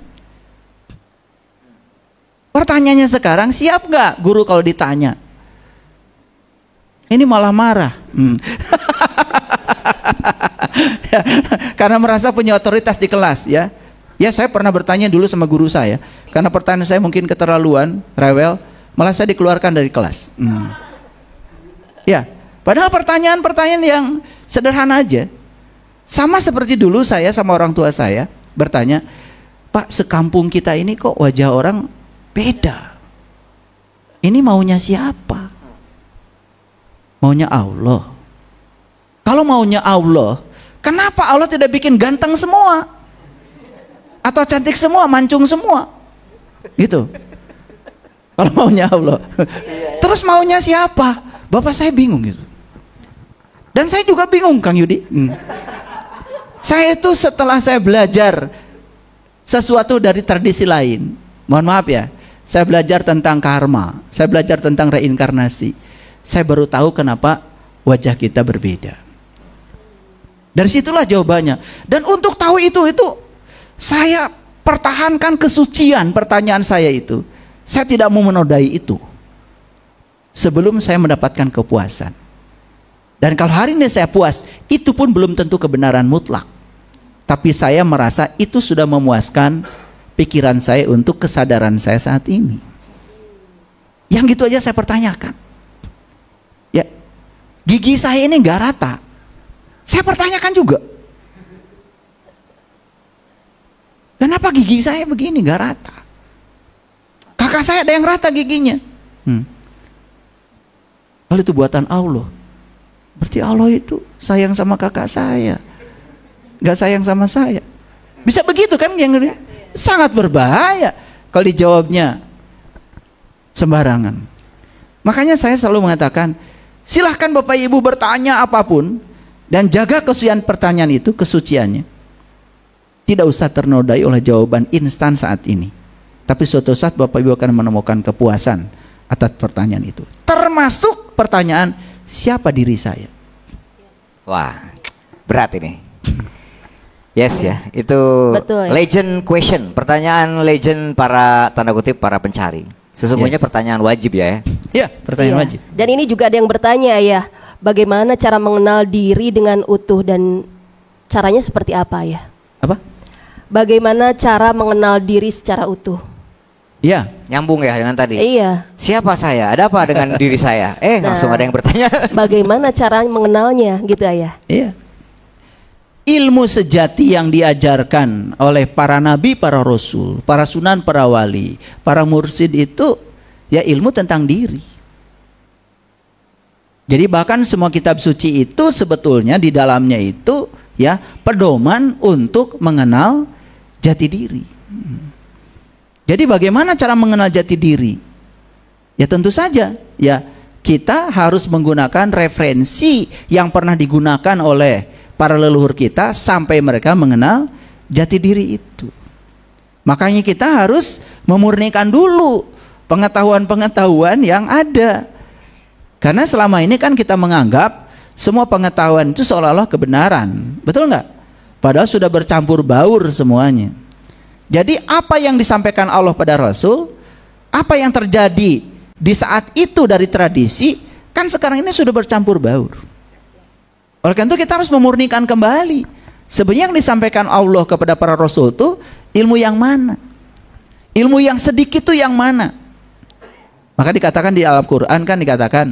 Pertanyaannya sekarang, siap gak guru kalau ditanya? Ini malah marah. Karena merasa punya otoritas di kelas ya. Ya, saya pernah bertanya dulu sama guru saya. Karena pertanyaan saya mungkin keterlaluan, rewel, malah saya dikeluarkan dari kelas. Ya, padahal pertanyaan-pertanyaan yang sederhana aja. Sama seperti dulu saya sama orang tua saya bertanya, Pak, sekampung kita ini kok wajah orang beda. Ini maunya siapa? Maunya Allah. Kalau maunya Allah, kenapa Allah tidak bikin ganteng semua? Atau cantik semua, mancung semua? Gitu. Kalau maunya Allah. Terus maunya siapa? Bapak saya bingung gitu. Dan saya juga bingung, Kang Yudi. Saya itu setelah saya belajar sesuatu dari tradisi lain, mohon maaf ya, saya belajar tentang karma, saya belajar tentang reinkarnasi, saya baru tahu kenapa wajah kita berbeda. Dari situlah jawabannya. Dan untuk tahu itu saya pertahankan kesucian pertanyaan saya itu. Saya tidak mau menodai itu sebelum saya mendapatkan kepuasan. Dan kalau hari ini saya puas, itu pun belum tentu kebenaran mutlak. Tapi saya merasa itu sudah memuaskan pikiran saya untuk kesadaran saya saat ini. Yang gitu aja saya pertanyakan. Ya, gigi saya ini nggak rata. Saya pertanyakan juga. Kenapa gigi saya begini nggak rata? Kakak saya ada yang rata giginya. Kalau itu buatan Allah, berarti Allah itu sayang sama kakak saya, nggak sayang sama saya. Bisa begitu kan? Yang sangat berbahaya kalau dijawabnya sembarangan. Makanya saya selalu mengatakan, silahkan Bapak Ibu bertanya apapun dan jaga kesucian pertanyaan itu, kesuciannya. Tidak usah ternodai oleh jawaban instan saat ini. Tapi suatu saat Bapak Ibu akan menemukan kepuasan atas pertanyaan itu. Termasuk pertanyaan, siapa diri saya? Wah, berat ini. Yes ya, itu Betul, ya. legend question, pertanyaan legend para tanda kutip para pencari. Sesungguhnya pertanyaan wajib ya. Ya, pertanyaan wajib. Dan ini juga ada yang bertanya ya, bagaimana cara mengenal diri dengan utuh dan caranya seperti apa ya? Apa? Bagaimana cara mengenal diri secara utuh? Ya, Nyambung ya dengan tadi. Iya. Siapa saya? Ada apa dengan diri saya? Langsung ada yang bertanya. Bagaimana cara mengenalnya gitu ya? iya. Ilmu sejati yang diajarkan oleh para nabi, para rasul, para sunan, para wali, para mursid itu ya ilmu tentang diri. Jadi bahkan semua kitab suci itu sebetulnya di dalamnya itu ya pedoman untuk mengenal jati diri. Jadi bagaimana cara mengenal jati diri? Ya tentu saja ya kita harus menggunakan referensi yang pernah digunakan oleh para leluhur kita sampai mereka mengenal jati diri itu. Makanya kita harus memurnikan dulu pengetahuan-pengetahuan yang ada. Karena selama ini kan kita menganggap semua pengetahuan itu seolah-olah kebenaran. Betul nggak? Padahal sudah bercampur baur semuanya. Jadi apa yang disampaikan Allah pada Rasul, apa yang terjadi di saat itu dari tradisi, kan sekarang ini sudah bercampur baur. Oleh karena itu kita harus memurnikan kembali. Sebenarnya yang disampaikan Allah kepada para Rasul itu ilmu yang mana? Ilmu yang sedikit itu yang mana? Maka dikatakan di Al-Quran kan dikatakan,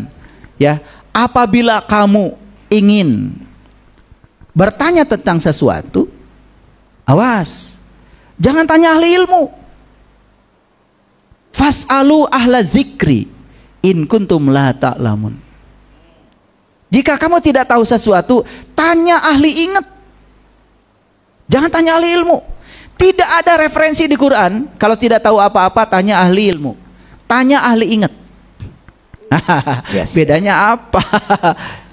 ya, apabila kamu ingin bertanya tentang sesuatu, awas, jangan tanya ahli ilmu. Fas'alu ahla zikri in kuntum la ta'lamun. Jika kamu tidak tahu sesuatu, tanya ahli ingat. Jangan tanya ahli ilmu. Tidak ada referensi di Quran, kalau tidak tahu apa-apa tanya ahli ilmu. Tanya ahli ingat. Bedanya apa?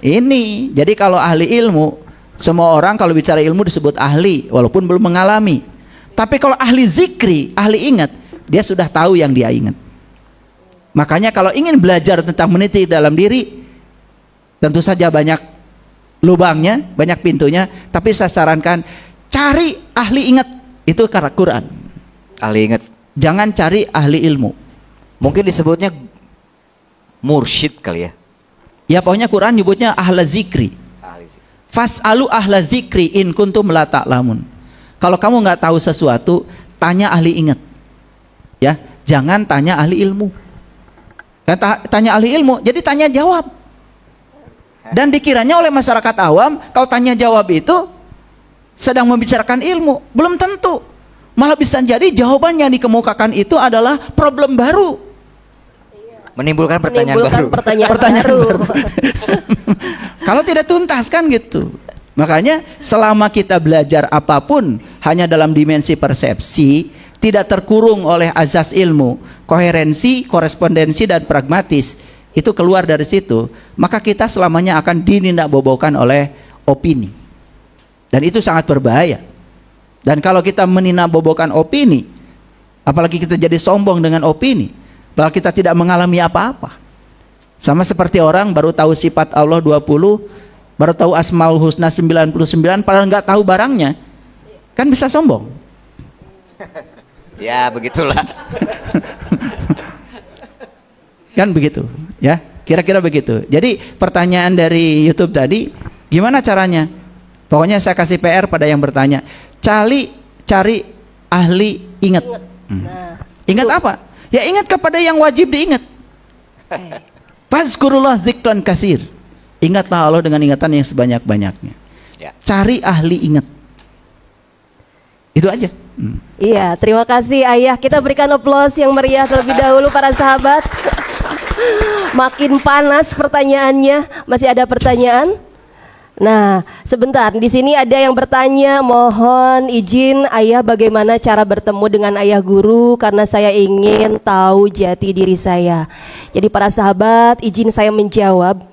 Ini, jadi kalau ahli ilmu, semua orang kalau bicara ilmu disebut ahli, walaupun belum mengalami. Tapi kalau ahli zikri, ahli ingat, dia sudah tahu yang dia ingat. Makanya kalau ingin belajar tentang meniti dalam diri, tentu saja banyak lubangnya, banyak pintunya, tapi saya sarankan cari ahli ingat. Itu karena Quran. Ahli ingat. Jangan cari ahli ilmu. Mungkin disebutnya mursyid kali ya. Ya pokoknya Quran nyebutnya ahla zikri. Fas'alu ahla zikri in kuntum la ta'lamun. Kalau kamu nggak tahu sesuatu, tanya ahli ingat. Ya, jangan tanya ahli ilmu. Tanya ahli ilmu, jadi tanya jawab. Dan dikiranya oleh masyarakat awam, kalau tanya jawab itu sedang membicarakan ilmu. Belum tentu. Malah bisa jadi jawaban yang dikemukakan itu adalah problem baru. Menimbulkan pertanyaan baru. Pertanyaan baru. Kalau tidak tuntas kan gitu. Makanya selama kita belajar apapun hanya dalam dimensi persepsi, tidak terkurung oleh azas ilmu, koherensi, korespondensi dan pragmatis, itu keluar dari situ, maka kita selamanya akan dinindak-bobokan oleh opini. Dan itu sangat berbahaya. Dan kalau kita menindak-bobokan opini, apalagi kita jadi sombong dengan opini, bahwa kita tidak mengalami apa-apa. Sama seperti orang baru tahu sifat Allah 20, baru tahu Asmaul Husna 99, padahal nggak tahu barangnya, kan bisa sombong. Ya begitulah. Kan begitu, ya, kira-kira begitu. Jadi pertanyaan dari YouTube tadi, gimana caranya? Pokoknya saya kasih PR pada yang bertanya, cari ahli ingat. Ingat apa? Ya ingat kepada yang wajib diingat. Fazkurullah zikran kasir. Ingatlah Allah dengan ingatan yang sebanyak-banyaknya. Ya. Cari ahli ingat. Itu aja. Iya, terima kasih Ayah. Kita berikan aplaus yang meriah terlebih dahulu para sahabat. Makin panas pertanyaannya. Masih ada pertanyaan? Nah, sebentar. Di sini ada yang bertanya, mohon izin Ayah bagaimana cara bertemu dengan Ayah Guru karena saya ingin tahu jati diri saya. Jadi para sahabat, izin saya menjawab.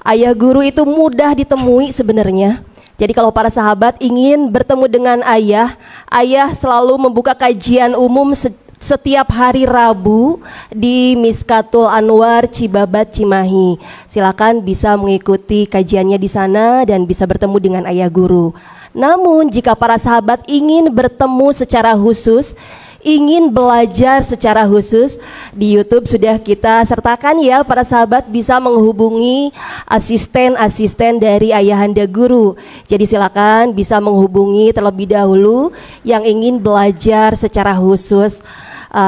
Ayah Guru itu mudah ditemui sebenarnya. Jadi kalau para sahabat ingin bertemu dengan Ayah, Ayah selalu membuka kajian umum setiap hari Rabu di Miskatul Anwar Cibabat Cimahi. Silakan bisa mengikuti kajiannya di sana dan bisa bertemu dengan Ayah Guru. Namun jika para sahabat ingin bertemu secara khusus, ingin belajar secara khusus, di YouTube sudah kita sertakan ya, para sahabat bisa menghubungi asisten-asisten dari Ayahanda Guru. Jadi silakan bisa menghubungi terlebih dahulu yang ingin belajar secara khusus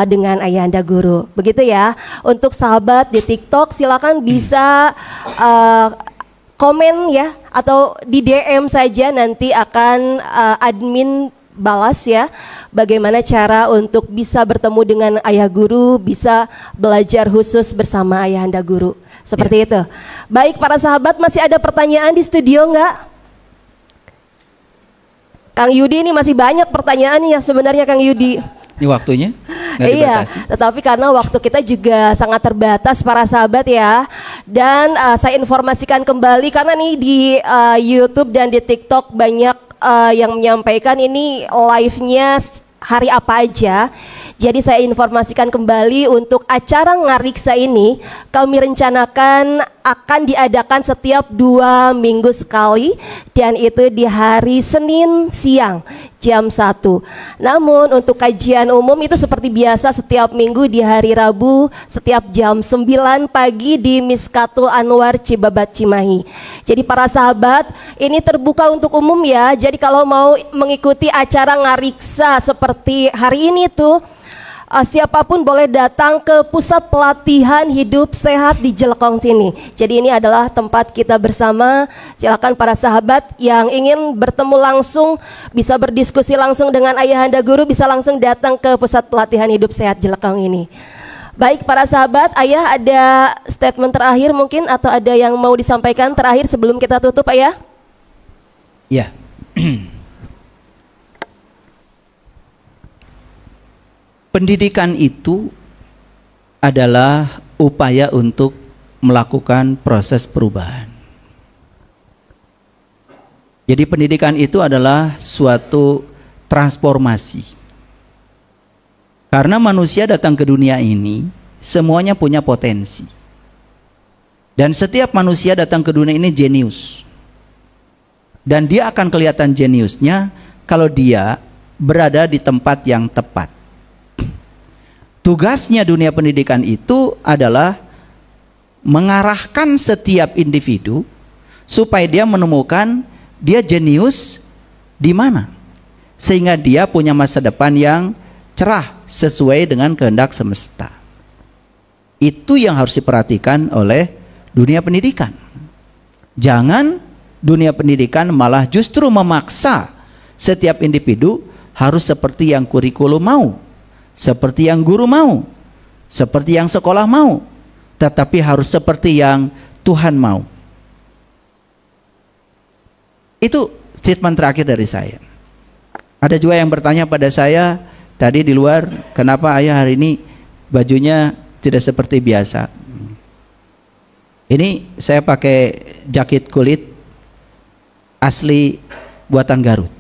dengan Ayahanda Guru. Begitu ya. Untuk sahabat di TikTok silakan bisa komen ya, atau di DM saja, nanti akan admin balas ya, bagaimana cara untuk bisa bertemu dengan ayah guru, bisa belajar khusus bersama ayahanda guru. Seperti itu. Baik para sahabat, masih ada pertanyaan di studio nggak? Kang Yudi, ini masih banyak pertanyaannya sebenarnya Kang Yudi. Ini waktunya? Iya, tetapi karena waktu kita juga sangat terbatas para sahabat ya. Dan saya informasikan kembali karena nih di YouTube dan di TikTok banyak yang menyampaikan ini live-nya hari apa aja. Jadi saya informasikan kembali untuk acara Ngariksa ini kami rencanakan akan diadakan setiap 2 minggu sekali dan itu di hari Senin siang jam 1. Namun untuk kajian umum itu seperti biasa setiap minggu di hari Rabu setiap jam 9 pagi di Miskatul Anwar Cibabat Cimahi. Jadi para sahabat ini terbuka untuk umum ya. Jadi kalau mau mengikuti acara Ngariksa seperti hari ini tuh siapapun boleh datang ke pusat pelatihan hidup sehat di Jelekong sini. Jadi ini adalah tempat kita bersama. Silakan para sahabat yang ingin bertemu langsung, bisa berdiskusi langsung dengan ayahanda guru, bisa langsung datang ke pusat pelatihan hidup sehat Jelekong ini. Baik para sahabat, ayah ada statement terakhir mungkin atau ada yang mau disampaikan terakhir sebelum kita tutup ayah? Ya. Pendidikan itu adalah upaya untuk melakukan proses perubahan. Jadi pendidikan itu adalah suatu transformasi. Karena manusia datang ke dunia ini, semuanya punya potensi. Dan setiap manusia datang ke dunia ini jenius. Dan dia akan kelihatan jeniusnya kalau dia berada di tempat yang tepat. Tugasnya dunia pendidikan itu adalah mengarahkan setiap individu supaya dia menemukan dia jenius di mana, sehingga dia punya masa depan yang cerah sesuai dengan kehendak semesta. Itu yang harus diperhatikan oleh dunia pendidikan. Jangan dunia pendidikan malah justru memaksa setiap individu harus seperti yang kurikulum mau, seperti yang guru mau, seperti yang sekolah mau, tetapi harus seperti yang Tuhan mau. Itu statement terakhir dari saya. Ada juga yang bertanya pada saya tadi di luar, kenapa ayah hari ini bajunya tidak seperti biasa? Ini saya pakai jaket kulit asli buatan Garut.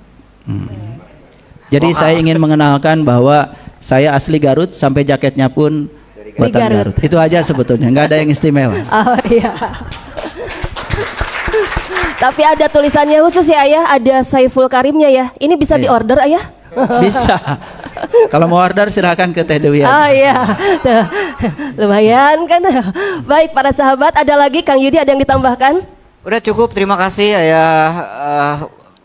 Jadi saya ingin mengenalkan bahwa saya asli Garut, sampai jaketnya pun buatan Garut. Itu aja sebetulnya, nggak ada yang istimewa. Oh iya. Tapi ada tulisannya khusus ya ayah, ada Saiful Karimnya ya. Ini bisa diorder ayah? Bisa. Kalau mau order silahkan ke Teh Dewi aja. Oh iya. Tuh. Lumayan kan. Baik para sahabat, ada lagi Kang Yudi ada yang ditambahkan? Udah cukup, terima kasih ayah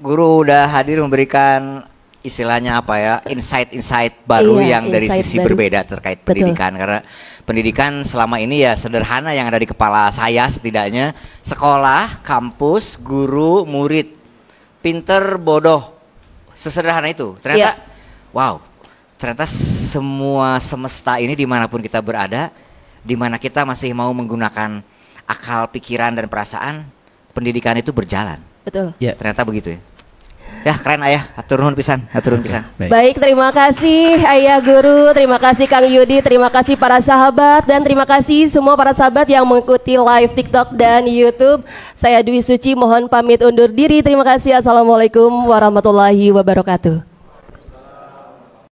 guru udah hadir memberikan istilahnya apa ya, insight baru yang dari sisi baru. Berbeda terkait pendidikan. Karena pendidikan selama ini ya sederhana yang ada di kepala saya setidaknya, sekolah, kampus, guru, murid, pinter, bodoh, sesederhana itu. Ternyata wow, ternyata semua semesta ini dimanapun kita berada, dimana kita masih mau menggunakan akal, pikiran dan perasaan, pendidikan itu berjalan. Betul. Ternyata begitu ya. Ya keren ayah, atur nuhun pisan, atur nuhun pisan. Baik, terima kasih ayah guru, terima kasih Kang Yudi, terima kasih para sahabat, dan terima kasih semua para sahabat yang mengikuti live TikTok dan YouTube. Saya Dwi Suci mohon pamit undur diri. Terima kasih. Assalamualaikum warahmatullahi wabarakatuh.